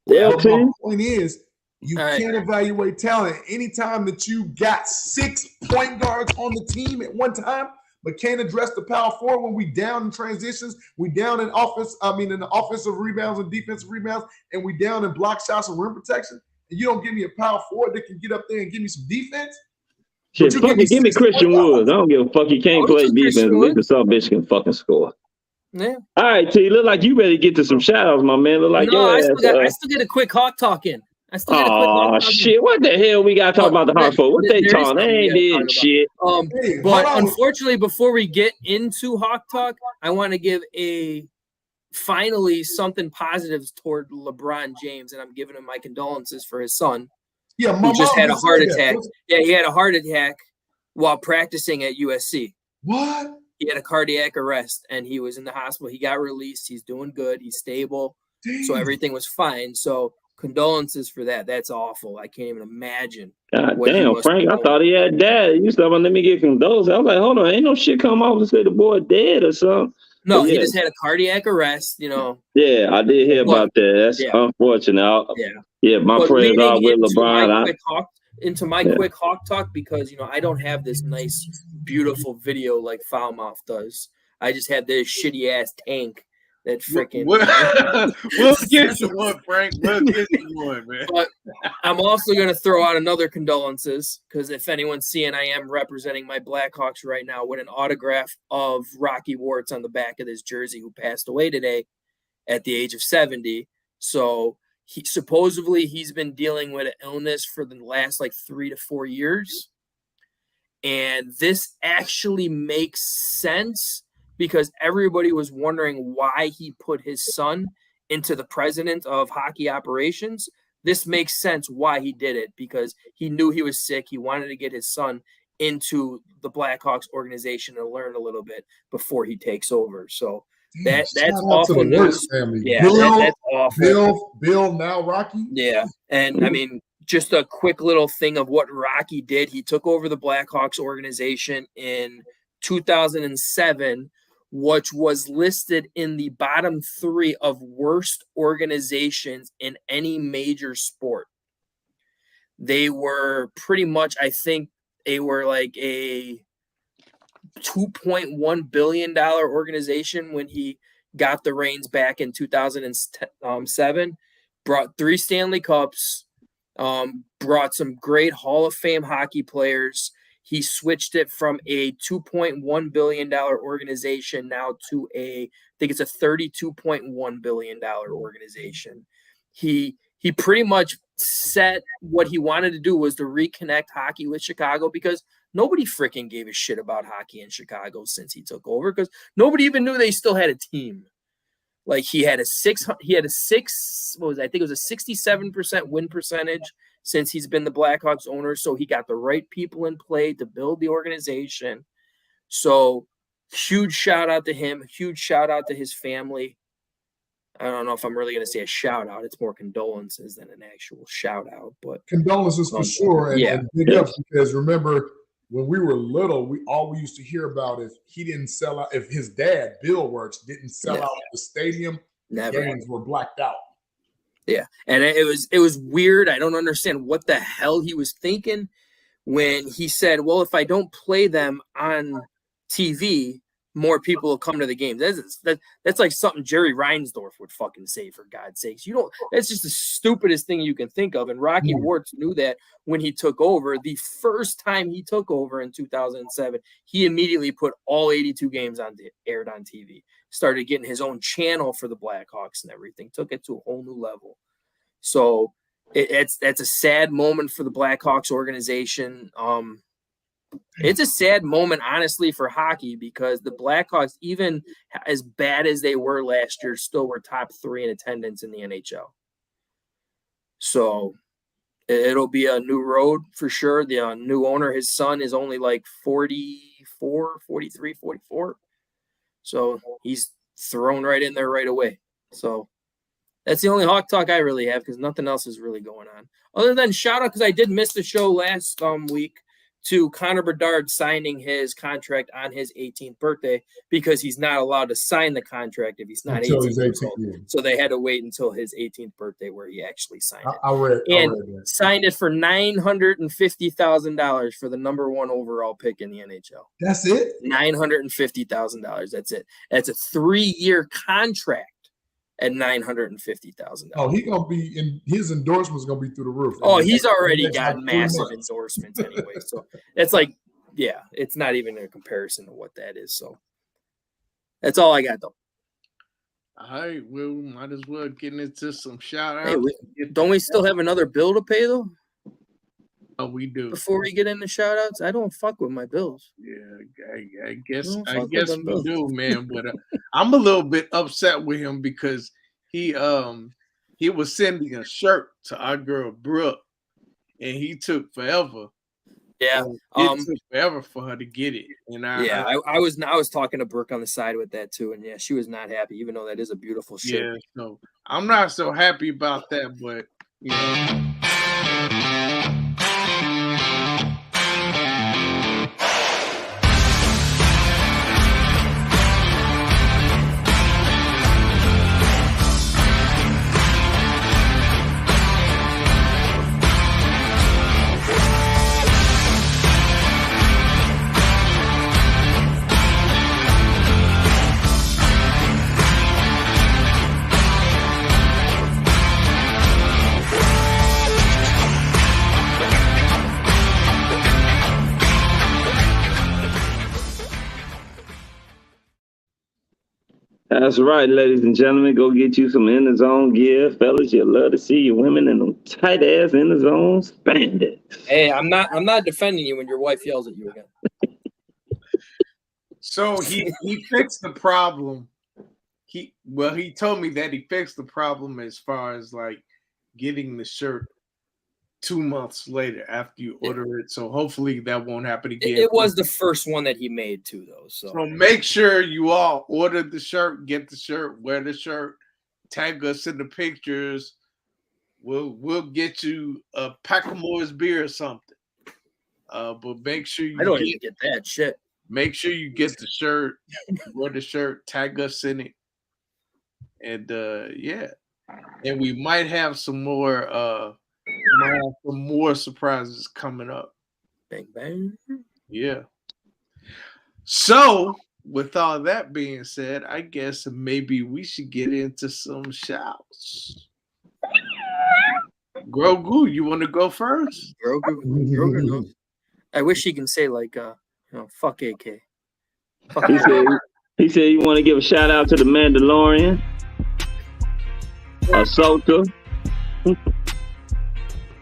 Yeah, but my point is, you can't evaluate talent. Anytime that you got 6 point guards on the team at one time, but can't address the power forward when we down in transitions, we down in in the offensive rebounds and defensive rebounds, and we down in block shots and rim protection, and you don't give me a power forward that can get up there and give me some defense. Shit, give me Christian Woods. I don't give a fuck. He can't play defense. But some bitch can fucking score. Yeah. All right, T. Look like you ready to get to some shout outs, my man. Look like I still get a quick Hawk talk in. I still got a quick Oh shit! What the hell we got to talk about the Hawks for? What they talking? They ain't did shit. But unfortunately, before we get into Hawk Talk, I want to give finally something positive toward LeBron James, and I'm giving him my condolences for his son. Yeah, who just had a heart attack. Yeah, he had a heart attack while practicing at USC. What? He had a cardiac arrest, and he was in the hospital. He got released. He's doing good. He's stable. Damn. So everything was fine. So condolences for that. That's awful. I can't even imagine. God damn, Frank, I thought he had died. You said, let me get condolences. I was like, hold on, ain't no shit come off and say the boy dead or something. No, he just had a cardiac arrest, Yeah, I did hear about that. That's unfortunate. My prayers are with LeBron. Into my quick Hawk Talk, because I don't have this nice, beautiful video like Foulmouth does. I just have this shitty ass tank that freaking. We'll get you one, Frank. We'll get you one, man. But I'm also going to throw out another condolences, because if anyone's seeing, I am representing my Blackhawks right now with an autograph of Rocky Warts on the back of this jersey, who passed away today at the age of 70. So he's been dealing with an illness for the last 3 to 4 years. And this actually makes sense, because everybody was wondering why he put his son into the president of hockey operations. This makes sense why he did it, because he knew he was sick. He wanted to get his son into the Blackhawks organization and learn a little bit before he takes over. So that's awful news. Yeah, that's awful. Bill, now Rocky. Yeah, and I mean, just a quick little thing of what Rocky did. He took over the Blackhawks organization in 2007, which was listed in the bottom 3 of worst organizations in any major sport. They were pretty much, I think, they were like a $2.1 billion organization when he got the reins back in 2007. Brought 3 Stanley Cups, brought some great Hall of Fame hockey players. He switched it from a $2.1 billion organization now to I think it's a $32.1 billion organization. He pretty much set what he wanted to do was to reconnect hockey with Chicago, because nobody freaking gave a shit about hockey in Chicago since he took over, because nobody even knew they still had a team. He had a 67% win percentage since he's been the Blackhawks owner. So he got the right people in play to build the organization. So huge shout out to him. Huge shout out to his family. I don't know if I'm really going to say a shout out. It's more condolences than an actual shout out, but condolences for sure. And big ups, because remember when we were little, we used to hear about if he didn't sell out, if his dad, Bill Works, didn't sell out the stadium, the games were blacked out. Yeah. And it was weird. I don't understand what the hell he was thinking when he said, well, if I don't play them on TV, more people will come to the game. That's like something Jerry Reinsdorf would fucking say, for God's sakes. That's just the stupidest thing you can think of. And Rocky Warts knew that when he took over. The first time he took over in 2007, he immediately put all 82 games aired on TV. Started getting his own channel for the Blackhawks and everything. Took it to a whole new level. So that's a sad moment for the Blackhawks organization. It's a sad moment, honestly, for hockey, because the Blackhawks, even as bad as they were last year, still were top 3 in attendance in the NHL. So it'll be a new road for sure. The new owner, his son, is only like 43, 44. So he's thrown right in there right away. So that's the only Hawk Talk I really have, because nothing else is really going on. Other than shout out, because I did miss the show last week, to Connor Bedard signing his contract on his 18th birthday, because he's not allowed to sign the contract if he's not 18 years old. So they had to wait until his 18th birthday where he actually signed it. I read signed it for $950,000 for the number 1 overall pick in the NHL. That's it? $950,000. That's it. That's a 3-year contract at $950,000. Oh, he's gonna be in his endorsements gonna be through the roof. Oh, he's already got massive endorsements anyway. So it's it's not even a comparison to what that is. So that's all I got, though. All right, well, we might as well get into some shout outs. Hey, don't we still have another bill to pay though? Oh, we do. Before we get into shout outs, I don't fuck with my bills. Yeah, I guess we bills. do, man. But I'm a little bit upset with him because he was sending a shirt to our girl Brooke, and he took forever. Yeah, it took forever for her to get it. And I was talking to Brooke on the side with that too, and yeah, she was not happy, even though that is a beautiful shirt. Yeah, so I'm not so happy about that, but you know. That's right, ladies and gentlemen. Go get you some in the zone gear, fellas. You love to see your women in them tight ass in the zone spandex. Hey, I'm not defending you when your wife yells at you again. So he fixed the problem. He told me that he fixed the problem as far as like getting the shirt 2 months later after you order it. So hopefully that won't happen again. It was the first one that he made too, though. So make sure you all order the shirt, get the shirt, wear the shirt, tag us in the pictures. We'll get you a pack of Moore's beer or something. But make sure you I don't even get that shit. Make sure you get the shirt, wear the shirt, tag us in it. And yeah. And we might have some more surprises coming up. Bang bang. Yeah. So, with all that being said, I guess maybe we should get into some shouts. Grogu, you want to go first? Grogu. I wish he can say like, fuck AK. Fuck he said you want to give a shout out to the Mandalorian, Ahsoka,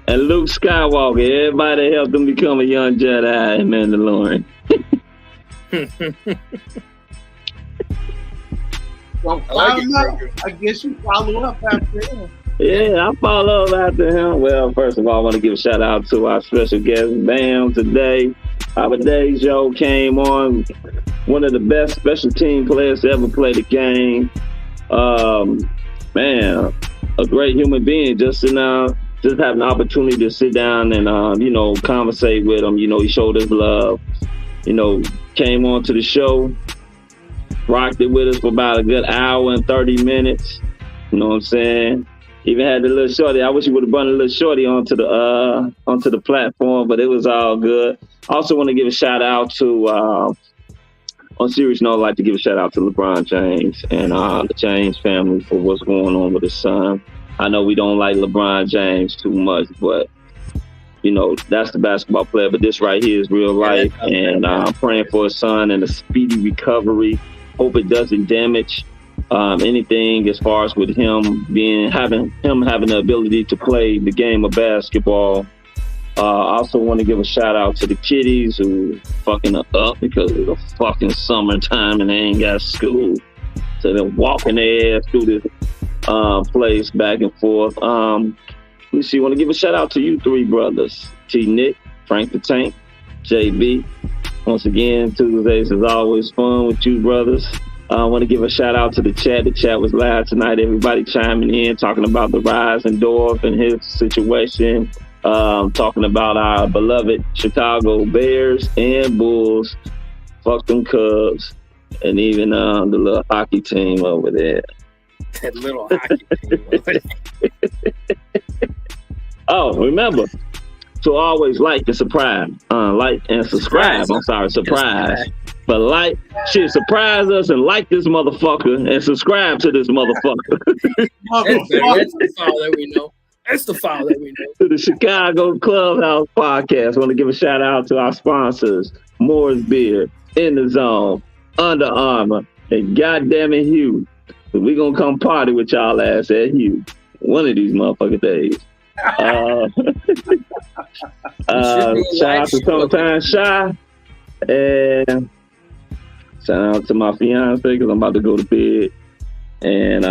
and Luke Skywalker. Everybody helped him become a young Jedi in Mandalorian. Well, I guess you follow up after him. Yeah, I follow up after him. Well, first of all, I want to give a shout out to our special guest, Bam, today. Ayanbedejo came on, one of the best special team players to ever play the game. Man, a great human being. Just having the opportunity to sit down and conversate with him. He showed us love. Came on to the show, rocked it with us for about a good hour and 30 minutes. You know what I'm saying? Even had the little shorty. I wish he would have brought a little shorty onto the platform, but it was all good. I also want to give a shout out to, on a serious note, I'd like to give a shout out to LeBron James and the James family for what's going on with his son. I know we don't like LeBron James too much, but that's the basketball player. But this right here is real life, and I'm praying for his son and a speedy recovery. Hope it doesn't damage anything as far as with him having the ability to play the game of basketball. I also want to give a shout out to the kiddies who fucking up because of the fucking summertime and they ain't got school. So they're walking their ass through this place back and forth. Let me see. I want to give a shout out to you three brothers, T. Nick, Frank the Tank, JB. Once again, Tuesdays is always fun with you brothers. I want to give a shout out to the chat. The chat was live tonight. Everybody chiming in, talking about the rise in Dorf and his situation. Talking about our beloved Chicago Bears and Bulls. Fuck them Cubs. And even the little hockey team over there. That little hockey team over there. Oh, remember to always like and subscribe. Like and subscribe. I'm sorry, surprise. But surprise us and like this motherfucker and subscribe to this motherfucker. That's the file that we know. That's the file that we know. To the Chicago Clubhouse Podcast. I want to give a shout out to our sponsors, Moore's Beer, In the Zone, Under Armour, and goddamn it, Hugh. We gonna come party with y'all ass at Hugh one of these motherfucking days. Shout out to Summertime Shy, and shout out to my fiance because I'm about to go to bed. And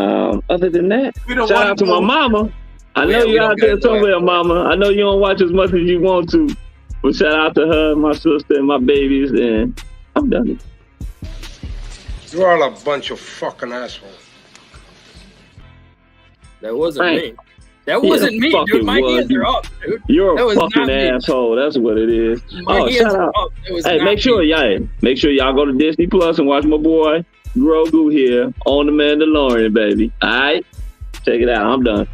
other than that, shout out to my mama. I know you're out there somewhere, mama. I know you don't watch as much as you want to, but shout out to her, my sister, and my babies, and I'm done. You're all a bunch of fucking assholes. That wasn't me. That wasn't me, dude. My hands are up, dude. You're a fucking asshole. That's what it is. Shout out. Hey, make sure y'all go to Disney Plus and watch my boy Grogu here on The Mandalorian, baby. All right? Check it out. I'm done.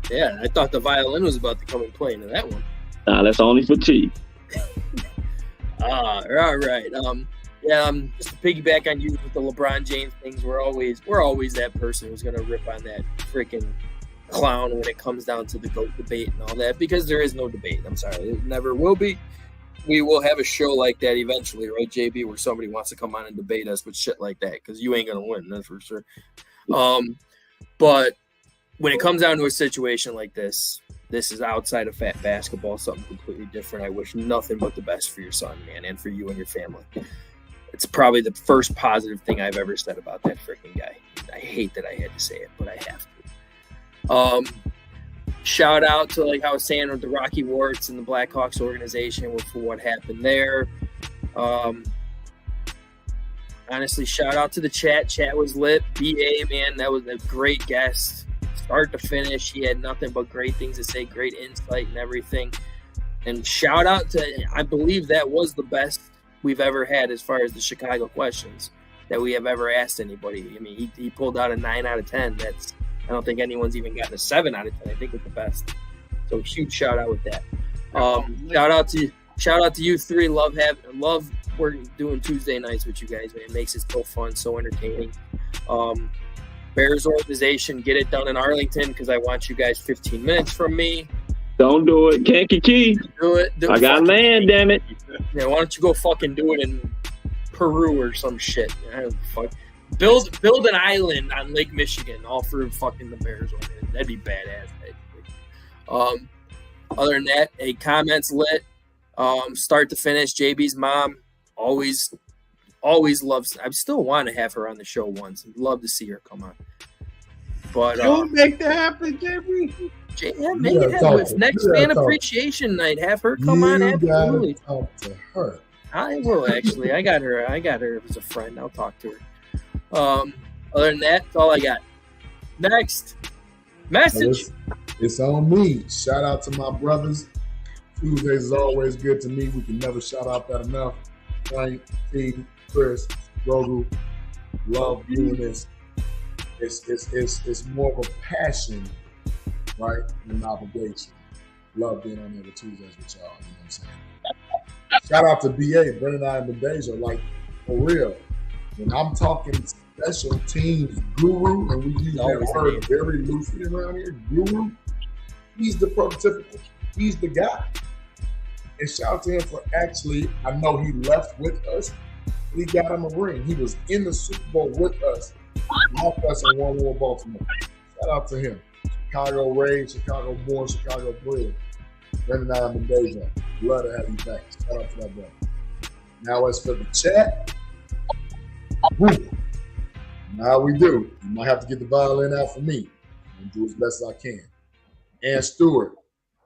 Yeah, I thought the violin was about to come and play into that one. Nah, that's only for cheap. All right. Just to piggyback on you with the LeBron James things, we're always that person who's gonna rip on that freaking clown when it comes down to the GOAT debate and all that, because there is no debate. I'm sorry, it never will be. We will have a show like that eventually, right, JB, where somebody wants to come on and debate us with shit like that, because you ain't gonna win, that's for sure. But when it comes down to a situation like this is outside of fat basketball, something completely different. I wish nothing but the best for your son, man, and for you and your family. It's probably the first positive thing I've ever said about that freaking guy. I hate that I had to say it, but I have to. Shout out to, like I was saying, with the Rocky Warts and the Blackhawks organization for what happened there. Honestly, shout out to the chat. Chat was lit. BA, man, that was a great guest. Start to finish, he had nothing but great things to say, great insight and everything. And shout out to, I believe that was the best we've ever had as far as the Chicago questions that we have ever asked anybody. I mean, he pulled out a 9 out of 10. I don't think anyone's even gotten a 7 out of 10. I think it's the best. So huge shout out with that. Shout out to you three. Love we're doing Tuesday nights with you guys, man. It makes it so fun, so entertaining. Bears organization, get it done in Arlington because I want you guys 15 minutes from me. Don't do it. Kankakee. Do it. I got land, damn it. Yeah, why don't you go fucking do it in Peru or some shit? Build an island on Lake Michigan all through fucking the Bears. That'd be badass. Other than that, comments lit. Start to finish. JB's mom always loves. I still want to have her on the show once. I'd love to see her come on. But you'll make that happen, JB. Yeah, make it happen. With next fan appreciation night, have her come on. Absolutely. Talk to her. I will actually. I got her as a friend. I'll talk to her. Other than that, that's all I got. Next message. It's on me. Shout out to my brothers. Tuesdays is always good to me. We can never shout out that enough. Frank, T, Chris, Grogu, love doing this. It's more of a passion, right, than an obligation. Love being on there with Tuesdays with y'all. You know what I'm saying? Shout out to BA, Brendon Ayanbedejo, like for real. When I'm talking special teams guru, and we use that word very loosely around here, guru, he's the prototypical. He's the guy. And shout out to him for actually, I know he left with us, but he got him a ring. He was in the Super Bowl with us, left us and won with Baltimore. Shout out to him. Chicago raised, Chicago born, Chicago bred. Brendon Ayanbedejo. Love to have you back. Shout out to that brother. Now as for the chat, now we do. You might have to get the violin out for me and do as best as I can. And Stewart,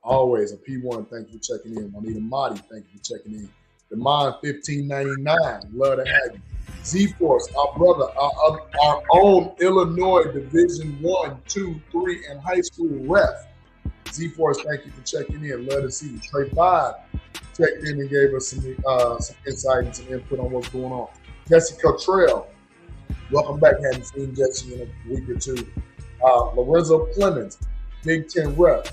always a P1, thank you for checking in. Juanita Motti, thank you for checking in. Demond 1599, love to have you. Z-Force, our brother, our own Illinois Division 1, 2, 3, and high school ref. Z-Force, thank you for checking in. Love to see you. Trey 5 checked in and gave us some insight and some input on what's going on. Jesse Cottrell, welcome back. Hadn't seen Jesse in a week or two. Lorenzo Clemens, Big Ten rep.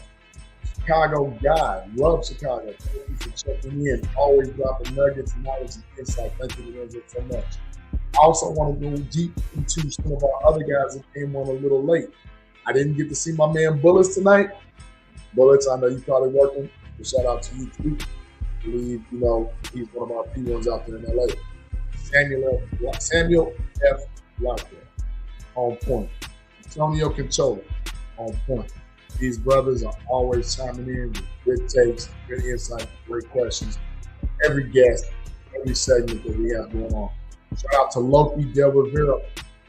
Chicago guy, love Chicago. Thank you for checking in. Always dropping nuggets, knowledge, and insight. Thank you, Lorenzo, so much. I also want to go deep into some of our other guys that came on a little late. I didn't get to see my man Bullets tonight. Bullets, I know you're probably working. But shout out to you too. I believe, he's one of our P1s out there in LA. Samuel F. Blackwell. on point. Antonio Conchola, on point. These brothers are always chiming in with good takes, good insight, great questions. Every guest, every segment that we have going on. Shout out to Loki Del Rivera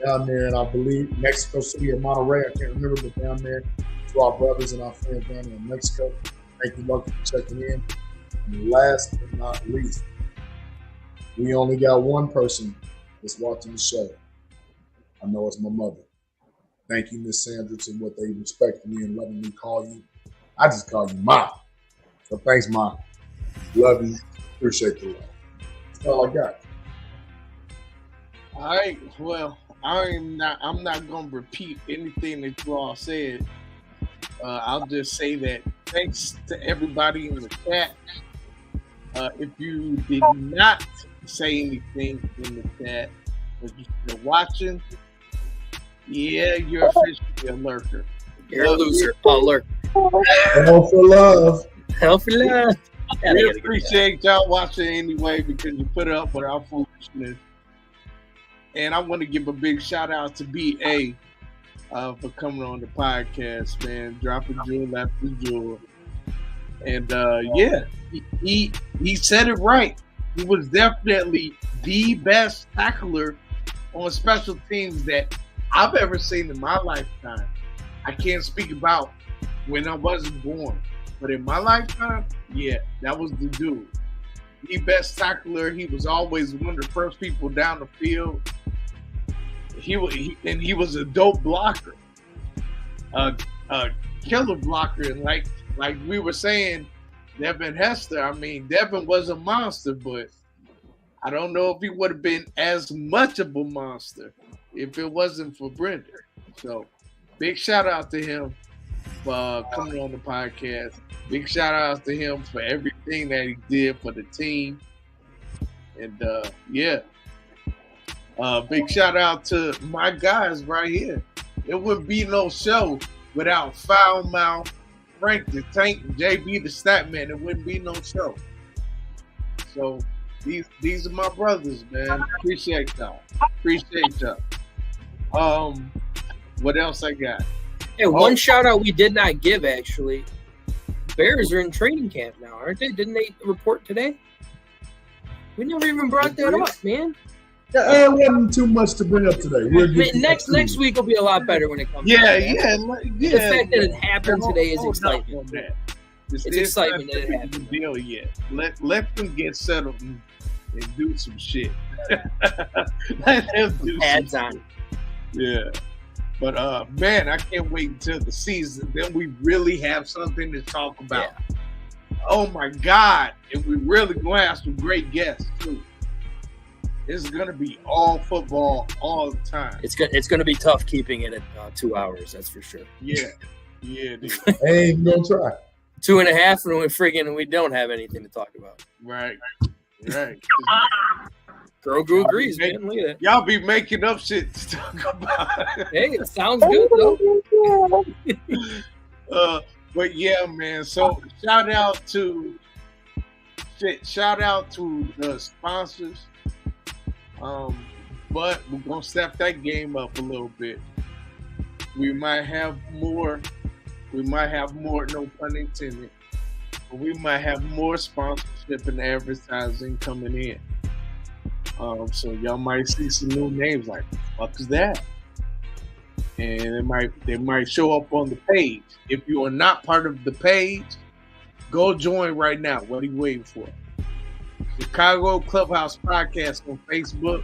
down there in, I believe, Mexico City or Monterrey. I can't remember, but down there to our brothers and our friends down there in Mexico. Thank you, Loki, for checking in. And last but not least, we only got one person that's watching the show. I know it's my mother. Thank you, Miss Sandra, to what they respect me and letting me call you. I just call you Ma. So thanks, Ma. Love you. Appreciate the love. That's all I got. All right. Well, I'm not gonna repeat anything that you all said. I'll just say that thanks to everybody in the chat. If you did not say anything in the chat, but you're watching, yeah, you're officially a lurker. You're a loser. Oh, lurk. Hell for love. Hell for love. We appreciate y'all watching anyway because you put up with our foolishness. And I want to give a big shout out to BA for coming on the podcast, man. Dropping jewel after jewel. And yeah, he said it right. He was definitely the best tackler on special teams that I've ever seen in my lifetime. I can't speak about when I wasn't born, but in my lifetime, yeah, that was the dude. The best tackler. He was always one of the first people down the field. He was a dope blocker, a killer blocker, and like we were saying, Devin Hester. I mean, Devin was a monster, but I don't know if he would have been as much of a monster if it wasn't for Brendon. So, big shout out to him for coming on the podcast. Big shout out to him for everything that he did for the team. And yeah, big shout out to my guys right here. It wouldn't be no show without Foul Mouth, Frank the Tank, and JB the Statman. It wouldn't be no show. So these are my brothers, man. Appreciate y'all. What else I got? Hey, one shout out we did not give actually. Bears are in training camp now, aren't they? Didn't they report today? We never even brought that up, man. Yeah, it wasn't too much to bring up today. Next week will be a lot better when it comes. Yeah. The fact that it happened today is exciting. It's exciting that it happened. Deal yet? Let them get settled and do some shit. Let them do Ads some on. shit. Yeah. But man, I can't wait until the season. Then we really have something to talk about. Yeah. Oh my God. And we really gonna have some great guests too. It's gonna be all football all the time. It's gonna be tough keeping it at 2 hours, that's for sure. Yeah. Dude. Hey, ain't gonna try. 2.5 and we don't have anything to talk about. Right. Grogu agrees, man. Look at that. Y'all be making up shit to talk about. Hey, it sounds good though. But yeah, man. So shout out to the sponsors. But we're gonna step that game up a little bit. We might have more, no pun intended, but we might have more sponsorship and advertising coming in. So y'all might see some new names like, what the fuck is that? And they might show up on the page. If you are not part of the page, go join right now. What are you waiting for? Chicago Clubhouse Podcast on Facebook,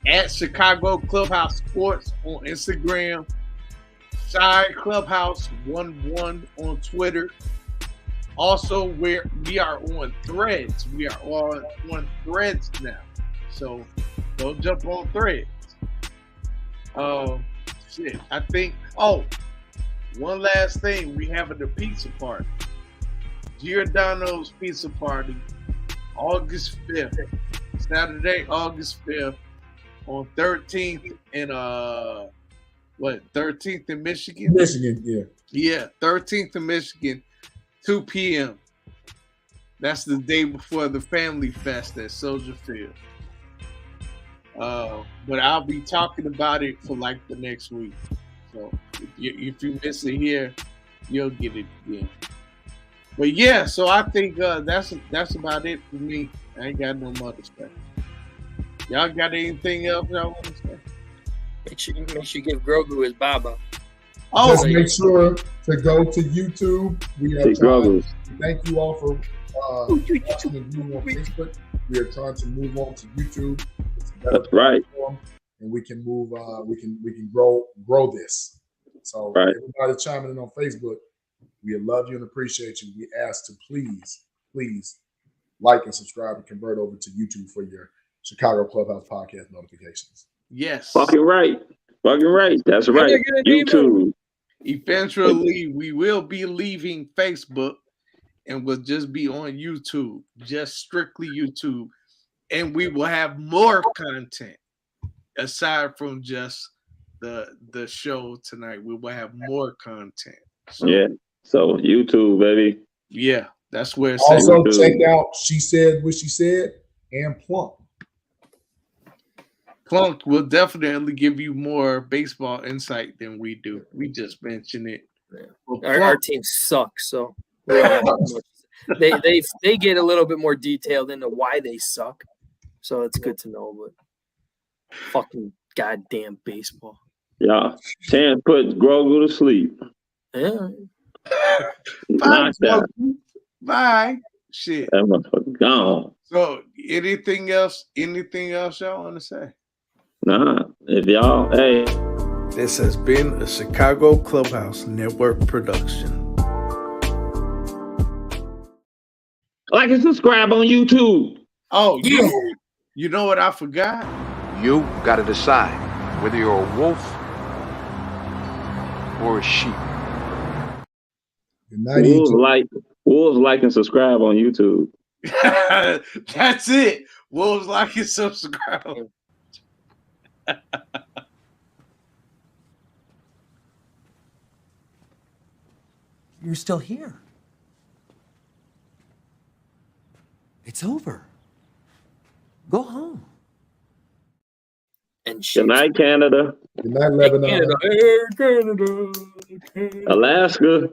at Chicago Clubhouse Sports on Instagram, Shy Clubhouse 11 on Twitter. Also, we are on Threads. We are on Threads now. So go jump on Threads. Shit. I think. Oh, one last thing. We having the pizza party. Giordano's Pizza Party, August 5th. Saturday, August 5th, on 13th and 13th in Michigan? Michigan, yeah. Yeah, 13th in Michigan, 2 p.m. That's the day before the Family Fest at Soldier Field. But I'll be talking about it for like the next week. So if you miss it here, you'll get it again. But yeah, so I think that's about it for me. I ain't got no more to say. Y'all got anything else y'all want to say? Make sure you give Grogu his baba. Oh, just make sure to go to YouTube. We are trying. Thank you all for watching and viewing on Facebook. We are trying to move on to YouTube. It's a better platform, and we can move. We can grow this. So everybody chiming in on Facebook, we love you and appreciate you. We ask to please like and subscribe and convert over to YouTube for your Chicago Clubhouse podcast notifications. Yes. Fucking right. That's right. YouTube. Eventually, we will be leaving Facebook and we'll just be on YouTube, just strictly YouTube. And we will have more content aside from just the show tonight. We will have more content. So, yeah. So YouTube, baby. Yeah, that's where it's also check out She Said What She Said and Plunk. Plunk will definitely give you more baseball insight than we do. We just mentioned it. Yeah. Our team sucks, so we don't have much. They get a little bit more detailed into why they suck, so it's good to know. But fucking goddamn baseball. Yeah, Chance put Grogu to sleep. Yeah. Bye. Shit. That motherfucker gone. So anything else y'all want to say? Nah, if y'all, hey. This has been a Chicago Clubhouse Network production. Like and subscribe on YouTube. Oh, yeah. You know what I forgot? You got to decide whether you're a wolf or a sheep. Wolves like and subscribe on YouTube. That's it. Wolves like and subscribe. You're still here. It's over. Go home. And good night, Canada. Good night, Lebanon. Canada. Alaska.